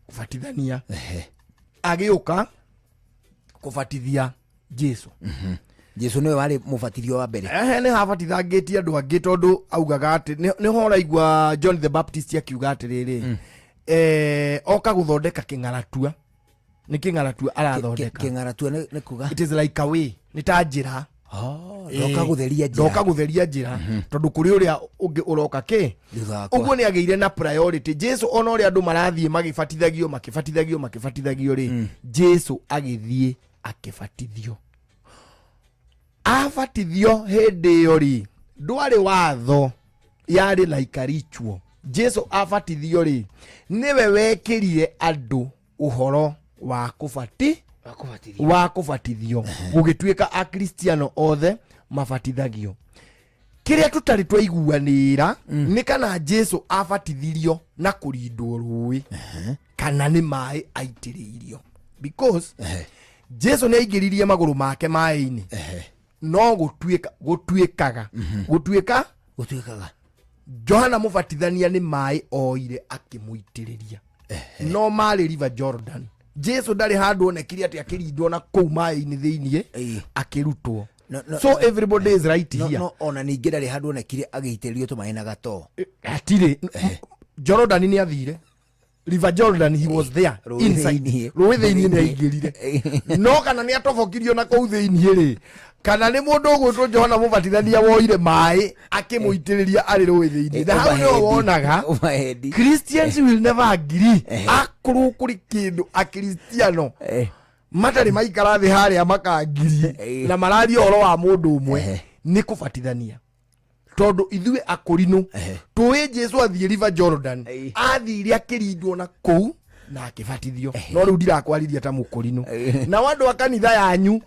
kubatithania agiuka kubatithia Jesu. Jesu niwe wari mubatithio wa mbere ni habatithangitie andu angi tondu augaga ati ni hora igwa John the Baptist akiuga atiriri oka guthondeka king'aratua ni king'aratua arathondeka king'aratua ni kuga it is like a way ni ta njira doka gutheria njira tondu kuri uria ungi uroka ki uguo ni ageire na priority. Jesu ona uria andu marathie magibatithagio ri Jesu agithie akibatithio abatithio hindi iyo ri ndwari watho yari like a ritual. Jesu abatithio ri niwe wekirire andu uhoro wa kubatithio gugituika a Kristiano othe mabatithagio. Kiria tutari twaiguanira ni kana Jesu abatithirio na kurindwo ruwi kana ni mai aitiririo because Jesu ni aingiririe maguru make mai-ini no gutuikaga Johana mubatithania ni mai oire akimuitiriria no mari River Jordan. Jesu ndari handu onekiri ati akirindwo na kou mai-ini thiinie akirutwo. So everybody is right here. No ona ningi ndari handu onekiri agiitiririo tumai na gato atire Jordan ni athire River Jordan, he was there inside ruwi thiinie ni aingirire no kana ni atobokirio na kou thiinie ri kana ni mundu ugwitwo Johana mubatithania woire mai akimuitiriria ari ruwi thiinie. That no wonaga Christians will never agree akuru kuri kindu a Kristiano matari maikara thi haria makangiri na mararia oro wa mundu umwe ni kubatithania tondu ithue akurinu tuwe Jesu athie River Jordan athire akirindwo na kou na akibatithio no riu ndirakwariria ta mukurinu na wandu wa kanitha yanyu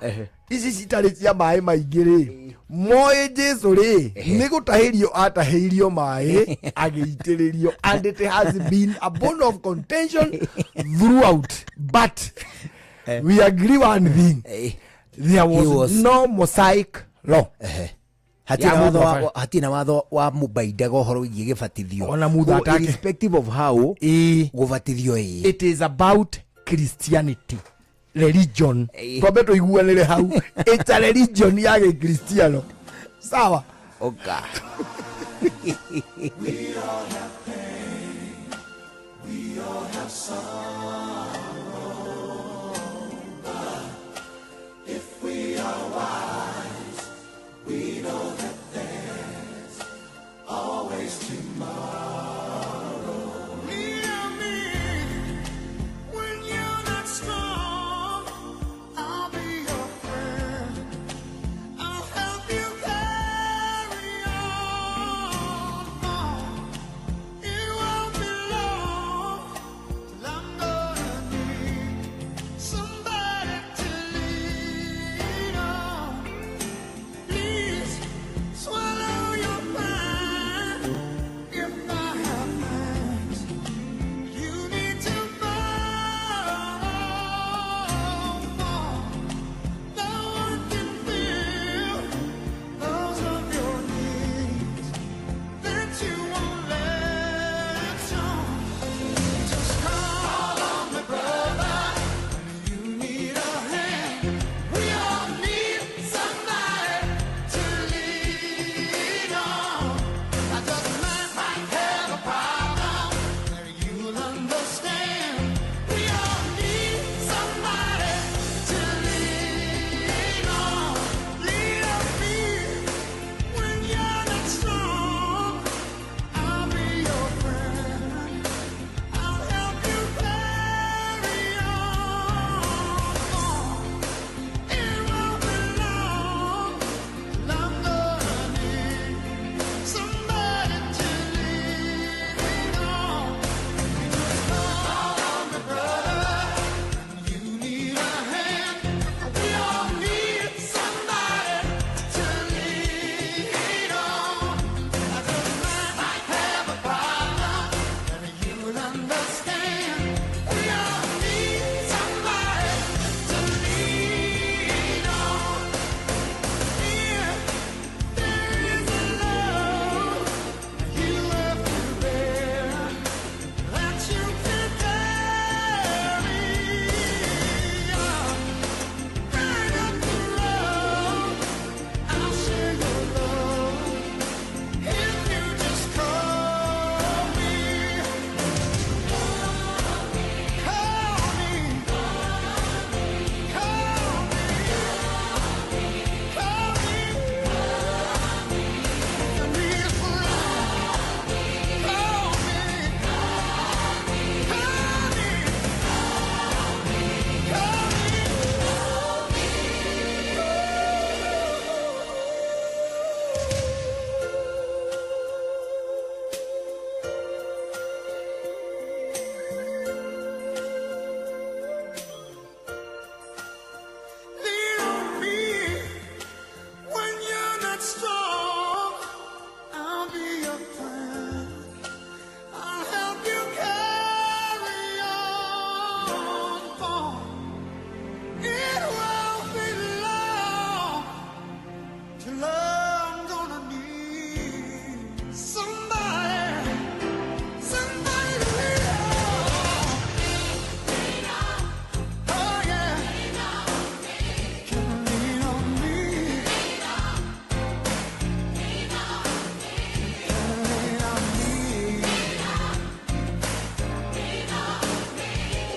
ici citari cia mai maingi ri moe Jesu ri ni gutahirio atahirio mai agiitiririo and it has been a bone of contention throughout but we agree one thing there was no Mosaic law hatina watho wa mubaida gohoro igibatithio ona mutha atake irrespective of how gubatithio it is about Christianity religion probeto iguanire hau it's a religion ya Kristiano sawa oka We all have pain, we all have sorrow, but if we are wise, we know that there's always tomorrow. Near me, when you're not strong, I'll be your friend. I'll help you carry on. It won't be long till I'm gonna need somebody to lean on. Please swallow your pride if I have plans. You need to know no one can fill those of your needs that you won't let show. Just call on me, brother, when you need a hand. We all need somebody to lean on. I just might have a problem that you'll understand. We all need somebody to lean on. Lean on me when you're not strong. I'll be your friend. I'll help you carry on. It won't be long till I'm gonna need somebody to lean on. Just call on me, brother, when you need a hand. We all need somebody to lean on. I just might have a problem that you'll understand. We all need somebody to lean on. If there is a load you have to bear that you can carry on, bring up the road. I'll share your load if you just call me. Call me. Call me. Call me. And be a friend. Call me. Call Lean on me when you're not strong. I'll be your friend. I'll help you carry on. It won't be long till I'm gonna need somebody to lean on. Oh yeah. Can lean on me. Lean on me.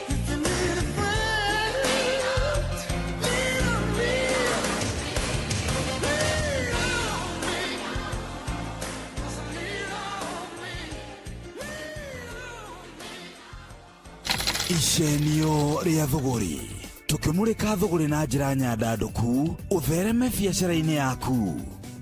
If you need a friend, lean on me. Lean on me. Just lean on me. Icenio ria thogori tukimurika thogori na njira nyandanduku uthereme biacara-ini yaku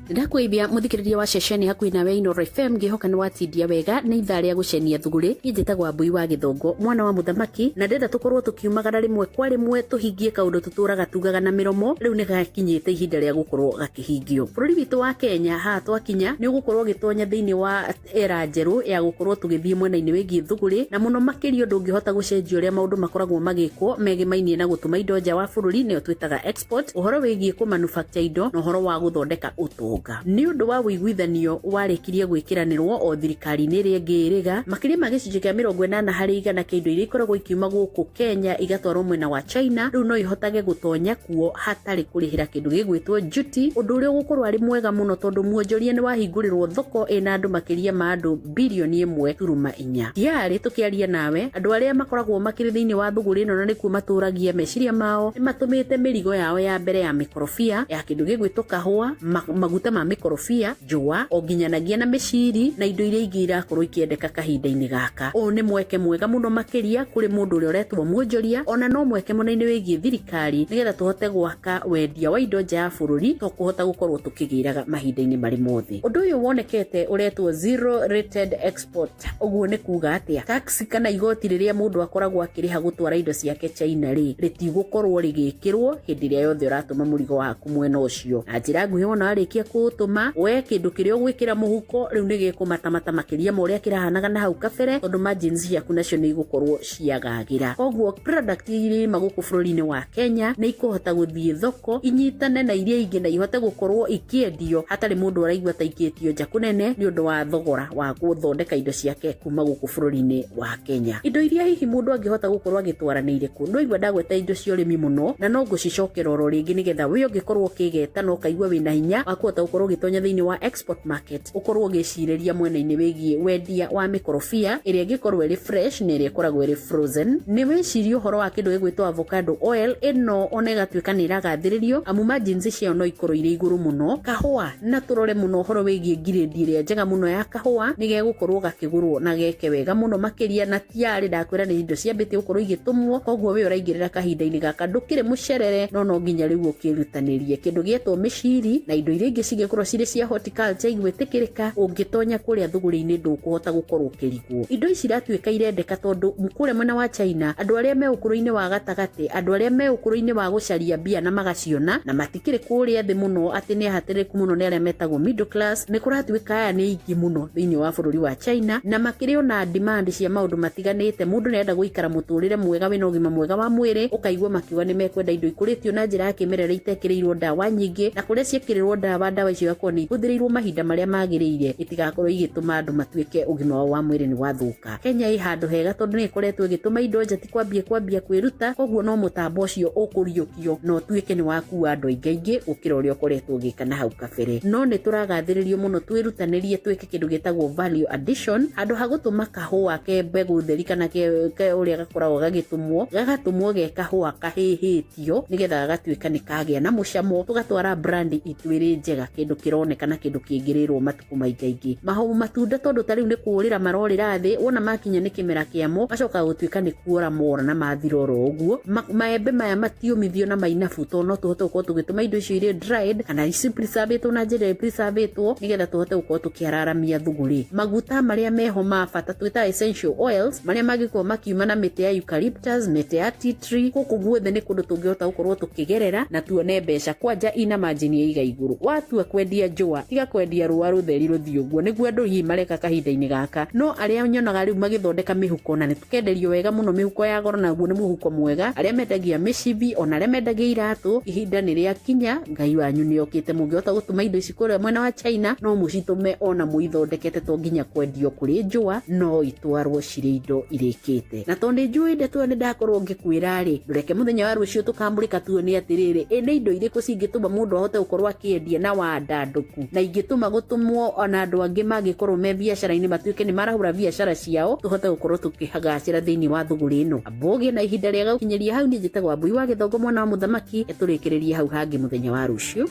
ndakwĩbia muthikiriria wa ceceni hakuhĩ nawe Inooro FM ngihoka nĩ watindia wega nĩ ithaa rĩa gũcenia thuguri njĩtagwa Mbui wa Gĩthongo mwana wa muthamaki na ndenda tukorwo tukiumagara rimwe kwa rimwe tuhingie kaundu tuturaga tugaga na miromo riu nĩ gakinyĩte ihinda rĩa gũkorwo gakĩhingio. Bũrũri witũ wa Kenya ha twakinya nĩ gũkorwo gĩtonya thĩinĩ wa era njerũ ya gũkorwo tũgĩthiĩ mwena-inĩ wĩgiĩ thuguri na mũno makĩria ũndũ ũngĩhota gũcenjia ũrĩa maũndũ makoragwo magĩkwo megĩmainie na gũtũma indo nja wa bũrũri nĩyo twĩtaga export, ũhoro wĩgiĩ kũmanufacture indo na ũhoro wa gũthondeka ũtonga. Nĩ ũndũ wa wĩiguithanio warĩkirie gwĩkĩranĩrwo o thirikari-inĩ ĩrĩa ĩngĩrĩga makĩria ma gĩcunjĩ kĩa 80 harĩ igana kĩa indo iria ikoragwo ikiuma gũkũ Kenya igatwarwo mwena wa China rĩu no ihotage gũtonya kuo hatarĩ kũrĩhĩra kĩndũ gĩgwĩtwo duty, ũndũ ũrĩa ũgũkorwo arĩ mwega mũno tondũ muonjoria nĩ wahingũrĩrwo thoko ĩna andũ makĩria ma andũ bilioni 1.4. Diarĩ tũkĩaria nawe andũ arĩa makoragwo makĩrĩ thĩinĩ wa thuguri ĩno na nĩkuo matũragia meciria mao nĩ matũmĩte mĩrigo yao ya mbere ya mikorobia ya kĩndũ gĩgwĩtwo kahũa, maguta ma mikorobia, njũa o nginyanagia na mĩciri na indo iria ingĩ irakorwo ikĩendeka kahinda-inĩ gaka. Ũũ nĩ mweke mwega mũno makĩria kũrĩ mũndũ ũrĩa ũretwo muonjoria ona no mweke mũnene wĩgiĩ thirikari nĩgetha tũhote gwaka wendia wa indo nja ya bũrũri tũkũhota gũkorwo tũkĩgĩraga mahinda-inĩ marĩ mothe. Ũndũ ũyũ wonekete ũretwo zero rated export, ũguo nĩ kuga atĩa tax kana igoti rĩrĩa mũndũ akoragwo akĩrĩha gũtwara indo ciake China rĩtigũkorwo rĩgĩkĩrwo hĩndĩ ĩrĩa yothe ũratũma mũrigo waku mwena ũcio. Na njĩra nguhĩ wona warĩkia kũũtũma we kĩndũ kĩrĩa ũgwĩkĩra mũhuko rĩu nĩ gĩkũmatamata makĩria ma ũrĩa kĩrahanaga na hau kabere tondũ margins ciaku nacio nĩ igũkorwo ciagagĩra. Koguo product iria ima gũkũ bũrũri-inĩ wa Kenya nĩ ikũhota gũthiĩ thoko inyitane na iria ingĩ na ihote gũkorwo ikĩendio hatarĩ mũndũ araigua ta ikĩtio nja kũnene nĩ ũndũ wa thogora wa gũthondeka indo ciake kuma gũkũ bũrũri-inĩ wa Kenya. Indo iria hihi mũndũ angĩhota gũkorwo agĩtwara nĩ irĩkũ? No igua ndagweta indo cia ũrĩmi mũno na no ngũcicokera oro rĩngĩ nĩgetha we ũngĩkorwo ũkĩgeta no kaigua wĩna hinya wa kũhota gũkorwo ũgĩtonya thĩinĩ wa export market ũkorwo ũgĩcirĩria mwena-inĩ wĩgiĩ wendia wa mikorobia ĩrĩa ĩngĩkorwo ĩrĩ fresh na ĩrĩa ĩkoragwo ĩrĩ frozen. Nĩ wĩcirie ũhoro wa kĩndũ gĩgwĩtwo avocado oil ĩno ona ĩgatuĩka nĩ ĩragathĩrĩrio amu margins ciao no ikorwo irĩ igũrũ mũno. Kahũa na tũrore mũno ũhoro wĩgiĩ grade ĩrĩa njega mũno ya kahũa nĩ gegũkorwo gakĩgũrwo na geke wega mũno makĩria na tiarĩ ndakwĩra nĩ indo ciambĩte gũkorwo igĩtũmwo koguo we ũraingĩrĩra kahinda-inĩ gaka ndũkĩrĩ mũcerere no nginya rĩu ũkĩrutanĩrie kĩndũ gĩetwo mĩciri na indo iria ingĩ cingĩkorwo cirĩ cia horticulture igwĩtĩkĩrĩka ũngĩtonya kũrĩa thũgũrĩ-inĩ ndũkũhota gũkorwo ũkĩrigwo. Indo ici iratuĩka irendeka tondũ kũrĩa mwena wa China andũ arĩa me ũkũrũ-inĩ wa gatagatĩ, andũ arĩa me ũkũrũ-inĩ wa gũcaria mbia na magaciona na matikĩrĩ kũrĩa thĩ mũno atĩ nĩ ahatĩrĩku mũno nĩ arĩa metagwo middle class, nĩ kũratuĩka aya nĩ aingĩ mũno thĩinĩ wa bũrũri wa China na makĩrĩ ona demand cia maũndũ matiganĩte. Mũndũ nĩenda gũikara mũtũrĩre mwega wĩna ũgima mwega wa mwĩrĩ ũkaigua makiuga nĩ mekwenda indo ikũrĩtio na njĩra ya kĩmerera itekĩrĩirwo ndawa nyingĩ na kũrĩa ciĩkĩrĩrwo ndawa icio igakorwo nĩ ihũthĩrĩirwo mahinda marĩa magĩrĩire itigakorwo igĩtũma andũ matuĩke ũgima wao wa mwĩrĩ nĩ wathũka. Kenya ĩ handũ hega tondũ nĩ ĩkoretwo ĩgĩtũma indo nja ti kwambia kwĩruta koguo no mũtambo ũcio ũkũriũkio na ũtuĩke nĩ wakua andũ aingĩ gũkĩra ũrĩa ũkoretwo ũgĩka na hau kabere. No nĩ tũragathĩrĩrio mũno twĩrutanĩrie twĩke kĩndũ gĩtagwo value addition handũ ha gũtũma kahũa ke mbegũ theri kana ke ũrĩa gakoragwo gagatũmwo ge kahũa kahĩhĩtio nĩgetha gagatuĩka nĩ kagĩa na mũcamo tũgatwara brand itũ ĩrĩ njega kĩndũ kĩroneka na kĩndũ kĩngĩrĩrwo matukũ maingĩ. Matunda tondũ ta rĩu nĩ kũũrĩra marorĩra thĩ wona makinya nĩ kĩmera kĩamo macoka gũtuĩka nĩ kuora mora na mathira oro ũguo. Maembe maya matiũmithio na mainabu tondũ no tũhote gũkorwo tũgĩtũma indo icio irĩ dried kana ici preservĩtwo na njĩra preservĩtwo nĩgetha tũhote gũkorwo tũkĩararamia thũgũrĩ. Maguta marĩa meho ma bata twĩta essential oils marĩa mangĩkorwo makiuma na mĩtĩ ya eucalyptus, mĩtĩ ya tea tree, gũkũ guothe nĩ kũndũ tũngĩhota gũkorwo tũkĩgerera na tuone mbeca kwanja ina margin ya iga igũrũ. Watua kwendia njũa tiga kwendia rũa rũtheri rũthiĩ ũguo nĩguo andũ hihi mareka kahinda-inĩ gaka. No arĩa nyonaga rĩu magĩthondeka mĩhuko na nĩ tũkenderio wega mũno mĩhuko ya goro naguo nĩ mũhuko mwega, arĩa mendagia mĩcibi ona arĩa mendagia iratũ, ihinda nĩ rĩakinya Ngai wanyu nĩ okĩte mũngĩhota gũtũma indo ici kũrĩa mwena wa China no mũcitũme ona mũithondekete to nginya kwendio kũrĩ njũa no itwarwo cirĩ indo irĩkĩte. Na tondũ nĩ njũĩ ndeto nĩ ndakorwo ngĩkwĩra rĩ ndũreke mũthenya wa rũciũ tũkamũrĩka tuone atĩrĩrĩ nĩ indo irĩkũ cingĩtũma mũndũ ahote gũkorwo akĩendia na wandandũku na ingĩtũma gũtũmwo ona andũ angĩ mangĩkorwo me biacara-inĩ matuĩke nĩ marahũra biacara ciao tũhote gũkorwo tũkĩhagacĩra thĩinĩ wa thũgũrĩ ĩno. Ambũgĩ na ihinda rĩega gũkinyĩria hau niĩ njĩtagwo Mbui wa Gĩthongo mwana wa mũthamaki tũrĩkĩrĩrie hau hangĩ mũthenya wa rũciũ.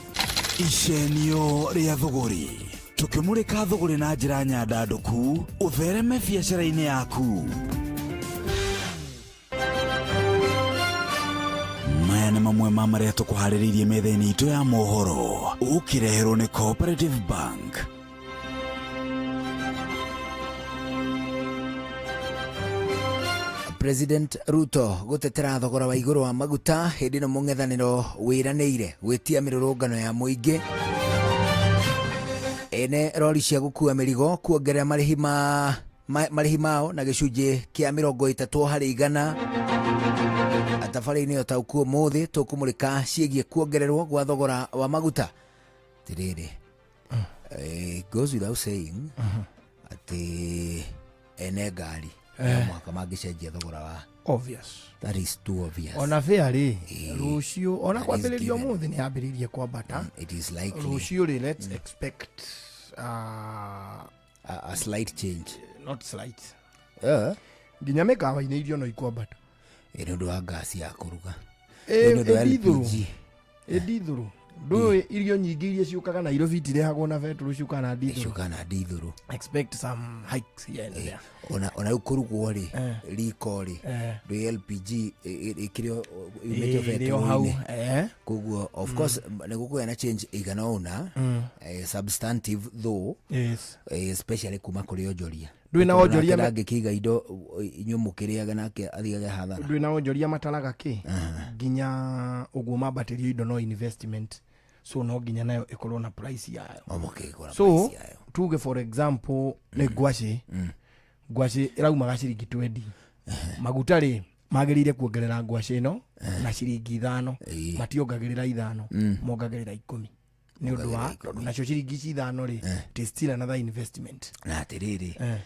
Icenio rĩa thũgũrĩ tũkĩmũrĩka thũgũrĩ na njĩra nyandandũku ũthereme biacara-inĩ yaku. Maya nĩ mamwe ma maria tukuhaririirie metha-ini itu ya mohoro ukireherwo ni Cooperative Bank. President Ruto gutetera thogora wa iguru wa maguta hindi no mung'ethaniro wiranĩire gwitia mirurungano ya muingi ene rori cia gukua mirigo kuongerera marĩhi mao na gĩcunjĩ kĩa 30 harĩ igana. Thabarĩ-inĩ yo ta ukuo mũthĩ tũkũmũrĩka ciĩgiĩ kuongererwo gwa thogora wa maguta. Tirĩrĩ goes without saying ati ene ngari mwaka mangĩcenjia thogora wa obvious. That is too obvious. Ona fairly rucio ona kwambĩrĩria mũthĩ nĩ ambĩrĩirie kwambata. It is likely. Rucio let's expect a slight change. Not slight. Nginya mĩkawa-inĩ irio no ikwambata. Ĩno ndũ wa gasi ya kũruga. Ndithũrũ. Ndũ irio nyingĩ iria ciũkaga Nairobi itirehagwo na petrol, ciũkaga na ndithũrũ. Ciũkaga na ndithũrũ. Expect some hikes here and there. Ona ũkũrugwo rĩ riko rĩ ndũ LPG ĩkĩrĩo umĩtio petrol-inĩ. Koguo of course nĩ gũkũgĩa na change ĩigana ũna substantive though, especially kuma kũrĩ onjoria. Ndwĩna onjoria ngĩkĩiga indo inyuĩ mũkĩrĩaga nake athiaga hathara. Ndwĩna onjoria mataraga kĩ nginya ũguo mambatĩrio indo no investment, so no nginya nayo ĩkorwo na price yayo. So tuge for example nĩ ngwacĩ ĩraumaga ciringi 20, maguta rĩ magĩrĩire kuongerera ngwacĩ ĩno na ciringi 5, mationgagĩrĩra 5 mongagĩrĩra 10 nĩ ũndũ wa nacio ciringi 5 rĩ it is still another investment. Na atĩrĩrĩ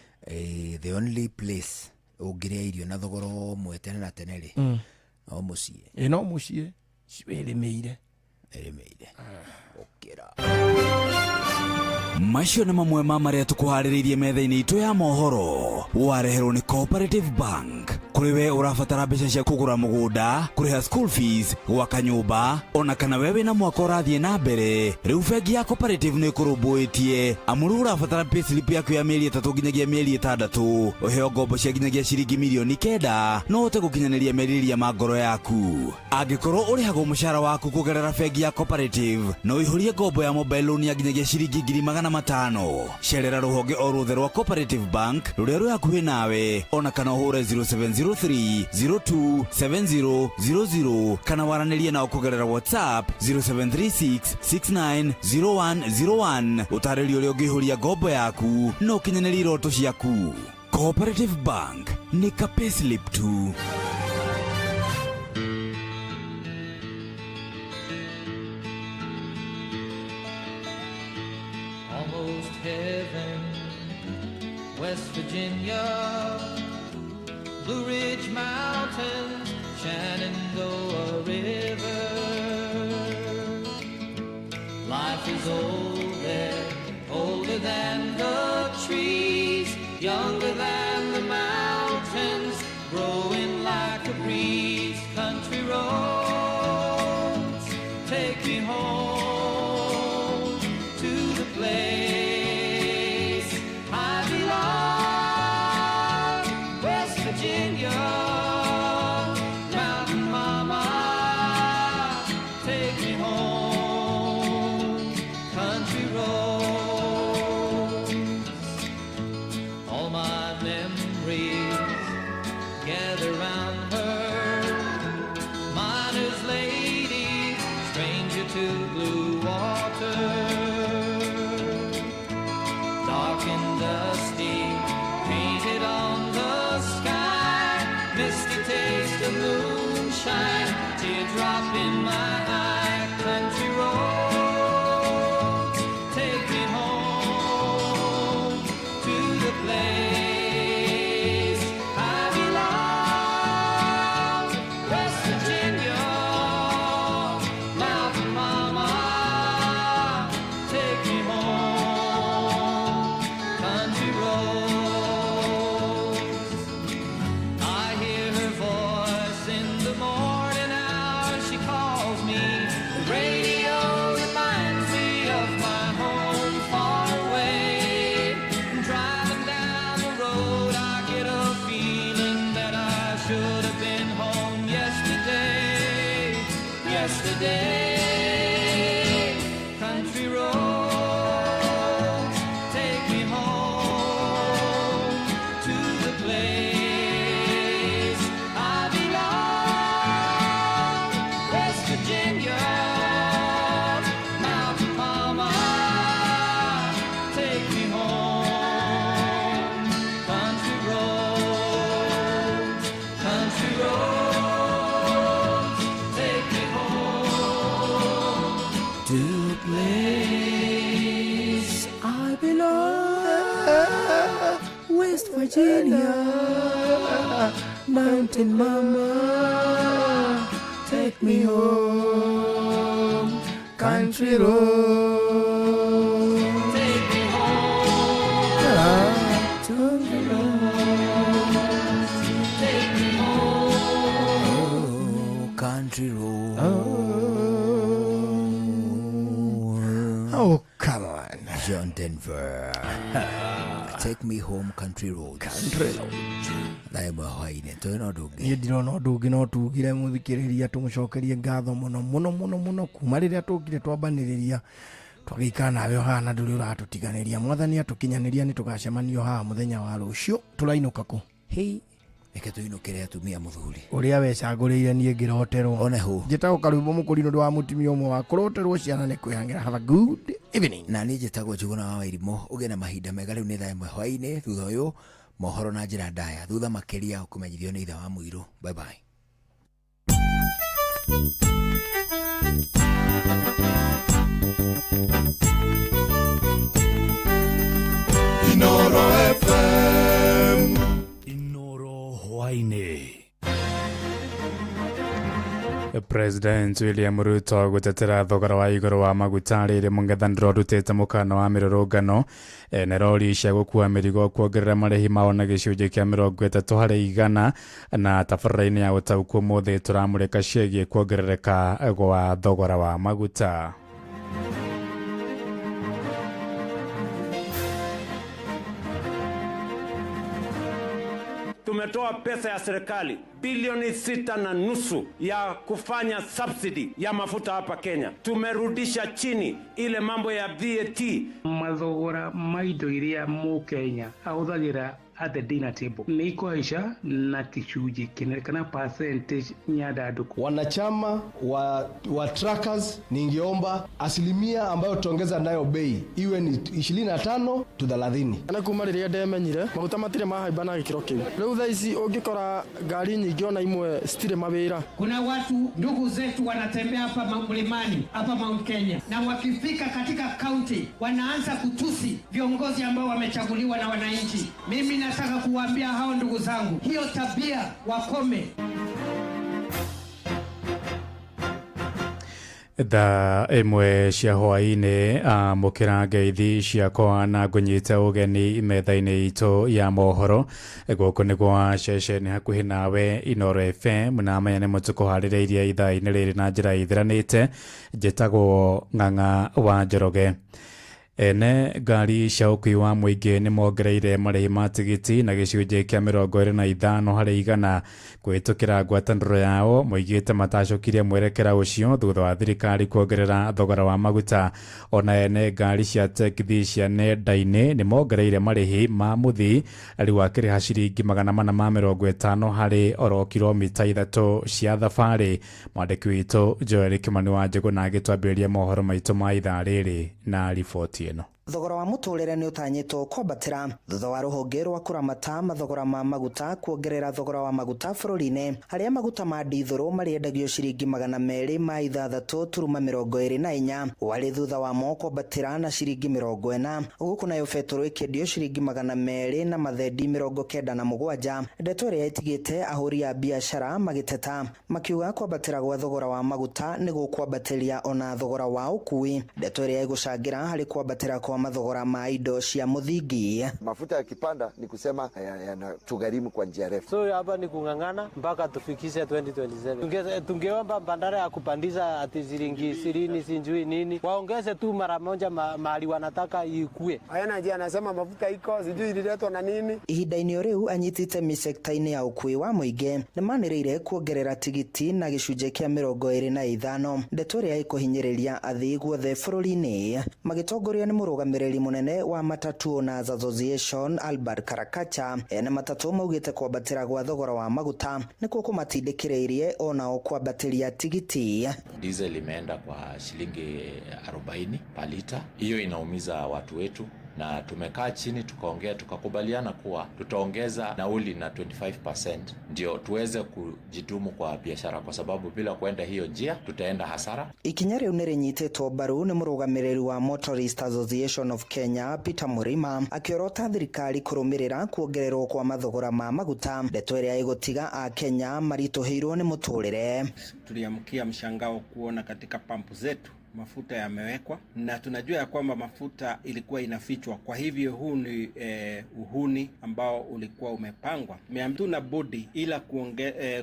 the only place ũngĩrĩa irio na thogora ũmwe tene na tene rĩ no mũciĩ. No mũciĩ wĩrĩmĩire macio nĩ mamwe ma maria tukuharĩrĩirie metha-inĩ itu ya mohoro wareherwo ni Cooperative Bank. Kuri we urabatara mbeca cia kugura mugunda, kuriha school fees, gwaka nyumba, ona kana wewe na mwaka ũrathiĩ na mbere, riu bengi ya Cooperative nĩ ĩkũrũmbũĩtie amuru urabatara payslip yaku ya mĩeri 3 nginyagia mĩeri 6 ũheo ngombo cia nginyagia ciringi mirioni 9 no ũte gũkinyanĩria merirĩria ma ngoro yaku. Angĩkorwo ũrĩhagwo mũcara waku kũgerera bengi ya Cooperative no ihũrie ngombo ya mobile loan ya nginyagia ciringi 500,000. Cerera rũhonge o rũthe rwa Cooperative Bank rũrĩa rwĩ hakuhĩ nawe, ona kana ũhũre 0703027000 kana waranĩrie nao kũgerera WhatsApp 0736690101 ũtarĩrio ũrĩa ũngĩihũria ngombo yaku no ũkinyanĩrie iroto ciaku. Cooperative Bank nĩ ka payslip tu. Almost heaven, West Virginia, Blue Ridge Mountains, Shenandoah River. Life is old there, older than the trees, younger than the mountains, growing like a breeze. Country roads, take me home to the place I belong, West Virginia, Mountain Mama, take me home, country roads. All my memories gather round her, miner's lady, stranger to blue water, dark and dusty, painted on the sky, misty taste of moonshine, teardrop in my eye. Country roads, take me home to the place I belong, West Virginia, Mountain Mama, take me home, country roads. I hear her voice in the morning hours, she calls day. Country roads, take me home to the place I belong. West Virginia, Mountain Mama, take me home. Country roads, take me home to the place I belong. West Virginia, Mountain Mama, take me home. Country road, take me to the road, take me home. country road. Oh, come on. John Denver. Take me home, country road. Country road. Naimwe hwaine tono ndungi. Niĩ ndirona ũndũ ũngĩ no tugire mũthikĩrĩria tũmũcokerie ngatho mũno kuma rĩrĩa tũkire twambanĩrĩria twagĩikara nawe haha na ndũrĩ ũratũtiganĩria. Mwathani atũkinyanĩria nĩ tũgacemanio haha mũthenya wa rũciũ. Tũrainũka kũ? Hei, reke tũinũkĩre atumia mũthuri. Ũrĩa wecagũrĩire niĩ ngĩroterwo. One hũ. Njĩtagwo Karũimbo Mũkũri nĩ wa mũtumia ũmwe wa kũroterwo ciana nĩ kwĩhangĩra. Have a good evening. Na niĩ njĩtagwo Njuguna wa Wairimũ. Ũgĩe na mahinda mega. Rĩu nĩ thaa ĩmwe hwainĩ. Thutha ũyũ mohoro na njĩra ndaya. Thutha makĩria ũkũmenyithio nĩ ithe wa Mũirũ. Bye bye. Inoro FM. Inoro hwainĩ. President William Ruto gutetera thogora wa igũrũ wa maguta rĩrĩ mũng'ethanĩro ndutĩte mũkana wa mĩrũrũngano na rori cia gũkua mĩrigo kuongerera marĩhi mao na gĩcunjĩ kĩa 30% na tabarĩra-inĩ ya gũtaũkwo ũmũthĩ tũramũrĩka ciĩgiĩ kuongerereka gwa thogora wa maguta. Tumetoa pesa ya serikali bilioni 6.5 ya kufanya subsidy ya mafuta hapa Kenya. Tumerudisha chini ile mambo ya VAT. Mathogora maindo iria mu Kenya ahuthagira at the dinner table ni ikoisha na kichunji kinekana percentage nyadaduku. Wanachama wa truckers ningeomba asilimia ambayo tuongeza nayo bei iwe ni 25 to 30. Ana kuma riria ndemenyire maguta matire mahaiba na gikiro kiu. Riu thaa ici ungikora ngari nyingi ona imwe stire mawira. Kuna watu ndugu zetu wanatembea hapa mlimani hapa Mount Kenya na wakifika katika county wanaanza kutusi viongozi ambao wamechaguliwa na wananchi. Mimi nataka kuwaambia hao ndugu zangu, hiyo tabia wakome. Thaa ĩmwe cia hwainĩ amũkĩra ngeithi ciakwa na ngũnyita ũgeni metha-inĩ itũ ya mohoro gũkũ nĩ gwa ceceni hakuhĩ nawe Inoro FM na maya nĩ mũtũkũharĩrĩirie ithaa-inĩ rĩrĩ na njĩra ithiranĩte. Njĩtagwo Ng'ang'a wa Njoroge. Ene ngari cia ũkui wa mũingĩ nĩ mongereire marĩhi ma tigiti na gĩcunjĩ kĩa 25% kũhĩtũkĩra ngwatanĩro yao. Moigĩte matacokirie mwerekera ũcio thutha wa thirikari kuongerera thogora wa maguta. Ona ene ngari cia tekithi cia nenda-inĩ nĩ mongereire marĩhi ma mũthii rĩu akĩrĩha ciringi 450 harĩ oro kilomita 3 cia thabarĩ. Mwandĩki witũ Joel Kimani wa Njũgũna agĩtwambĩrĩria mohoro maitũ ma ithaa rĩrĩ na riboti ĩno. Thogora wa mũtũrĩre nĩ ũtanyĩtwo kwambatĩra thutha wa rũhonge rwa kũramata mathogora ma maguta kuongerera thogora wa maguta bũrũri-inĩ, harĩa maguta ma dithũrũ marĩendagio ciringi 206.24 warĩ thutha wamo kwambatĩra na ciringi 40, gũkũ nayo betũrũ ĩkĩendio ciringi 200 na mathendi 97. Ndeto ĩrĩa ĩtigĩte ahũri a biacara magĩteta makiuga kwambatĩra gwa thogora wa maguta nĩ gũkwambatĩria ona thogora wa ũkui. Ndeto ĩrĩa ĩgũcangĩra harĩ kwambatĩra kwa mathogora ma indo cia muthingi. Mafuta yakipanda ni kusema yanatugharimu kwa njia refu. So hapa ni kung'ang'ana mpaka tufikishe 2027. Tungeomba bandara ya kupandisha ati shilingi 20 sinjui nini, waongeze tu mara moja mahali wanataka ikue. Hayana njia, anasema mafuta iko sijui ililetwa na nini. Ihinda-inĩ riu anyitite misekta-inĩ ya ukui wa muingi nimanĩrĩire kuongerera tigiti na gĩcunjĩ kĩa 25. Ndeto ĩrĩa ĩkũhinyĩrĩria athii guothe bũrũri-inĩ magĩtongorio nĩ mũrũgamĩrĩri mũnene wa Matatu Owners Association Albert Karakacha. Ene matatu maugĩte kwambatĩra gwa thogora wa maguta nĩkuo kũmatindĩkĩrĩirie onao kwambatĩria tigiti. Diesel imeenda kwa shilingi 40 per lita. Hiyo inaumiza watu wetu, na tumekaa chini tukaongea, tukakubaliana kuwa tutaongeza nauli na 25% ndio tuweze kujidumu kwa biashara, kwa sababu bila kwenda hiyo njia tutaenda hasara. Ikinya riu nĩrĩnyitĩtwo mbaru nĩ mũrũgamĩrĩri wa Motorist Association of Kenya Peter Murima akĩorota thirikari kũrũmĩrĩra kuongererwo kwa mathogora ma maguta, ndeto ĩrĩa ĩgũtiga a Kenya maritũhĩirwo nĩ mũtũrĩre. Tuliamkia mshangao kuona katika pampu zetu mafuta yamewekwa, na tunajua ya kwamba mafuta ilikuwa inafichwa. Kwa hivyo huu ni uhuni ambao ulikuwa umepangwa. Hatuna budi ila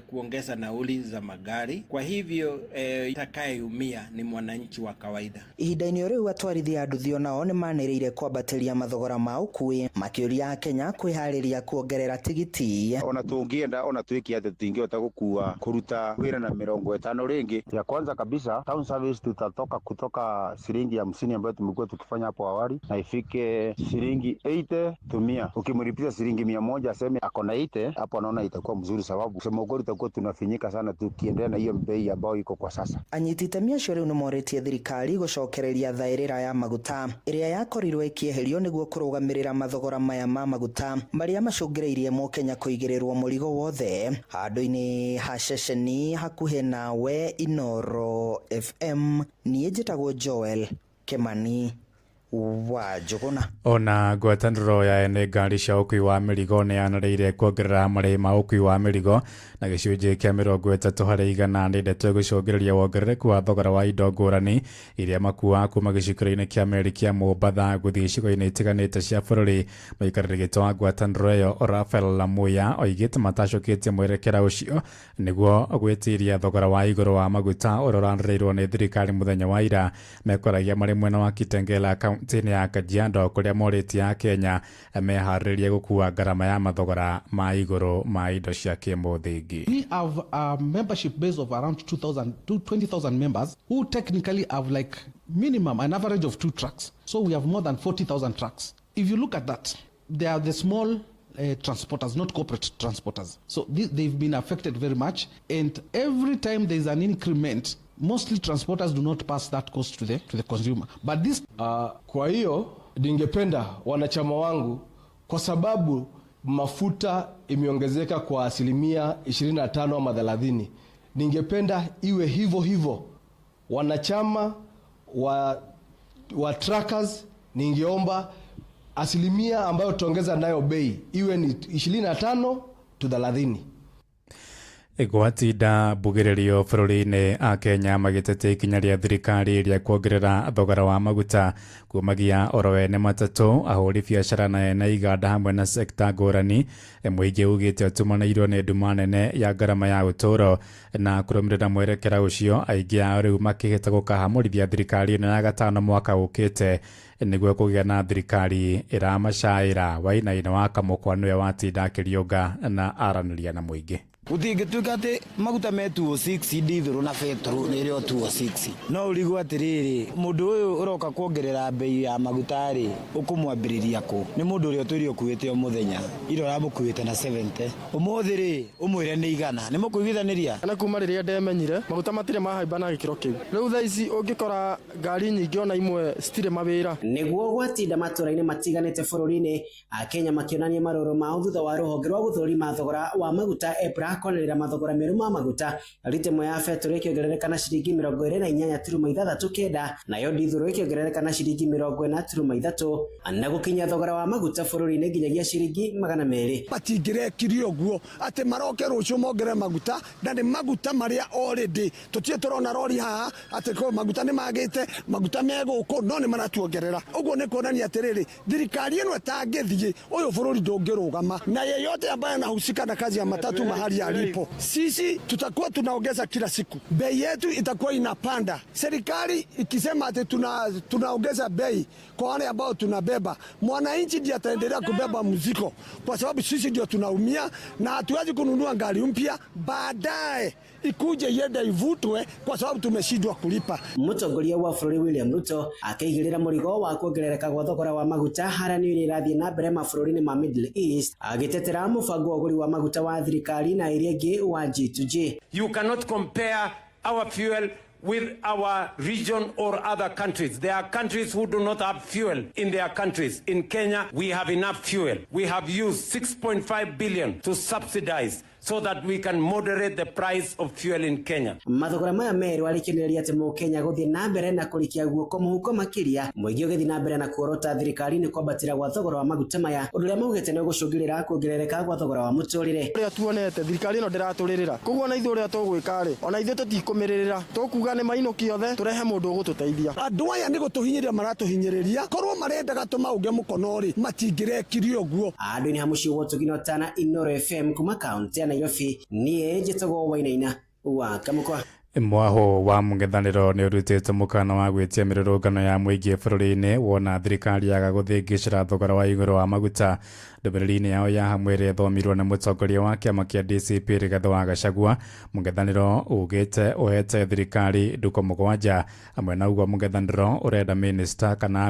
kuongeza nauli za magari. Kwa hivyo itakayeumia ni mwananchi wa kawaida. Ihinda-inĩ riu atwarithia nduthi onao nĩmanĩrĩire kwambatĩria mathogora ma ukui, makĩũria Kenya kwĩharĩria kuongerera tigiti. Ona tũngĩenda ona twĩke atĩ tũtingĩhota gũkua kũruta wĩra na 50 rĩngĩ. Ya kwanza kabisa town service tutatoka kutoka shilingi 50 ambayo tumekuwa tukifanya hapo awali na ifike shilingi 80 tumia. Ukimlipisha shilingi 100 aseme ako na 80, hapo anaona itakuwa mzuri, sababu kusema ukweli tutakuwa tunafinyika sana tukiendelea na hiyo bei ambayo iko kwa sasa. Anyitite miacio riu nĩmorĩtie thirikari gũcokereria thaĩrĩra ya maguta ĩrĩa yakorirwo ĩkĩeherio nĩguo kũrũgamĩrĩra mathogora maya ma maguta marĩa macũngĩrĩirie Mũkenya kũigĩrĩrwo mũrigo wothe. Handũ-inĩ ha ceceni hakuhĩ nawe Inoro FM niĩ njĩtagwo Joel Kemani wa Jogona. Ona ngwatanĩro ya ene ngari cia ũkui wa mĩrigo nĩyanĩrĩire kuongerera marĩhi ma ũkui wa mĩrigo na gĩcunjĩ kĩa 30 harĩ igana nĩ ndeto gũcũngĩrĩria wongerereku wa thogora wa indo ngũrani iria makuaga kuma gĩcukĩro-inĩ kĩa meri kĩa Mombatha gũthiĩ icigo-inĩ itiganĩte cia bũrũri. Mũikarĩri gĩtĩ wa ngwatanĩro ĩyo Rafael Lamuya oigĩte matacũkĩtie mwerekera ũcio nĩguo gwĩtiria thogora wa igũrũ wa maguta ũrĩa ũranĩrĩirwo nĩ thirikari mũthenya wa ira. Mekoragia marĩ mwena wa Kitengela kaunti-inĩ ya Kajiado kũrĩa morĩtie a Kenya meharĩrĩrie gũkua ngarama ya mathogora ma igũrũ ma indo cia kĩmũthingi. We have a membership base of around 20,000 members who technically have like minimum an average of 2 trucks. So we have more than 40,000 trucks. If you look at that, they are the small transporters, not corporate transporters. So they've been affected very much. And every time there is an increment, mostly transporters do not pass that cost to the consumer. But this kwa hiyo ningependa wanachama wangu, kwa sababu mafuta imeongezeka kwa 25% ama 30%, ningependa iwe hivyo. Wanachama wa truckers, ningeomba asilimia ambayo tuongeza nayo bei iwe ni 25 to 30. Gwatinda mbugĩrĩrio bũrũri-inĩ a Kenya magĩtetea ikinya rĩa thirikari rĩa kuongerera thogora wa maguta kumagia oro ene matatũ, ahũri biacara na ene iganda hamwe na sekta ngũrani. Mũingĩ ugĩte ũtũmanĩirwo nĩ nduma nene ya ngarama ya ũtũũro, na kũrũmĩrĩra mwerekera ũcio aingĩ ao rĩu makĩhĩta gũkahamũrithia thirikari ĩno ya gatano mwaka ũkĩte nĩguo kũgĩa na thirikari ĩramacaĩra. Wainaina wa Kamũkwa nĩwe watinda akĩriũnga na aranĩria na mũingĩ. Gũtingĩtuĩka atĩ maguta me 206 dithũrũ na betũrũ nĩrĩo 206. No ũrigwo atĩrĩrĩ, mũndũ ũyũ ũroka kuongerera bei ya maguta rĩ, ũkũmwambĩrĩria kũ? Nĩ mũndũ ũrĩa ũtũire ũkuĩte o mũthenya, ira ũramũkuĩte na 70. Ũmũthĩ rĩ, ũmwĩre nĩ igana, nĩ mũkũiguithanĩria. Na kuma rĩrĩa ndemenyire maguta matirĩ mahaimba na gĩkĩro kĩu. Rĩu thaa ici ũngĩkora ngari nyingĩ ona imwe citirĩ mawĩra. Nĩguo gwatinda matũra-inĩ matiganĩte bũrũri-inĩ, Akenya makĩonania marũrũ mao thutha wa rũhonge rwa gũthũrima thogora wa maguta EPRA kwanĩrĩra mathogora merũ ma maguta. Rita ĩmwe ya betũrũ ĩkĩongerereka na ciringi 28.39, nayo dithũrũ ĩkĩongerereka na ciringi 40.3, na gũkinya thogora wa maguta bũrũri-inĩ nginyagia ciringi 200. Matingĩrekirie ũguo atĩ maroke rũciũ mongerere maguta, na nĩ maguta marĩa already tũtirĩ tũrona rori haha atĩ ko maguta nĩ magĩte, maguta megũkũ no nĩ maratuongerera. wega uguo ni kuonania atiriri thirikari ino etangithie uyu bururi ndungirugama na yeyote ambaye anahusika na kazi ya matatu mahali alipo. Sisi tutakuwa tunaongeza kila siku, bei yetu itakuwa inapanda. Serikali ikisema ati tunaongeza bei kwa wale ambao tunabeba, mwananchi ndiye ataendelea kubeba mzigo, kwa sababu sisi ndio tunaumia na hatuwezi kununua gari mpya baadaye ikuje yende ivutwe kwa sababu tumeshindwa kulipa. Mutongoria wa bũrũri William Ruto akaigĩrĩra mũrigo wa kuongerereka kwa thogora wa maguta haranio ni irathie na mbere mabũrũri-inĩ ma Middle East, agitetera mũbango wa ũgũri wa maguta wa thirikari na iria ingĩ wa G2G. You cannot compare our fuel with our region or other countries. There are countries who do not have fuel in their countries. In Kenya, we have enough fuel. We have used 6.5 billion to subsidize so that we can moderate the price of fuel in Kenya. Mathogora maya merĩ warikinĩria ati Mũkenya gũthiĩ na mbere na kũrikia guoko mũhuko makiria, mũingĩ ũgĩthiĩ na mbere na kuorota thirikari nĩ kwambatĩra gwa thogora wa maguta maya, ũndũ ũrĩa maugĩte nĩ gũcũngĩrĩra kuongerereka gwa thogora wa mũtũrĩre. Ũrĩa tuonete thirikari ĩno ndĩratũrĩrĩra, koguo ona ithuĩ ũrĩa tũgwĩka-rĩ, ona ithuĩ tũtikũmĩrĩrĩra, tũkuga nĩ mainũki othe tũrehe mũndũ ũgũtũteithia. Andũ aya nĩ gũtũhinyĩria maratuhinyĩrĩria, korwo marendaga tũmauge mũkono-rĩ matingĩrekirio ũguo. Andũ-inĩ ha mũciĩ wa Tũgino Tana Inooro FM kuma kaunti ya Nairobi, niĩ njĩtagwo Wainaina wa Kamũkwa. Mwaho wa mũng'ethanĩro nĩ ũrutĩte mũkana wa gwĩtia mĩrũrũngano ya mũingĩ bũrũri-inĩ wona thirikari yaga gũthĩngĩcĩra thogora wa igũrũ wa maguta. Ndũmĩrĩri-inĩ yao ya hamwe ĩrĩa ĩthomirwo nĩ mũtongoria wa kĩama kĩa DCP Rigathĩ wa Gachagua, mũng'ethanĩro ugĩte ũhete thirikari nduko mũgwanja. Hamwe na ũguo mũng'ethanĩro ũrenda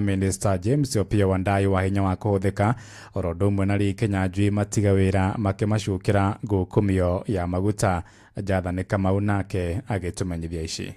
Minister James Opiyo Wandayi wa hinya wa kũhũthĩka oro ũndũ ũmwe na Lee Kinyanjui matiga wĩra makĩmacukĩra ngũkũmio ya maguta. Jathani Kamau nake agĩtũmenyithia ici.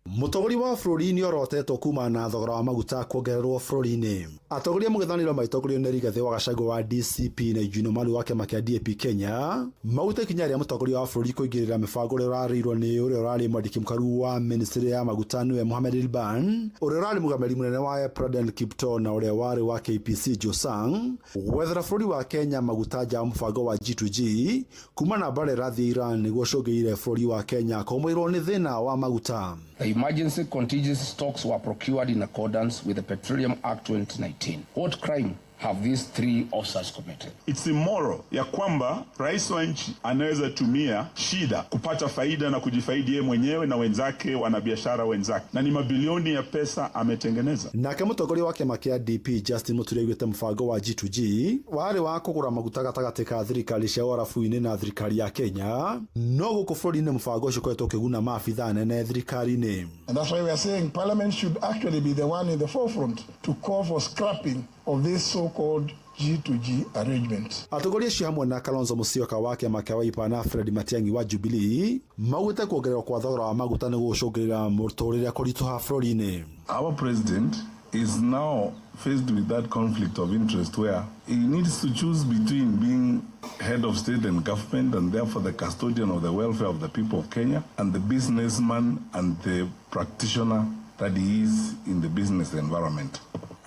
Mũtongoria wa bũrũri nĩ orotetwo kuma na thogora wa maguta kuongererwo bũrũri-inĩ. Atongoria mũng'ethanĩro matongorio nĩ Rigathĩ wa Gachagua wa DCP na Eugene Wamalwa wa kĩama kĩa DAP Kenya maugĩte ikinya rĩa mũtongoria wa bũrũri kũingĩrĩra mĩbango ũrĩa ũrarĩirwo nĩ ũrĩa ũrarĩ mwandĩki mũkaru wa ministry ya maguta nĩwe Mohamed Ilban, ũrĩa ũrarĩ mũgamĩrĩri mũnene wa Praden Kipto na ũrĩa warĩ wa KPC Josang gwethera bũrũri wa Kenya maguta nja mũbango wa G2G kuma na mbara ĩrathiĩ Iran nĩguo cũngĩrĩire bũrũri wa Kenya kũmũirwo nĩ thĩna wa maguta. Emergency contingency stocks were procured in accordance with the Petroleum Act 2019. What crime have these three officers committed? It's immoral ya kwamba rais wa nchi anaweza tumia shida kupata faida na kujifaidi yeye mwenyewe na wenzake wanabiashara wenzake, na ni mabilioni ya pesa ametengeneza. Nake mũtongoria wa kĩama kĩa DP Justin Muturi augĩte mũbango wa G2G warĩ wa kũgũra maguta gatagatĩ ka thirikari cia warabu-inĩ na thirikari ya Kenya, no gũkũ bũrũri-inĩ mũbango ũcio ũkoretwo ũkĩguna maabitha nene thirikari-inĩ. And that's why we are saying Parliament should actually be the one in the forefront to call for scrapping of this so-called G2G arrangement. Atongoria acio hamwe na Kalonzo Musyoka wa kĩama kĩa Wiper na Fred Matiang'i wa Jubilee maugĩte kuongererwo kwa thogora wa maguta nĩ gũcũngĩrĩra mũtũrĩre kũritũha bũrũri-inĩ. Our president is now faced with that conflict of interest where he needs to choose between being head of state and government and therefore the custodian of the welfare of the people of Kenya and the businessman and the practitioner that he is in the business environment.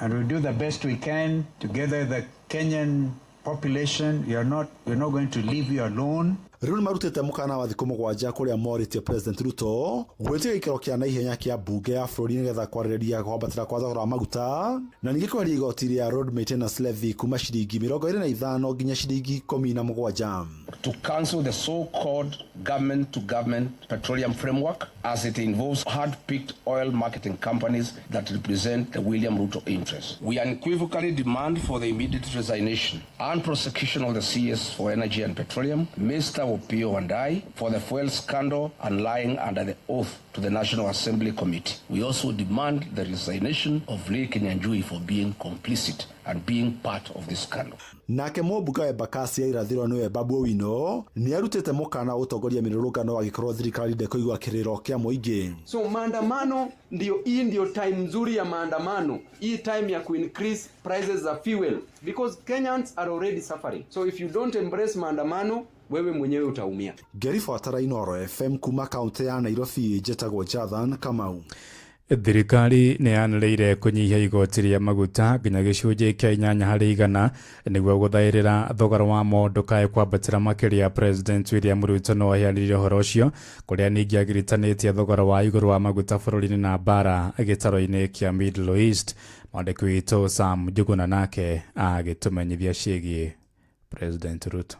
And we do the best we can to gather the Kenyan population. We're not going to leave you alone. Rĩu nĩ marutĩte mũkana wa thikũ mũgwanja kũrĩa morĩtie President Ruto gwĩtĩka gĩkĩro kĩa naihenya kĩa mbunge ya bũrũri nĩgetha kwarĩrĩria kwambatĩra kwa thogora wa maguta na ningĩ kweheria igoti rĩa road maintenance levy kuma ciringi 25 nginya ciringi 17. To cancel the so-called government-to-government petroleum framework as it involves hard-picked oil marketing companies that represent the William Ruto interests. We unequivocally demand for the immediate resignation and prosecution of the CS for Energy and Petroleum, Mr. Opiyo Wandayi, for the fuel scandal and lying under the oath to the National Assembly Committee. We also demand the resignation of Lee Kinyanjui for being complicit and being part of this scandal. Nake mũmbunge wa Embakasi ya irathĩro nĩwe Babu Owino nĩ arutĩte mũkana ũtongoria mĩrũrũngano agĩkorwo thirikari ndĩkũigua kĩrĩro kĩa mũingĩ. So maandamano ndio time nzuri ya maandamano, hii time ya increase prices of fuel because Kenyans are already suffering. So if you don't embrace maandamano, wewe mwenyewe utaumia. Gerifuatara Inooro FM kuma kaunti ya Nairobi, njĩtagwo Jathan Kamau. Thirikari nĩ yanĩrĩire kũnyihia igoti rĩa maguta nginya gĩcunjĩ kĩa 8% nĩguo gũthaĩrĩra thogora wamo ndũkae kwambatĩra makĩria. President William Ruto no aheanire ũhoro ũcio kũrĩa ningĩ agiritanĩtie thogora wa igũrũ wa maguta bũrũri-inĩ na mbara gĩtaro-inĩ kĩa Middle East. Mwandĩki witũ Sam Njuguna nake agĩtũmenyithia ciĩgiĩ President Ruto.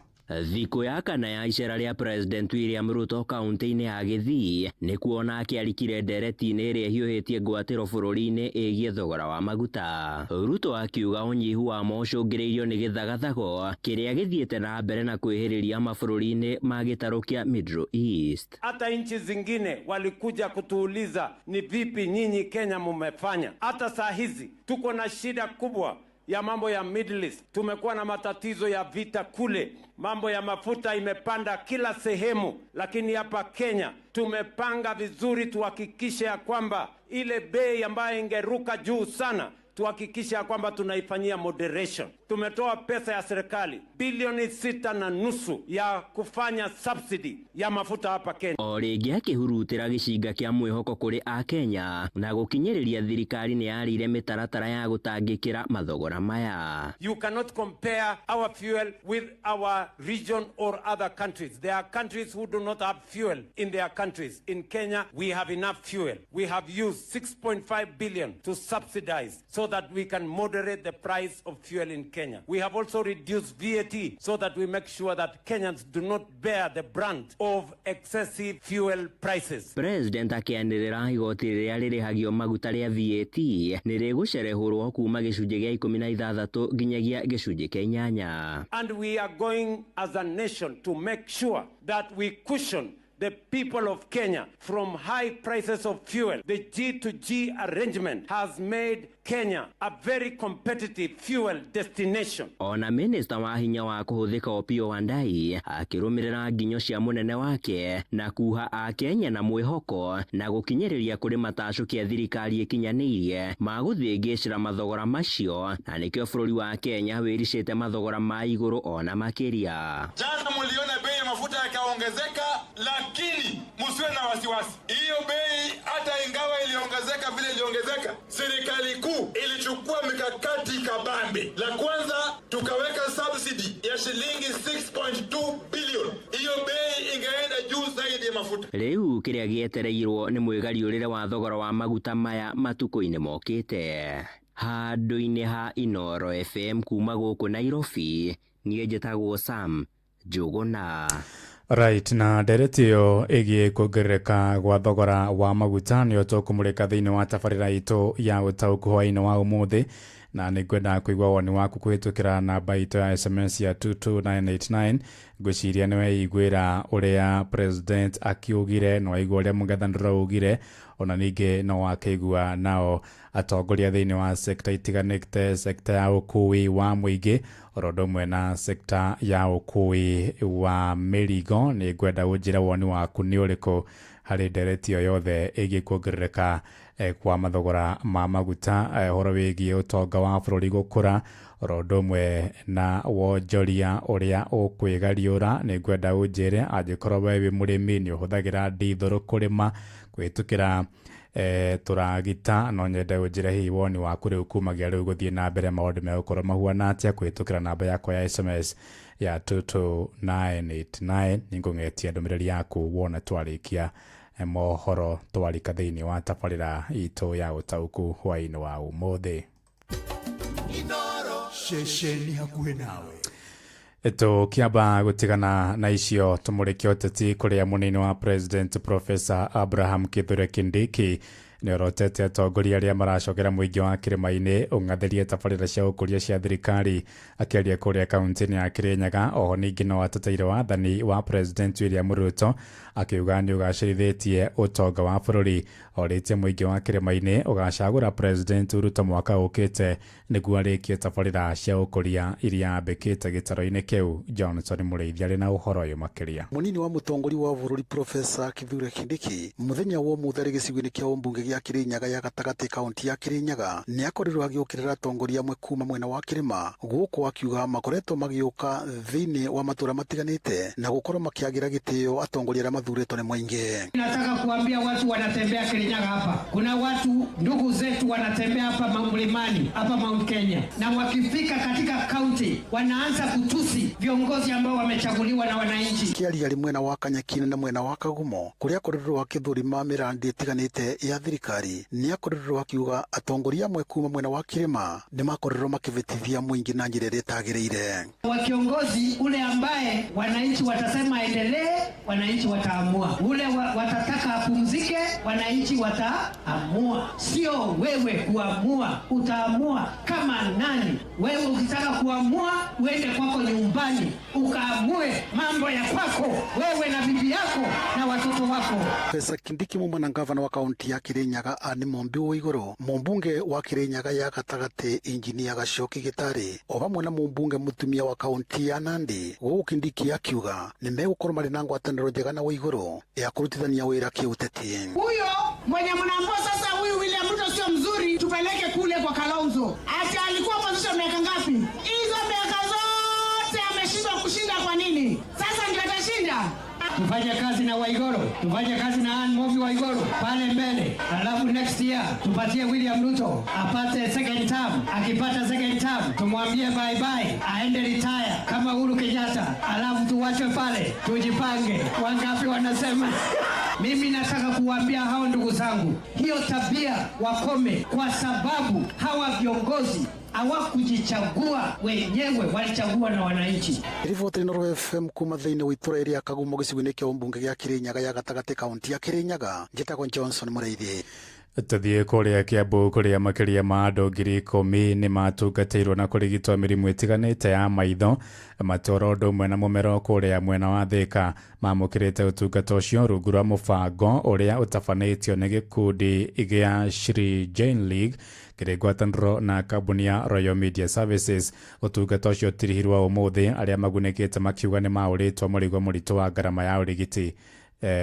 Thikũ ya kana ya icera rĩa President William Ruto kaunti-inĩ ya Gĩthii nĩ kuona akĩarikire ndereti-inĩ ĩrĩa hiũhĩtie ngwatĩro bũrũri-inĩ ĩgiĩ thogora wa maguta. Ruto akiuga ũnyihu wa ũcũngĩrĩirio nĩ gĩthagathago kĩrĩa gĩthiĩte na mbere na kwĩhĩrĩria mabũrũri-inĩ ma gĩtarũ kĩa Middle East. Hata nchi zingine walikuja kutuuliza ni vipi nyinyi Kenya mumefanya. Hata saa hizi tuko na shida kubwa ya mambo ya Middle East. Tumekuwa na matatizo ya vita kule, mambo ya mafuta imepanda kila sehemu, lakini hapa Kenya tumepanga vizuri tuhakikishe ya kwamba ile bei ambayo ingeruka juu sana tuhakikishe ya kwamba tunaifanyia moderation. Tumetoa pesa ya serikali bilioni 6.5 ya kufanya subsidy ya mafuta hapa Kenya. O rĩngĩ akĩhurutĩra gĩcinga kĩa mwĩhoko kũrĩ Akenya na gũkinyĩrĩria thirikari nĩ yarĩire mĩtaratara ya gũtangĩkĩra mathogora maya. You cannot compare our fuel with our region or other countries. There are countries who do not have fuel in their countries. In Kenya, we have enough fuel. We have used 6.5 billion to subsidize so that we can moderate the price of fuel in Kenya. We have also reduced VAT so that we make sure that Kenyans do not bear the brunt of excessive fuel prices. President akĩanĩrĩra igoti rĩrĩa rĩrĩhagio maguta rĩa VAT nĩ rĩgũcerehũrwo kuma gĩcunjĩ gĩa 16 nginyagia gĩcunjĩ kĩa 8. And we are going as a nation to make sure that we cushion the people of Kenya from high prices of fuel. The G2G arrangement has made Kenya a very competitive fuel destination. Ona minister wa hinya wa kũhũthĩka Opiyo Wandayi akĩrũmĩrĩra nginyo cia mũnene wake na kuha Akenya na mwĩhoko na gũkinyĩrĩria kũrĩ matacũkia thirikari ĩkinyanĩirie ma gũthĩngĩcĩra mathogora macio, na nĩkĩo bũrũri wa Kenya wĩricĩte mathogora ma igũrũ ona makĩria. Jana muliona bei ya mafuta yakaongezeka, lakini msiwe na wasiwasi. Hiyo bei hata ingawa iliongezeka vile iliongezeka, serikali kuu ilichukua mikakati kabambe. La kwanza tukaweka subsidy ya shilingi 6.2 billion. Hiyo bei ingeenda juu zaidi ya mafuta. Rĩu kĩrĩa gĩetereirwo nĩ mwĩgariũrĩre wa thogora wa maguta maya matukũ-inĩ mokĩte. Handũ-inĩ ha Inooro FM kuma gũkũ Nairobi, niĩ njĩtagwo Sam Njuguna. Right, na ndereti ĩyo ĩgiĩ kuongerereka gwa thogora wa maguta nĩyo tũkũmũrĩka thĩinĩ wa tabarĩra itũ ya ũtaũku hwaĩ-inĩ wa ũmũthĩ, na nĩngwenda kũigua woni waku kũhĩtũkĩra namba itũ ya SMS ya 22989. Ngwĩciria nĩ weiguĩra ũrĩa President akiugire, no waigua ũrĩa mũng'ethanĩro augire, ona ningĩ no wakĩigua nao atongoria thĩinĩ wa sekta itiganĩte, sekta ya ũkui wa mũingĩ oro ũndũ ũmwe na sekta ya ũkui wa mĩrigo. Nĩ ngwenda ũnjĩre woni waku nĩ ũrĩkũ harĩ ndereti ĩyo yothe ĩgiĩ kuongerereka kwa mathogora ma maguta, ũhoro wĩgiĩ ũtonga wa bũrũri gũkũra oro ũndũ ũmwe na wonjoria ũrĩa ũkwĩgariũra. Nĩ ngwenda ũnjĩre angĩkorwo we wĩ mũrĩmi nĩ ũhũthagĩra ndithũrũ kũrĩma kũhĩtũkĩra tũragita, no nyende ũnjĩre hihi woni waku rĩu kumagia rĩu gũthiĩ na mbere maũndũ megũkorwo mahuana atĩa kũhĩtũkĩra namba yakwa ya SMS ya 22989. Nĩngũng'etia ndũmĩrĩri yaku wona twarĩkia mohoro twarika thĩinĩ wa tabarĩra itũ ya ũtaũku hwaĩ-inĩ wa ũmũthĩ. Inooro ceceni hakuhĩ nawe. Tũkĩamba gũtigana na icio tũmũrĩke ũteti kũrĩa mũnini wa President Professor Abraham Kithure Kindiki nĩ orotete atongoria arĩa maracokera mũingĩ wa kĩrĩma-inĩ ũng'athĩrie tabarĩra cia ũkũria cia thirikari. Akĩaria kũrĩa kaunti-inĩ ya Kĩrĩnyaga, oho ningĩ no ateteire wathani wa President William Ruto akiuga nĩ ũgacĩrithĩtie ũtonga wa bũrũri. Orĩtie mũingĩ wa kĩrĩma-inĩ ũgacagũra President Ruto mwaka ũkĩte nĩguo arĩkie tabarĩra cia ũkũria iria ambĩkĩte gĩtaro-inĩ kĩu. Johnson Mũrĩithi arĩ na ũhoro ũyũ makĩria. Mũnini wa mũtongoria wa bũrũri Professor Kithure Kindiki mũthenya wa ũmũthĩ arĩ gĩcigo-inĩ kĩa ũmbunge ya Kirinyaga ya gatagati kaunti ya Kirinyaga ni akorirwo agiukirira atongoria amwe kuma mwena wa Kirima guko akiuga makoretwo magiuka thiini wa matura matiganite na gukorwo makiagira gitio atongoria aria mathuritwo ni mwingi. Nataka kuambia watu wanatembea Kirinyaga hapa, kuna watu ndugu zetu wanatembea hapa mlimani hapa Mount Kenya, na wakifika katika kaunti wanaanza kutusi viongozi ambao wamechaguliwa na wananchi. Kiaria ali mwena wa Kanyakini na mwena wa Kagumo kuria akorirwo akithurima mirandi itiganite ya thirikari ni akorirwo akiuga atongoria amwe kuma mwena wa Kirima ni makorirwo makivitithia mwingi na njira iria itagiriire. Wa kiongozi ule ambaye wananchi watasema endelee, wananchi wataamua. Ule watataka apumzike, wananchi wataamua. Sio wewe kuamua, utaamua kama nani. Wewe ukitaka kuamua uende kwako nyumbani ukaamue mambo ya kwako wewe na bibi yako na watoto wako. Pesa Kindiki mumana gavana wa kaunti ya Kirinyaga ani Mombi Waiguru, mumbunge wa Kirinyaga ya gatagati Injinia Gacoki Gitari, o vamwe na mumbunge mutumia wa kaunti ya Nandi guku Kindiki akiuga ni megukorwo mari na ngwataniro njega na Waiguru ya kurutithania wira kiuteti. Huyo mwenye mnaambia sasa huyu William Ruto sio mzuri, tupeleke kule kwa Kalonzo. Ati alikuwa opposition miaka ngapi? Hizo miaka zote ameshindwa kushinda, kwa nini? Sasa ndio atashinda. Tufanye kazi na Waiguru, tufanye kazi na Mombi Waiguru pale mbele, alafu next year tupatie William Ruto apate second term. Akipata second term tumwambie bye bye, aende retire kama Uhuru Kenyatta, alafu tuwache pale tujipange. Wangapi wanasema? Mimi nataka kuambia hao ndugu zangu, hiyo tabia wakome, kwa sababu hawa viongozi hawakujichagua wenyewe, walichagua na wananchi. Ripoti ni Nuru FM kuma thiini wa itura iria Kagumo gicigo-ini kia umbunge gia Kirinyaga ya gatagati kaunti ya Kirinyaga. Njitagwo Johnson Mureithi. Tuthie kuria Kiambu kuria makiria ma andu 10,000 ni matungatirwo na kurigitwo mirimu itiganite ya maitho matoro ndu mwena mumero kuria mwena wa Thika mamukirite utungata ucio rungu rwa mubango uria utafanitio ni gikundi gia Shri Jain League kiri ngwataniro na kambuni ya Royal Media Services. Utungata ucio tirihirwa umuthi aria magunikite makiuga ni mauritwo murigo muritu wa garama ya urigiti.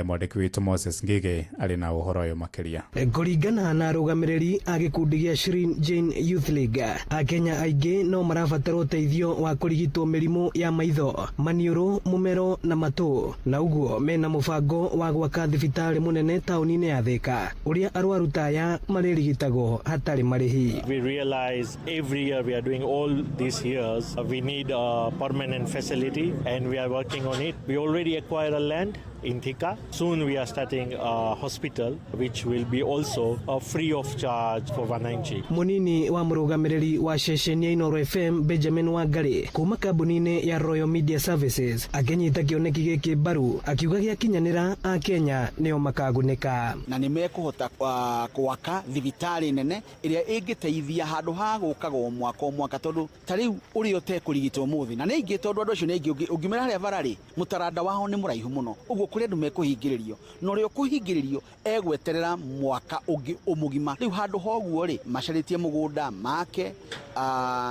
Mwandiki witu Moses Ngige ali na uhoro uyu makiria. Kuringana na arugamiriri a gikundi gia Shri Jain Youth League, Akenya aingi no marabatara uteithio wa kurigitwo mirimu ya maitho, maniuru, mumero na matu, na uguo mena mubango wa gwaka thibitari munene tauni-ini ya Thika uria arwaru taya maririgitagwo hatari marihi. We realize every year we are doing all these years we need a permanent facility and we are working on it. We already acquired a land in Thika. Soon we are starting a hospital which will be also free of charge for wananchi. Munini wa murugamiriri wa ceceni ya Inooro FM Benjamin Wangari kuma kambuni-ini ya Royal Media Services akenyita kioneki giki mbaru akiuga giakinyanira a Kenya nio makaguneka na ni mekuhota gwaka thibitari nene iria ingiteithia handu ha gukagwo mwaka tondu tariu uri ote kurigitwo muthi na ni ingi tondu andu acio ni ingi ungimera haria barari mutaranda wao ni muraihu muno uguo kuri andu mekuhingiririo no rio kuhingiririo egweterera mwaka ungi umugima riu handu hoguo ri macaritie mugunda make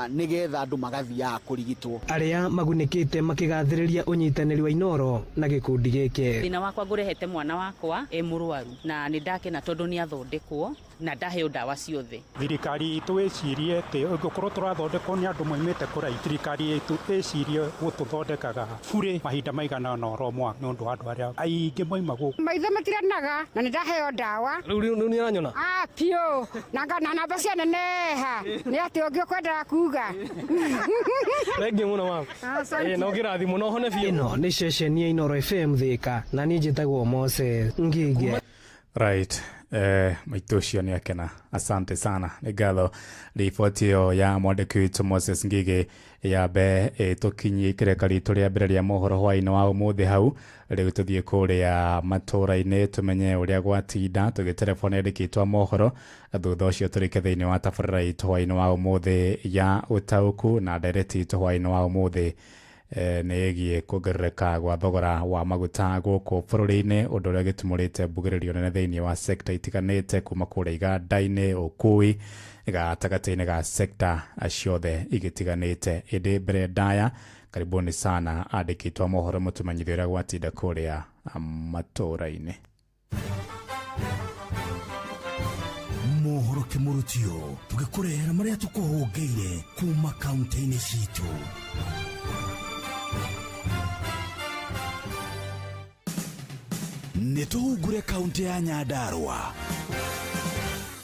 nigetha andu magathia kurigitwo. Aria magunikite makigathiriria unyitaniri wa Inooro na gikundi giki. Thina wakwa ngurehete mwana wakwa murwaru na ni ndakena tondu ni athondekwo na ndaheo ndawa ciothe. Thirikari itu icirie te ugukorwo turathondekwo ni andu moimite kurai, thirikari itu icirie gututhondekaga bure mahinda maigana na oro mwaka nondu andu aria aingi moima guku maitho matiranaga na ni ndaheo ndawa. Riu ni aranyona pio na namba cia neneha ni ati ungi kwenda kuga rege muno mama na ugirathi muno hone biu. Ino ni ceceni ya Inooro FM Thika na ni njitagwo Moses Ngige. Right. Maitosho ni akena. Asante sana. Nigalo ripoti yo ya mwandiki witu Moses Ngige ya be tukinyi kirekari turia mbere ya mohoro hwaini wa umuthi hau riu tuthie kuria matura-ini tumenye uria gwatinda tugitelefona ndikitwa mohoro thutha ucio turike thiini wa tabarira itu hwaini wa umuthi ya utauku na ndereti itu hwaini wa umuthi negie kugereka gwa thogora wa maguta guku bururi-ini undu uria gitumurite mbugiririo nene thiini wa sekta itiganite kuma kuria iganda-ini ukui gatagati-ini ga sekta ciothe igitiganite. Indi mbere ndaya karibuni sana andikitwa mohoro mutumanyithia uria gwatinda kuria matura-ini. mohoro kimurutio tugikurehera maria tukuhungeire kuma kaunti-ini citu. Nituhungure kaunti ya Nyandarua.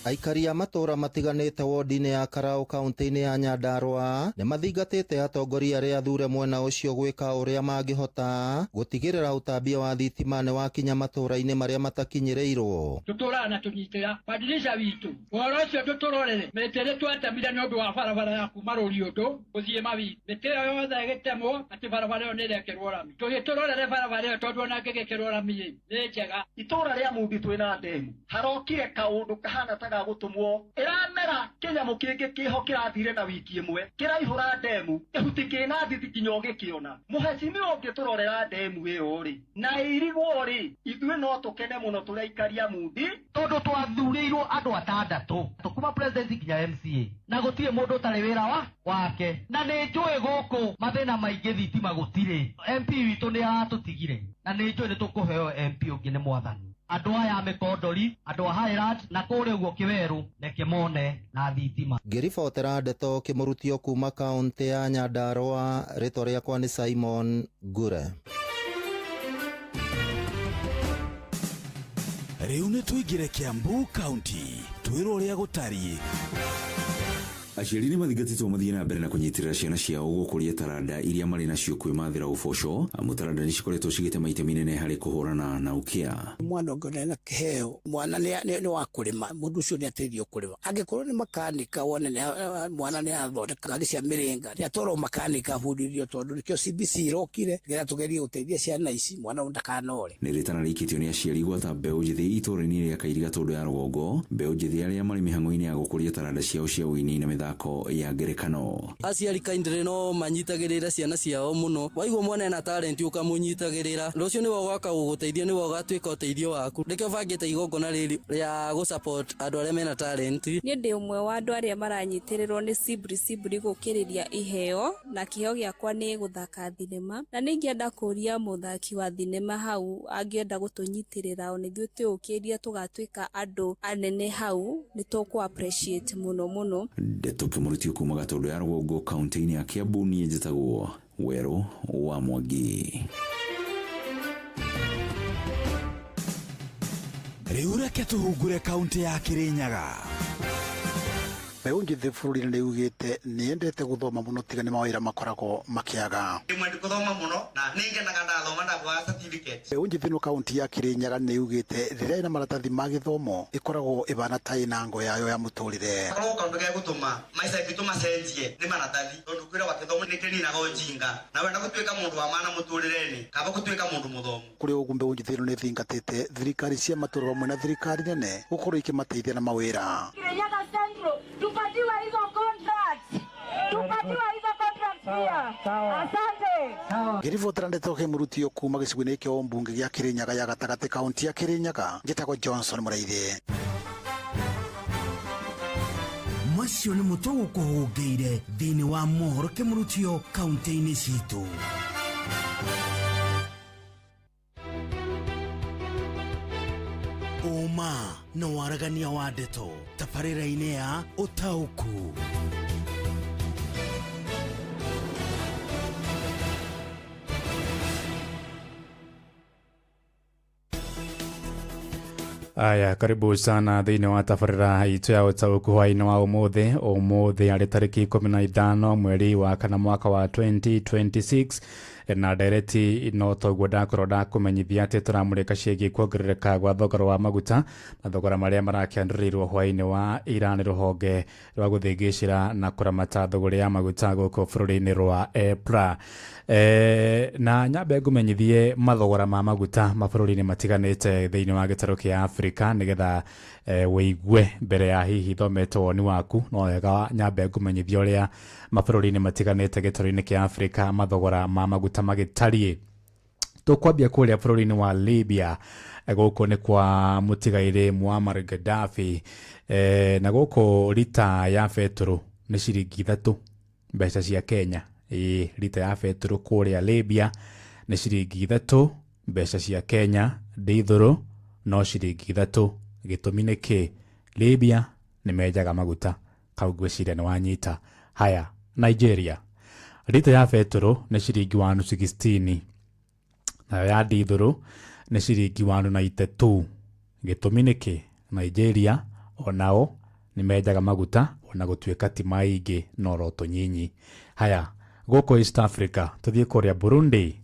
Aikari a matura matiganite wodi-ini ya Karau kaunti-ini ya Nyandarua ni mathingatite atongoria aria athure mwena ucio gwika uria mangihota gutigirira utambia wa thitima ni wakinya matura-ini maria matakinyirirwo. Tuturana tunyitira badilisha vitu woro cio tuturorere metere twatamira ni undu wa barabara ya kuma Ruriundu guthie mawi metero yothe gitemwo ati barabara yo nirekerwo rami tugiturorere barabara yo tondu ona ngigekerwo rami ni njega itura ria Mumbi twina ndemu harokire kaundu kahana ga gutumwo iramera kinyamu kingi kiho kirathire na wiki imwe kiraihura ndemu ihuti kina thithi kinyoge kiona muhecimiwa ungiturorera ndemu iyo ri na irigwo ri ithuĩ no tukene muno turaikaria Mumbi tondu twathurirwo andu atandatu tukuma president kinya MCA na gutire mundu tari wira wake na ni njui guku mathina maingi thitima gutire MP witu ni aratutigire na ni njui ni tukuheo MP ungi ni mwathani andu aya mikondori andu a Highland na kure uguo Kiweru neke mone na thitima. Ngiribotera ndeto kimurutio kuma kaunti ya Nyandarua, ritwa riakwa ni Simon Gure. Riu ni tuigire Kiambu County twiro ria gutari. Aciari nĩ mathingatĩtwo mathiĩ na mbere na kũnyitirĩra ciana ciao gũkũria taranda iria marĩ nacio kwĩmathĩra ũboco. Amu taranda nĩ cikoretwo cigĩtema itemi inene harĩ kũhũrana na ũkĩa. Mwana ngone na kĩheo mwana nĩ wa kũrĩma mũndũ ũcio nĩ ateithio kũrĩma angĩkorwo nĩ makanika wone mwana nĩ athondeka ngari cia mĩrĩnga nĩ atwarwo makanika bundithio tondũ nĩkĩo CBC irokire nĩgetha tũgerie gũteithia ciana ici mwana ndakanore. Nĩ rĩtana rĩikĩtio nĩ aciari gwata mbeũ njĩthĩ itũũra-inĩ rĩa Kairiga tondũ ya rũgongo. Mbeũ njĩthĩ arĩa marĩ mĩhang'o-inĩ ya gũkũria taranda ciao cia ũini na mĩthako ya ngerekano. Aciari kaindire no manyitagĩrĩra ciana ciao muno. Waigua mwana ena talent ukamunyitagĩrĩra. Rũciũ nĩwe ũgoka gũgũteithia nĩwe ũgatuĩka ũteithio waku. Rĩkĩo bangĩte igongona rĩrĩ rĩa gũsupport andũ arĩa mena talent. Niĩ ndĩ ũmwe wa andũ arĩa maranyitĩrĩrwo nĩ Sibri gũkĩrĩria iheo na kĩheo gĩakwa nĩ gũthaka thinema na nĩngĩenda kũria mũthaki wa thinema hau angĩenda gũtũnyitĩrĩra o nĩthuĩ twĩũkĩria tũgatuĩka andũ anene hau nĩ tũkũ appreciate muno. Ndeto kimurutio kuma Gatundu ya rũgongo kaunti-inĩ ya Kiambu niĩ njĩtagwo Werũ wa Mwangi. Rĩu reke tũhungure kaunti ya Kirinyaga. Mbeũ njĩthĩ bũrũri-inĩ nĩ yugĩte nĩendete gũthoma mũno tiga nĩ mawĩra makoragwo makĩaga. Ndĩmwendi gũthoma mũno na nĩngenaga ndathoma ndabuaga certificate. Mbeũ njĩthĩ no kaunti ya Kirinyaga nĩ yugĩte rĩrĩa ĩna maratathi ma gĩthomo ĩkoragwo ĩbana ta ĩna ngo yayo ya mũtũrĩre. Korwo kaundu gĩa gũtũma maica itũ macenjie nĩ maratathi tondũ kwĩra wa gĩthomo nĩ kĩninaga ũnjinga na wenda gũtuĩka mũndũ wa maana mũtũrĩre-inĩ kaba gũtuĩka mũndũ mũthomu. Kũrĩ ũguo mbeũ njĩthĩ ĩno nĩ ĩthingatĩte thirikari cia matũra hamwe na thirikari nene gũkorwo ikĩmateithia na mawĩra. Kirinyaga Central tupatiwa hizo contracts. Asante. Ngiribotera ndeto kimurutio kuma gĩcigo-inĩ kĩa mbunge gĩa Kirinyaga ya gatagatĩ kaunti ya Kirinyaga njĩtagwo Johnson Mũraithĩ. Macio nĩ mũtugo kũhũngĩire thĩinĩ wa mohoro kimurutio kaunti-inĩ citũ. Uma na waragania wa ndeto tabarĩra-inĩ ya ũtaũku. Aya, karibu sana thĩinĩ wa tabarĩra itũ ya ũtaũku hwaĩ-inĩ wa ũmũthĩ arĩ tarĩki 15 mweri wa kana mwaka wa 2026 na ndereti no toguo ndakorwo ndakũmenyithia atĩ tũramũrĩka ciĩgiĩ kuongerereka gwa thogora wa maguta na thogora marĩa marakĩanĩrĩirwo hwaĩ-inĩ wa ira nĩ rũhonge rwa gũthĩngĩcĩra na kũramata thogora ya maguta gũkũ bũrũri-inĩ rwa EPRA. Na nyambe ngũmenyithie mathogora ma maguta mabũrũri-inĩ matiganĩte thĩinĩ wa gĩtarũ kĩa Afrika nĩgetha wĩigue mbere ya hihi thomete woni waku no wega nyambe ngũmenyithia ũrĩa mabũrũri-inĩ matiganĩte gĩtarũ-inĩ kĩa Afrika mathogora ma maguta magĩtariĩ. Tũkwambia kũrĩa bũrũri-inĩ wa Libya gũkũ nĩ kwa mũtigairĩ Muammar Gaddafi na gũkũ rita ya betũrũ nĩ ciringi 3 mbeca cia Kenya. Rita ya betũrũ kũrĩa Libya nĩ ciringi 3 mbeca cia Kenya, ndithũrũ no ciringi 3. Gĩtũmi nĩ kĩ? Libya nimejaga maguta kau gwiciria ni wanyita. Haya, Nigeria lita ya betoro ni ciringi 116 nayo ya dithuru ni ciringi 192. Gitumi niki Nigeria onao nimejaga maguta ona gutuika ti maingi no roto nyinyi. Haya, goko East Africa tuthie kuria Burundi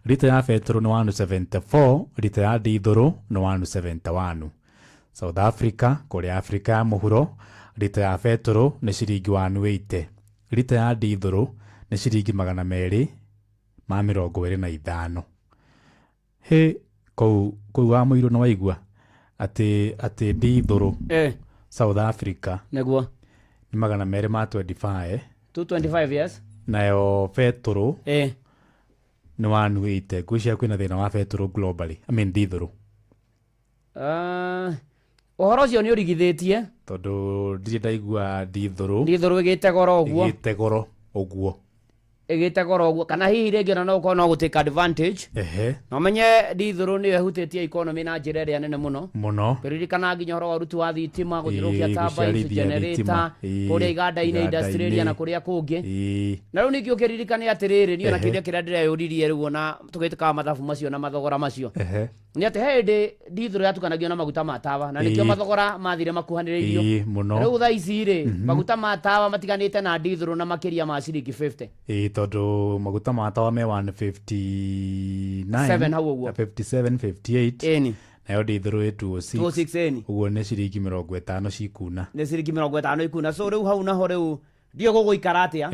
lita ya betoro ni 174, lita ya dithuru ni 171. South Africa kuria Africa ya muhuro lita ya betoro ni ciringi 180, lita ya dithuru ni ciringi 225. He kou wa muiro no waigua ati dithuru South Africa neguo ni 225 225 yes, nayo betoro ni 180. Gwicira kwina thina wa betoro globally, I mean dithuru. Ohoro ucio ni urigithitie tondu ndiri ndaigua dithuru igite goro uguo, igite goro uguo, igite goro uguo, kana hihi ringi no uko no gutake advantage. No menye dithuru ni ehutitie economy na njira ria nene muno peririkana nginya horo wa ruti wa thitima guthirukia turbines, generator kuria iganda-ini industry na kuria kungi. Na riu ningi ukiririkana atiriri ni ona kiria ndireyuririe riu ona tugitikaga mathabu macio na mathogora macio ni ati hindi dithuru yatukanagio na maguta ma tawa na nikio mathogora mathire makuhaniriirio riu thaa ici ri maguta ma tawa matiganite na dithuru na makiria ma ciringi 50 tondu maguta ma tawa me 159 hau uguo 57 58 nayo dithuru 206 uguo ni ciringi 50 cikuna, ni ciringi 50 ikuna. So riu hau naho riu ndio guguikara atia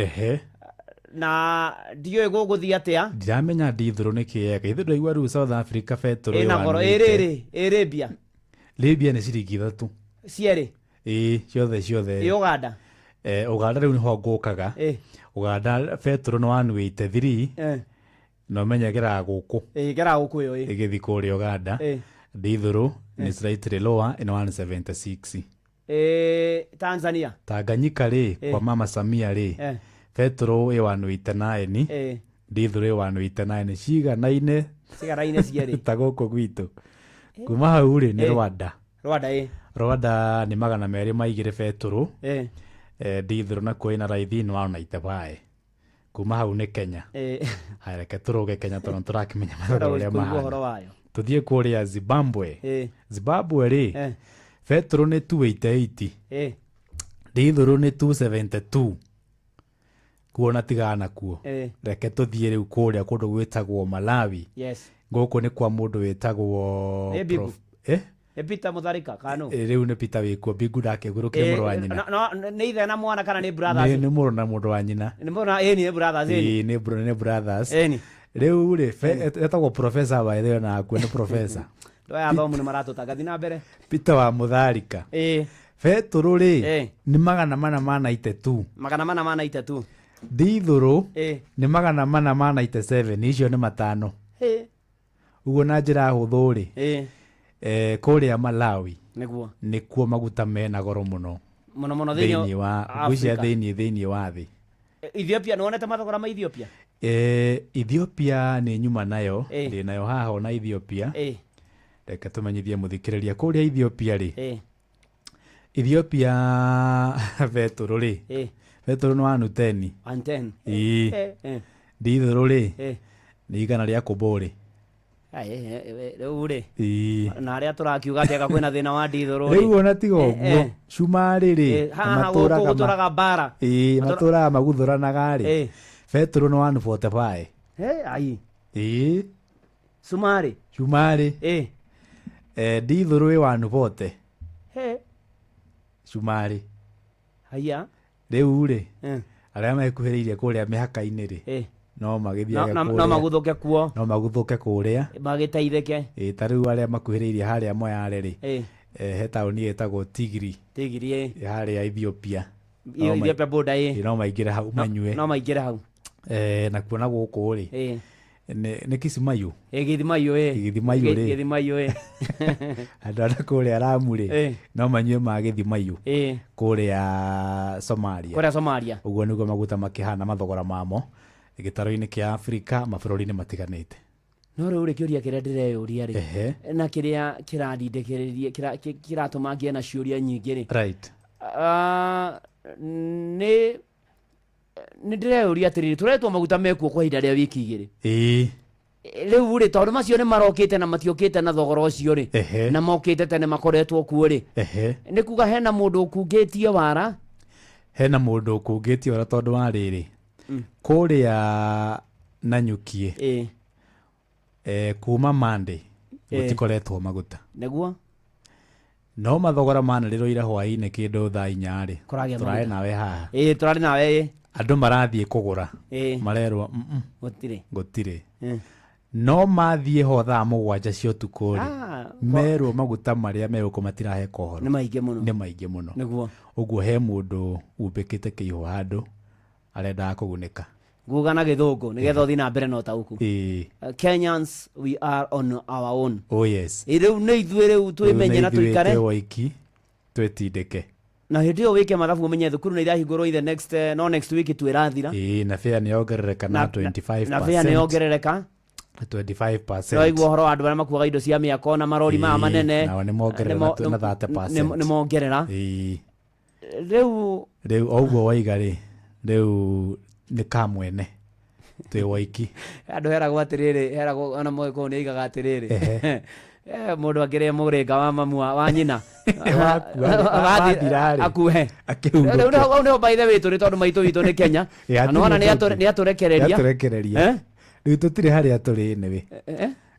na ndio guguthia atia ndiramenya dithuru ni kiega. Ithu ndaigua riu South Africa betoro ina goro Arabia ni ciringi 3 ciere ciothe Uganda Uganda riu niho ngukaga Uganda betoro ni 183 no menya gera guku yo igithi kuria Uganda dithuru ni slightly lower in 176. Tanzania Tanganyika ri kwa Mama Samia ri betoro 189 dithuru 189 ciganaine ciere ta guku gwitu. Kuma hau ri ni Rwanda ni 200 maigire betoro dithuru na kuina raithi ni 195. Kuma hau ni Kenya hareke turuge Kenya tondu turakimenya mathogora uria mahana. Tuthie kuria Zimbabwe ri betoro ni 288 dithuru ni 272. Kuona tigana kuo reke tuthie riu kuria kundu gwitagwo Malawi. Guku ni kwa mundu witagwo Peter Mutharika kanu riu ni Peter wikuo Bingu ndakegurukire muru wa nyina ni ithe na mwana kana ni brothers ni muru na mundu wa nyina ni muru ni brothers ni brothers riu ri etagwo professor wa ithe na akuo ni professor ndo ya thomu ni maratutaga thina mbere Peter wa Mutharika betoro ri ni 492 dithuru ni 497 icio ni matano uguo na njira huthu ri kuria Malawi nikuo maguta mena goro muno thiini wa gucia thiini wa thi. Ethiopia ni wonete mathogora ma Ethiopia Ethiopia ni nyuma nayo ndi nayo haha na Ethiopia reke tumenyithie muthikiriria kuria Ethiopia ri Ethiopia betoro ri betoro ni 110 dithuru ri ni igana ria kuburi riu ri na aria turakiuga ati kwina thina wa dithuru ri riu ona tiga uguo cumari ri maturaga bara maturaga maguthuranaga ri betoro ni 145 ai cumari dithuru wi 140 cumari haya riu ri aria mekuhiriirie kuria mihaka-ini ri no magithiaga kuria no maguthuke kuria magiteitheke ta riu aria makuhiriirie haria Moyale ri he tauni etagwo Tigiri haria Ethiopia border no maingire hau manyue na kuona guku ri ni Kisimayu Githimayu ri andu aria kuria Lamu ri no manyue ma Githimayu kuria Somalia uguo niguo maguta makihana mathogora mamo gitaro-ini kia Afrika mabũrũri-inĩ matiganĩte. No riu ri kiuria kiria ndireyuria ri na kiria kiratindikiriria kiratuma ngie na ciuria nyingi ri nĩ ndĩreuria atĩrĩrĩ tũretwo maguta mekuo kwa ihinda rĩa wiki igĩrĩ rĩu rĩ tondũ macio nĩ marokĩte na matiokĩte na thogora ũcio rĩ na mokĩte tene makoretwo kuo rĩ nĩ kuga hena mũndũ ũkungĩtie wara tondũ wa rĩrĩ kũrĩa Nanyuki kuma Monday gũtikoretwo maguta nĩguo no mathogora manarĩrwo ira hwaĩ-inĩ kĩndũ thaa 4 rĩ tũrarĩ nawe haha tũrarĩ nawe andũ marathiĩ kũgũra marerwo gũtirĩ no mathiĩ ho thaa 7 cia ũtukũ rĩ merwo maguta marĩa megũkũ matirahe kohoro nĩ maingĩ mũno ũguo he mũndũ umbĩkĩte kĩiho handũ arendaga kũgunĩka nguga na gĩthũngũ nĩgetha ũthiĩ na mbere na ũtaũku Kenyans we are on our own yes rĩu nĩ ithuĩ rĩu twĩmenye na tũikare twĩtindĩke na hĩndĩ ĩyo wĩke mathabu ũmenye thukuru nĩ irahingũrwo ithe next week twĩrathira na fare nĩ yongerereka na 25% na fare nĩ yongerereka 25%. Roigwo horo andũ arĩa makuaga indo cia mĩako na marori maya manene nao nĩ mongerera na 30%. nĩ mongerera rĩu oguo waiga rĩ rĩu nĩ kamwene twĩ waiki andũ heragwo atĩrĩrĩ heragwo ona mwĩko nĩ aigaga atĩrĩrĩ mũndũ akĩrĩa mũrĩnga wa mamu wa nyina akuhe rĩu nĩho by the way tũrĩ tondũ maitũ witũ nĩ Kenya na nĩwona nĩ atũrekereria rĩu tũtirĩ harĩa tũrĩ nĩwe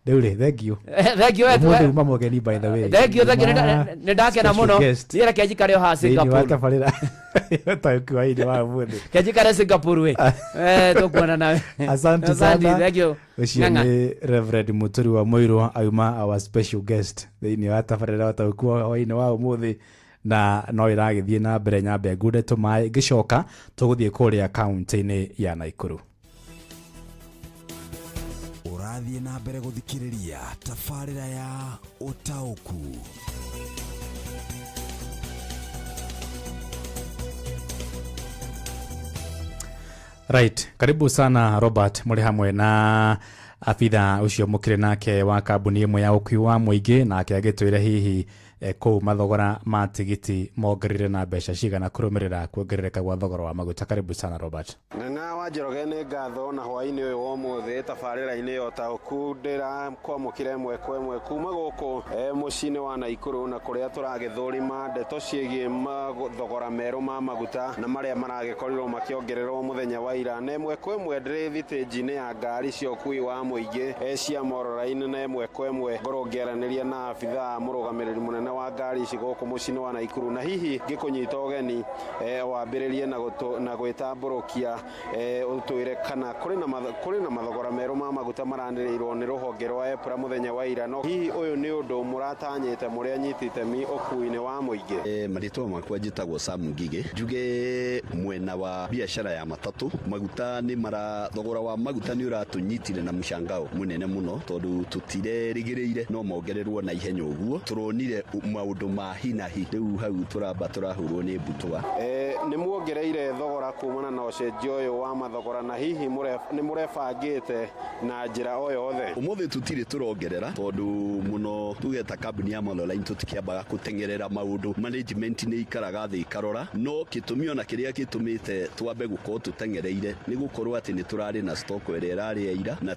rĩu rĩ thengio mũndũ uma mũgeni by the way thengio nĩ ndakena mũno nĩ reke njikare haha Singapore taĩkuainĩ wa mũndũ kenjikare Singapore we tũkuona nawe asante sana ũcio nĩ Reverend Mũturi wa Mũirũ auma our special guest thĩinĩ wa tabarĩra taũku hwaĩ-inĩ wa ũmũthĩ na no ĩragĩthiĩ na mbere nyambe ngude tũmaĩ ngĩcoka tũgũthiĩ kũrĩa kaunti-inĩ ya Naikuru ũrathiĩ na mbere gũthikĩrĩria tabarĩra ya ũtaũku right karibu sana Robert muri hamwe na abitha ucio mukire nake wa kambuni imwe ya ũkui wa mũingĩ nake agĩtwĩra hihi kũu mathogora ma tigiti mongerire na mbeca cigana kũrũmĩrĩra kuongerereka gwa thogora wa maguta karibu sana Robert na Wanjoroge nĩ ngatho na hwaĩ-inĩ ũyũ wa ũmũthĩ tabarĩra-inĩ ya ũtaũku ndĩrakwamũkĩra ĩmwe kwa ĩmwe kuma gũkũ mũciĩ-inĩ wa Naikuru na kũrĩa tũragĩthũrima ndeto ciĩgiĩ thogora merũ ma maguta na marĩa maragĩkorirwo makĩongererwo mũthenya wa ira na ĩmwe kwa ĩmwe ndĩrĩ thitĩnji-inĩ ya ngari cia ũkui wa mũingĩ cia Moro-Line na ĩmwe kwa ĩmwe ngorwo ngĩaranĩria na abithaa mũrũgamĩrĩri mũnene wa ngari ici gũkũ mũciĩ-inĩ wa Naikuru na hihi ngĩkũnyita ũgeni wambĩrĩrie na gwĩtambũrũkia ũtwĩre kana kũrĩ na mathogora merũ ma maguta maranĩrĩirwo nĩ rũhonge rwa EPRA mũthenya wa ira no hihi ũyũ nĩ ũndũ mũratanyĩte mũrĩa anyiti itemi ũkui-inĩ wa mũingĩ marĩtwa makwa njĩtagwo Sam Ngige njuge mwena wa biacara ya matatũ maguta thogora wa maguta nĩ ũratũnyitire na mũcangao mũnene mũno tondũ tũtirerĩgĩrĩire no mongererwo na ihenya ũguo tũronire maũndũ ma hinahi rĩu hau tũrahũrwo nĩ mbutwa nĩ muongereire thogora kumana na ũcenjio ũyũ wa mathogora na hihi nĩ mũrebangĩte na njĩra o yothe ũmũthĩ tũtirĩ tũrongerera tondũ mũno tuge ta kambuni ya Moro-Line tũtikĩambaga gũteng'erera maũndũ management nĩ ikaraga thĩ ikarora no gĩtũmi ona kĩrĩa gĩtũmĩte twambe gũkorwo tũteng'ereire nĩ gũkorwo atĩ nĩ tũrarĩ na stock ĩrĩa ĩrarĩ ya ira na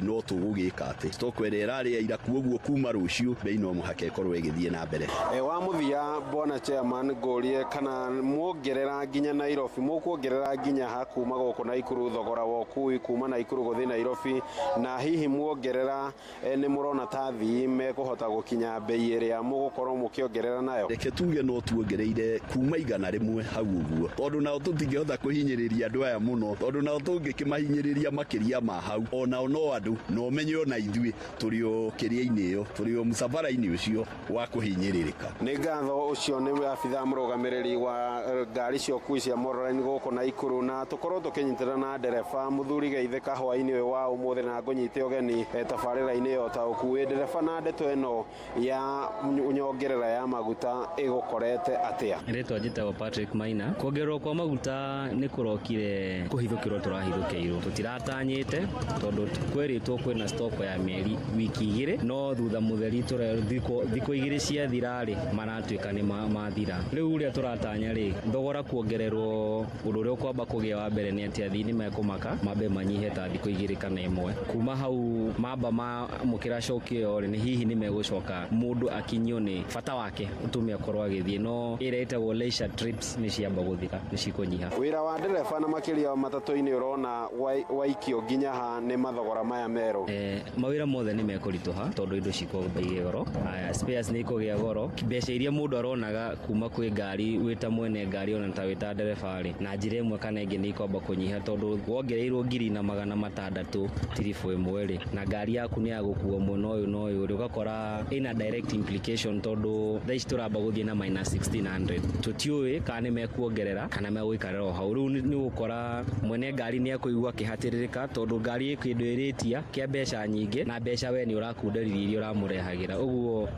no tũgũgĩka atĩ stock ĩrĩa ĩrarĩ ya ira kuoguo kuma rũciũ bei no mũhaka ĩkorwo ĩgĩthiĩ na mbere wa mũthia bwana chairman ngũrie kana muongerera nginya Nairobi mũkuongerera nginya ha kuma gũkũ Naikuru thogora wa ũkui kuma Naikuru gũthiĩ Nairobi na hihi muongerera nĩ mũrona ta athii mekũhota gũkinya bei ĩrĩa mũgũkorwo mũkĩongerera nayo reke tuge no tuongereire kuma 100 hau ũguo tondũ nao tũtingĩhota kũhinyĩrĩria andũ aya mũno tondũ nao tũngĩkĩmahinyĩrĩria makĩria ma hau onao no andũ no ũmenye ona ithuĩ tũrĩ o kĩrĩa-inĩ ĩyo tũrĩ o mũcabara-inĩ ũcio wa kũhinyĩrĩrĩka nĩ ngatho ũcio nĩ abithaa mũrũgamĩrĩri wa ngari cia ũkui cia Moro-Line gũkũ Naikuru na tũkorwo tũkĩnyitĩra na ndereba mũthuri Geithĩka hwaĩ-inĩ ũyũ wa ũmũthĩ na ngũnyite ũgeni tabarĩra-inĩ ya ũtaũku ndereba na ndeto ĩno ya nyongerera ya maguta ĩgũkorete atĩa rĩtwa njĩtagwo Patrick Maina kuongererwo kwa maguta nĩ kũrokire kũhithũkĩrwo tũrahithũkĩirwo tũtiratanyĩte tondũ kwĩrĩtwo kwĩna stock ya mĩeri wiki 2 no thutha mũtheri thikũ 2 ciathira ri maratuika ni mathira riu uria turatanya ri thogora kuongererwo undu uria kwamba kugia wa mbere ni ati athini mekumaka mabe manyihe ta thikũ 2 kana 1 kuma hau mamba ma mukira cokio ri ni hihi ni megucoka mundu akinyio ni bata wake utumia korwa agithie no irete wo leisure trips ni ciamba guthika ni cikunyiha wira wa ndereba na makiria matatu-ini urona waikio nginya ha ni mathogora maya meru mawira mothe ni mekurituha tondu indo cikogithie goro spares ni ikugia goro mbeca iria mundu aronaga kuma kwi ngari wita mwene ngari ona ta wita ndereba ri na njira imwe kana ingi ni ikomba kunyiha tondu wongereirwo 2,600 tirifu imwe ri na ngari yaku ni yagukua muno uyu no uyu ugakora ina direct implication tondu thaici turamba guthie na -1600 tutiui kana mekuongerera kana meguikarira hau riu ni gukora mwene ngari ni akuigua kihatiririka tondu ngari ikindu iritia kia mbeca nyingi na mbeca we ni urakunderithia iria uramurehagira uguo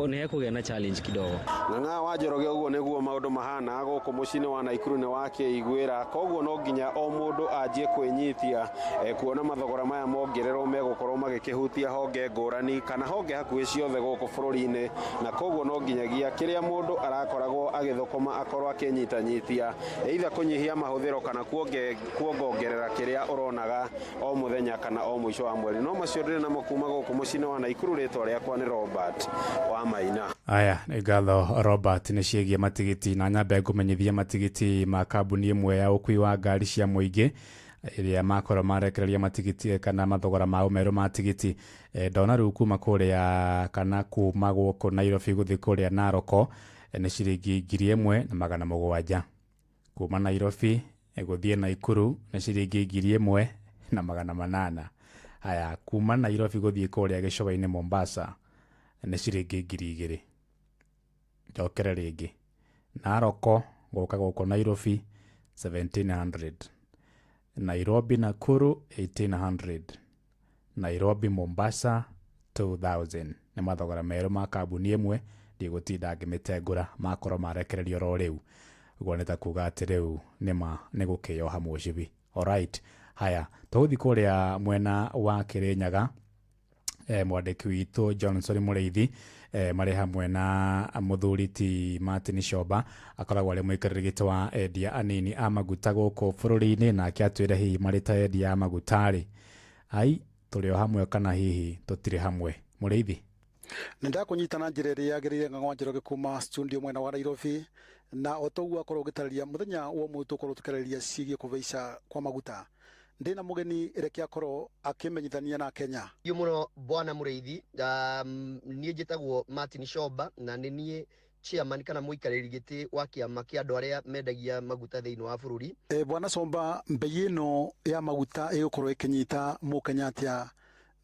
ni hekugia na challenge kidogo ng'ang'a wa Njoroge uguo niguo maundu mahana guku mucini wa Naikuru ni wake igwira koguo no nginya o mundu anjie kwinyitia kuona mathogora maya mongererwo megukorwo magikihutia honge ngurani kana honge hakuhi ciothe guku bururi-ini na koguo no nginyagia kiria mundu arakoragwo agithokoma akorwo akinyitanyitia either kunyihia mahuthiro kana kuongerera kiria uronaga o muthenya kana o mwisho wa mweri no macio ndire na makuma guku mucini wa Naikuru ritwa riakwa ni Robert wa Maina. Aya nĩ ngatho Robert nĩ ciĩgiĩ matigiti na nyambe ngũmenyithia matigiti ma kambuni ĩmwe ya ũkui wa ngari cia mũingĩ iria makorwo marekereria matigiti kana mathogora ma ũmeru ma tigiti ndona rĩu kuma kũrĩa kana kuma gũkũ Nairobi gũthiĩ kũrĩa Naroko nĩ ciringi 1,700 kuma Nairobi gũthiĩ Naikuru nĩ ciringi 1,800 haya kuma Nairobi gũthiĩ kũrĩa gĩcũa-inĩ Mombasa nĩ ciringi 2,000 njokere rĩngĩ Naroko gũka gũkũ Nairobi 1,700 Nairobi Nakuru 1,800 Nairobi Mombasa 2,000 nĩ mathogora merũ ma kambuni ĩmwe ndigũtinda ngĩmĩtengũra makorwo marekererio ro rĩu ũguo nĩ ta kuga atĩ rĩu nĩ gũkĩyoha mũcibi. Alright haya tũgũthiĩ kũrĩa mwena wa Kĩrĩnyaga mwandĩki witũ Johnson Mũrĩithi marĩ hamwe na mũthuri ti Martin Shoba akoragwo arĩ mũikarĩri gĩtĩ wa endia anini a maguta gũkũ bũrũri-inĩ nake atwĩre hihi marĩ ta endia a magutarĩ ai tũrĩ o hamwe kana hihi tũtirĩ hamwe. Mũrĩithi nenda kunyitana njĩra ĩrĩa yagĩrĩire Ng'ang'a Njoroge kuma studio mwena wa Nairobi na otoguo akorwo ũgĩtarĩria mũthenya wa ũmwe tũkorwo tũkĩarĩrĩria ciĩgiĩ kũhaica kwa maguta ndina mugeni reke akorwo akimenyithania na Kenya yu muno bwana Mũrĩithi niĩ njĩtagwo Martin Shoba na nĩ niĩ chairman kana mũikarĩri gĩtĩ wa kĩama kĩa andũ arĩa mendagia maguta thĩinĩ wa bũrũri. Bwana Somba mbei ĩno ya maguta ĩgũkorwo ĩkĩnyita mũkenya atĩa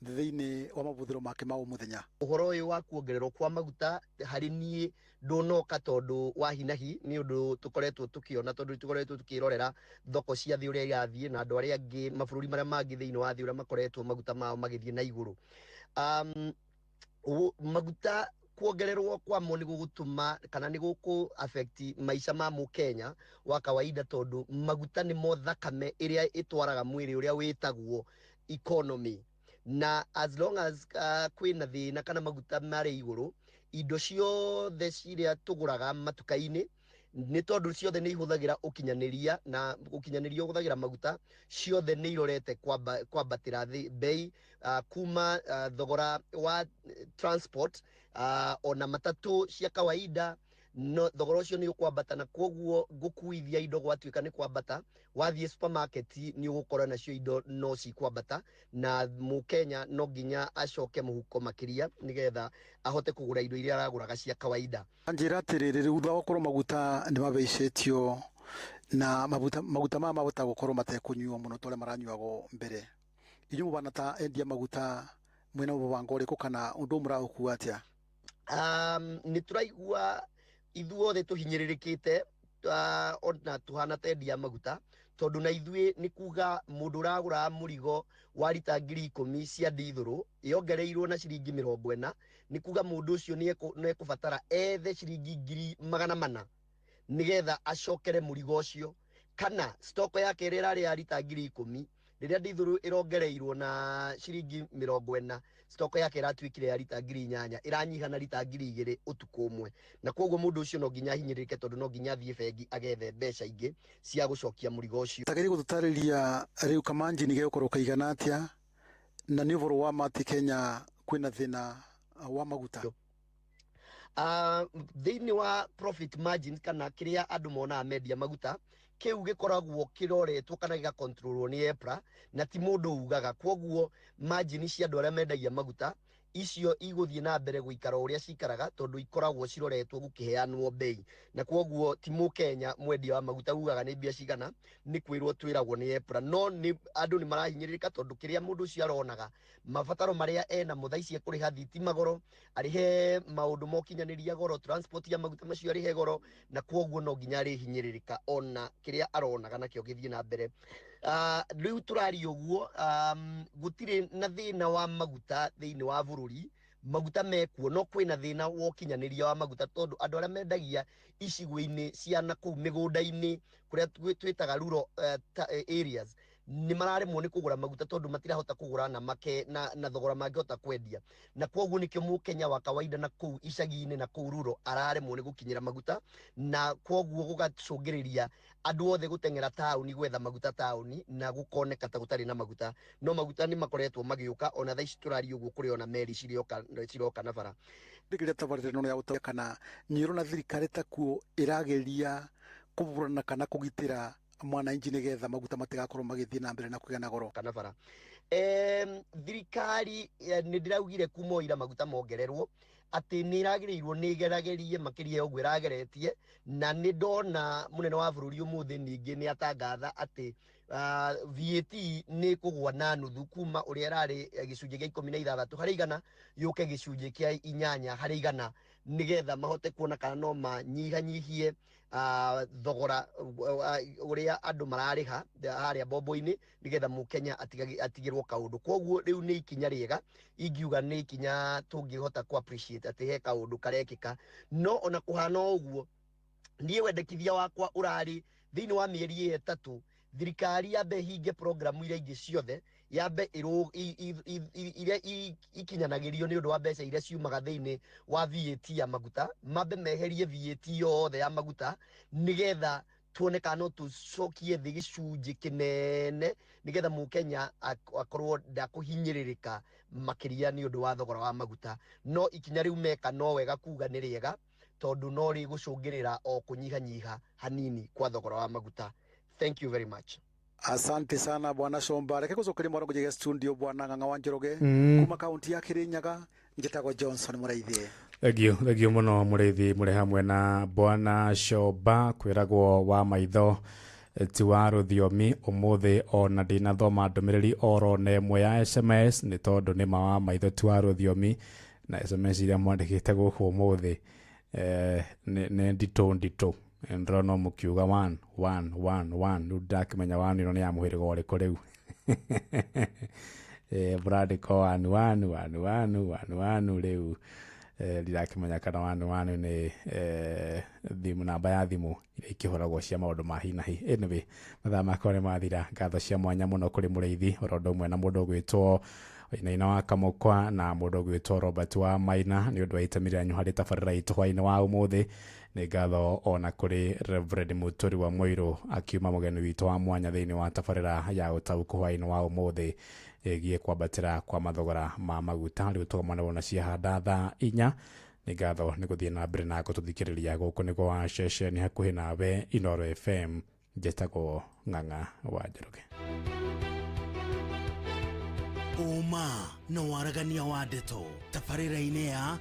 thĩinĩ wa mabũthĩro make ma mũthenya? Ũhoro ũyũ wa kuongererwo kwa maguta harĩ niĩ ndonoka tondu wa hinahi ni undu tukoretwo tukiona tondu tukoretwo tukirorera thoko cia thi uria irathie na andu aria angi mabũrũri maria mangi thiini wa thi uria makoretwo maguta mao magithie na iguru. Maguta kuongererwo kwamo ni gugutuma kana ni guku affect maisha ma Mukenya wa kawaida tondu maguta ni mo thakame iria itwaraga mwiri uria witagwo economy na as long as kwina thina kana maguta mari iguru indo ciothe ciria tuguraga matuka-ini ni tondu ciothe ni ihuthagira ukinyaniria na ukinyaniria uhuthagira maguta ciothe ni irorete kwambatira bei kuma thogora wa transport ona matatu cia kawaida no thogora ucio ni ukwambata na koguo gukuithia indo gwatuika ni kwambata wathie supermarket ni ugukora nacio indo no cikwambata na Mukenya no nginya acoke muhuko makiria nigetha ahote kugura indo iria araguraga cia kawaida. Njira atiriri thutha wa korwo maguta ni mabeicetio na maguta ma mabota gukorwo matekunyuo muno tole maranyuago mbere inyu mubana ta endia maguta mwena mubango uriku kana undu muraukuwa atia? Ni turaigua ithuothe tuhinyiririkite ona tuhana tendia maguta tondu na ithuĩ ni kuga mundu uragura murigo wa lita 10,000 cia ndithuru yongereirwo na ciringi 40 ni kuga mundu ucio ni ekubatara ethe ciringi 400 nigetha acokere murigo ucio kana stoko yake irari ya lita 10,000 riria ndithuru irongereirwo na ciringi 40 stock yake iratuikire ya lita 8,000 iranyiha na lita 2,000 utuku umwe na koguo mundu ucio no nginya hinyirike tondu no nginya thie bengi agethe mbeca ingi cia gucokia murigo ucio tagari gututariria riu kamanji ni gekorwo kaigana atia na ni voro wa mati Kenya kwina thina wa maguta thiini wa profit margin kana kiria andu mona media maguta kiu gikoragwo kiroretwo kana giga controlwo ni EPRA na ti mundu ugaga koguo margin cia andu aria mendagia maguta icio iguthie na mbere guikara uria cikaraga tondu ikoragwo ciroretwo gukiheanwo bei na koguo ti mu Kenya mwendia wa maguta ugaga ni bia cigana ni kwirwo twiragwo ni EPRA no ni andu ni marahinyirika tondu kiria mundu cio aronaga mabataro maria ena muthaici kuriha thitima goro arihe maundu mokinyaniria goro transport ya maguta macio arihe goro na koguo no nginya ari hinyiririka ona kiria aronaga nakio githie na mbere riu turari uguo gutire na thina wa maguta thiini wa bururi maguta mekuo no kwina thina wa kinyaniria wa maguta tondu andu aria mendagia iciguini cia na kuu migunda-ini kuria twitaga rural areas ni mararemwo ni kugura maguta tondu matirahota kugura na make na thogora mangihota kwendia na koguo nikio mu Kenya wa kawaida na kuu icagi-ini na kuu rural araremwo ni gukinyira maguta na koguo gugacungiriria andu othe gutengera tauni gwetha maguta tauni na gukoneka ta gutari na maguta no maguta ni makoretwo magiuka ona thaici turari uguo kuri ona meri ciroka na bara ndigira tabarire no ya utakana nyiro na thirikari takuo irageria kuburana kana kugitira mwana inji nigetha maguta matigakorwo magithie na mbere na kugena goro kana bara thirikari ni ndiraugire kumoira maguta mongererwo ati ni iragirirwo ni igeragerie makiria uguo irageretie na ni ndona munene wa bururi umuthi ningi ni atangatha ati VAT ni kugwa na nuthu kuma uria rari gicunje gia 16 hari igana yuke gicunje kia 8 hari igana nigetha mahote kuona kana no manyihanyihie thogora uria andu marariha haria bombo-ini nigetha mu Kenya atigirwo kaundu koguo riu ni ikinya riega ingiuga ni ikinya tungihota ku appreciate ati he kaundu karekika no ona kuhana uguo nie wendekithia wakwa urari thiini wa mieri 3 thirikari yabe hinge programu iria ingi ciothe yabe iria ikinyanagirio ni undu wa mbeca iria ciumaga thiini wa VAT ya maguta mabe meherie VAT yothe ya maguta nigetha tuoneka no tucokie thi gicunji kinene nigetha mu Kenya akorwo ndakuhinyiririka makiria ni undu wa thogora wa maguta no ikinya riu meka no wega kuga ni riega tondu no ri gucungirira o kunyihanyiha hanini kwa thogora wa maguta. Thank you very much. Asante sana bwana Shomba. Reke kucokeria mwana kujega studio bwana Ng'ang'a wa Njoroge kuma kaunti ya Kirinyaga njitagwo Johnson Muraithie. Thegio muno Muraithie muri hamwe na bwana Shomba kwiragwo wa maitho ti wa ruthiomi umuthi ona ndina thoma ndumiriri oro nemwe ya SMS ni tondu ni ma maitho ti wa ruthiomi na SMS iria mwandikite guku umuthi ne ndito ndrono mukiuga 1 ndakimenya 1 ino ni ya muhirigo uriko riu Brad ko 1 riu ndirakimenya kana 1 ni thimu namba ya thimu ikihoragwo cia maundu ma hi na hi anyway mathaa makore mathira ngatho cia mwanya muno kuri Muraithi orondo mwe na mundu gwitwo Inaina wa Kamukwa na mundu gwitwo Robert wa Maina ni undu wa itamiri anyu hari tabarira itu hwaini wa umuthi ni ngatho ona kuri Reverend Muturi wa Moiro akiuma mugeni witu wa mwanya thiini wa tabarira ya utauku hwaini wa umuthi egie kwambatira kwa mathogora ma maguta riu tugamana wona cia handa thaa 4 ni ngatho ni guthie na mbere na gututhikiriria guku ni kwa session hakuhi nawe Inooro FM njitagwo Ng'ang'a wa Njoroge. Uma no waragania wa ndeto tabarira-ini ya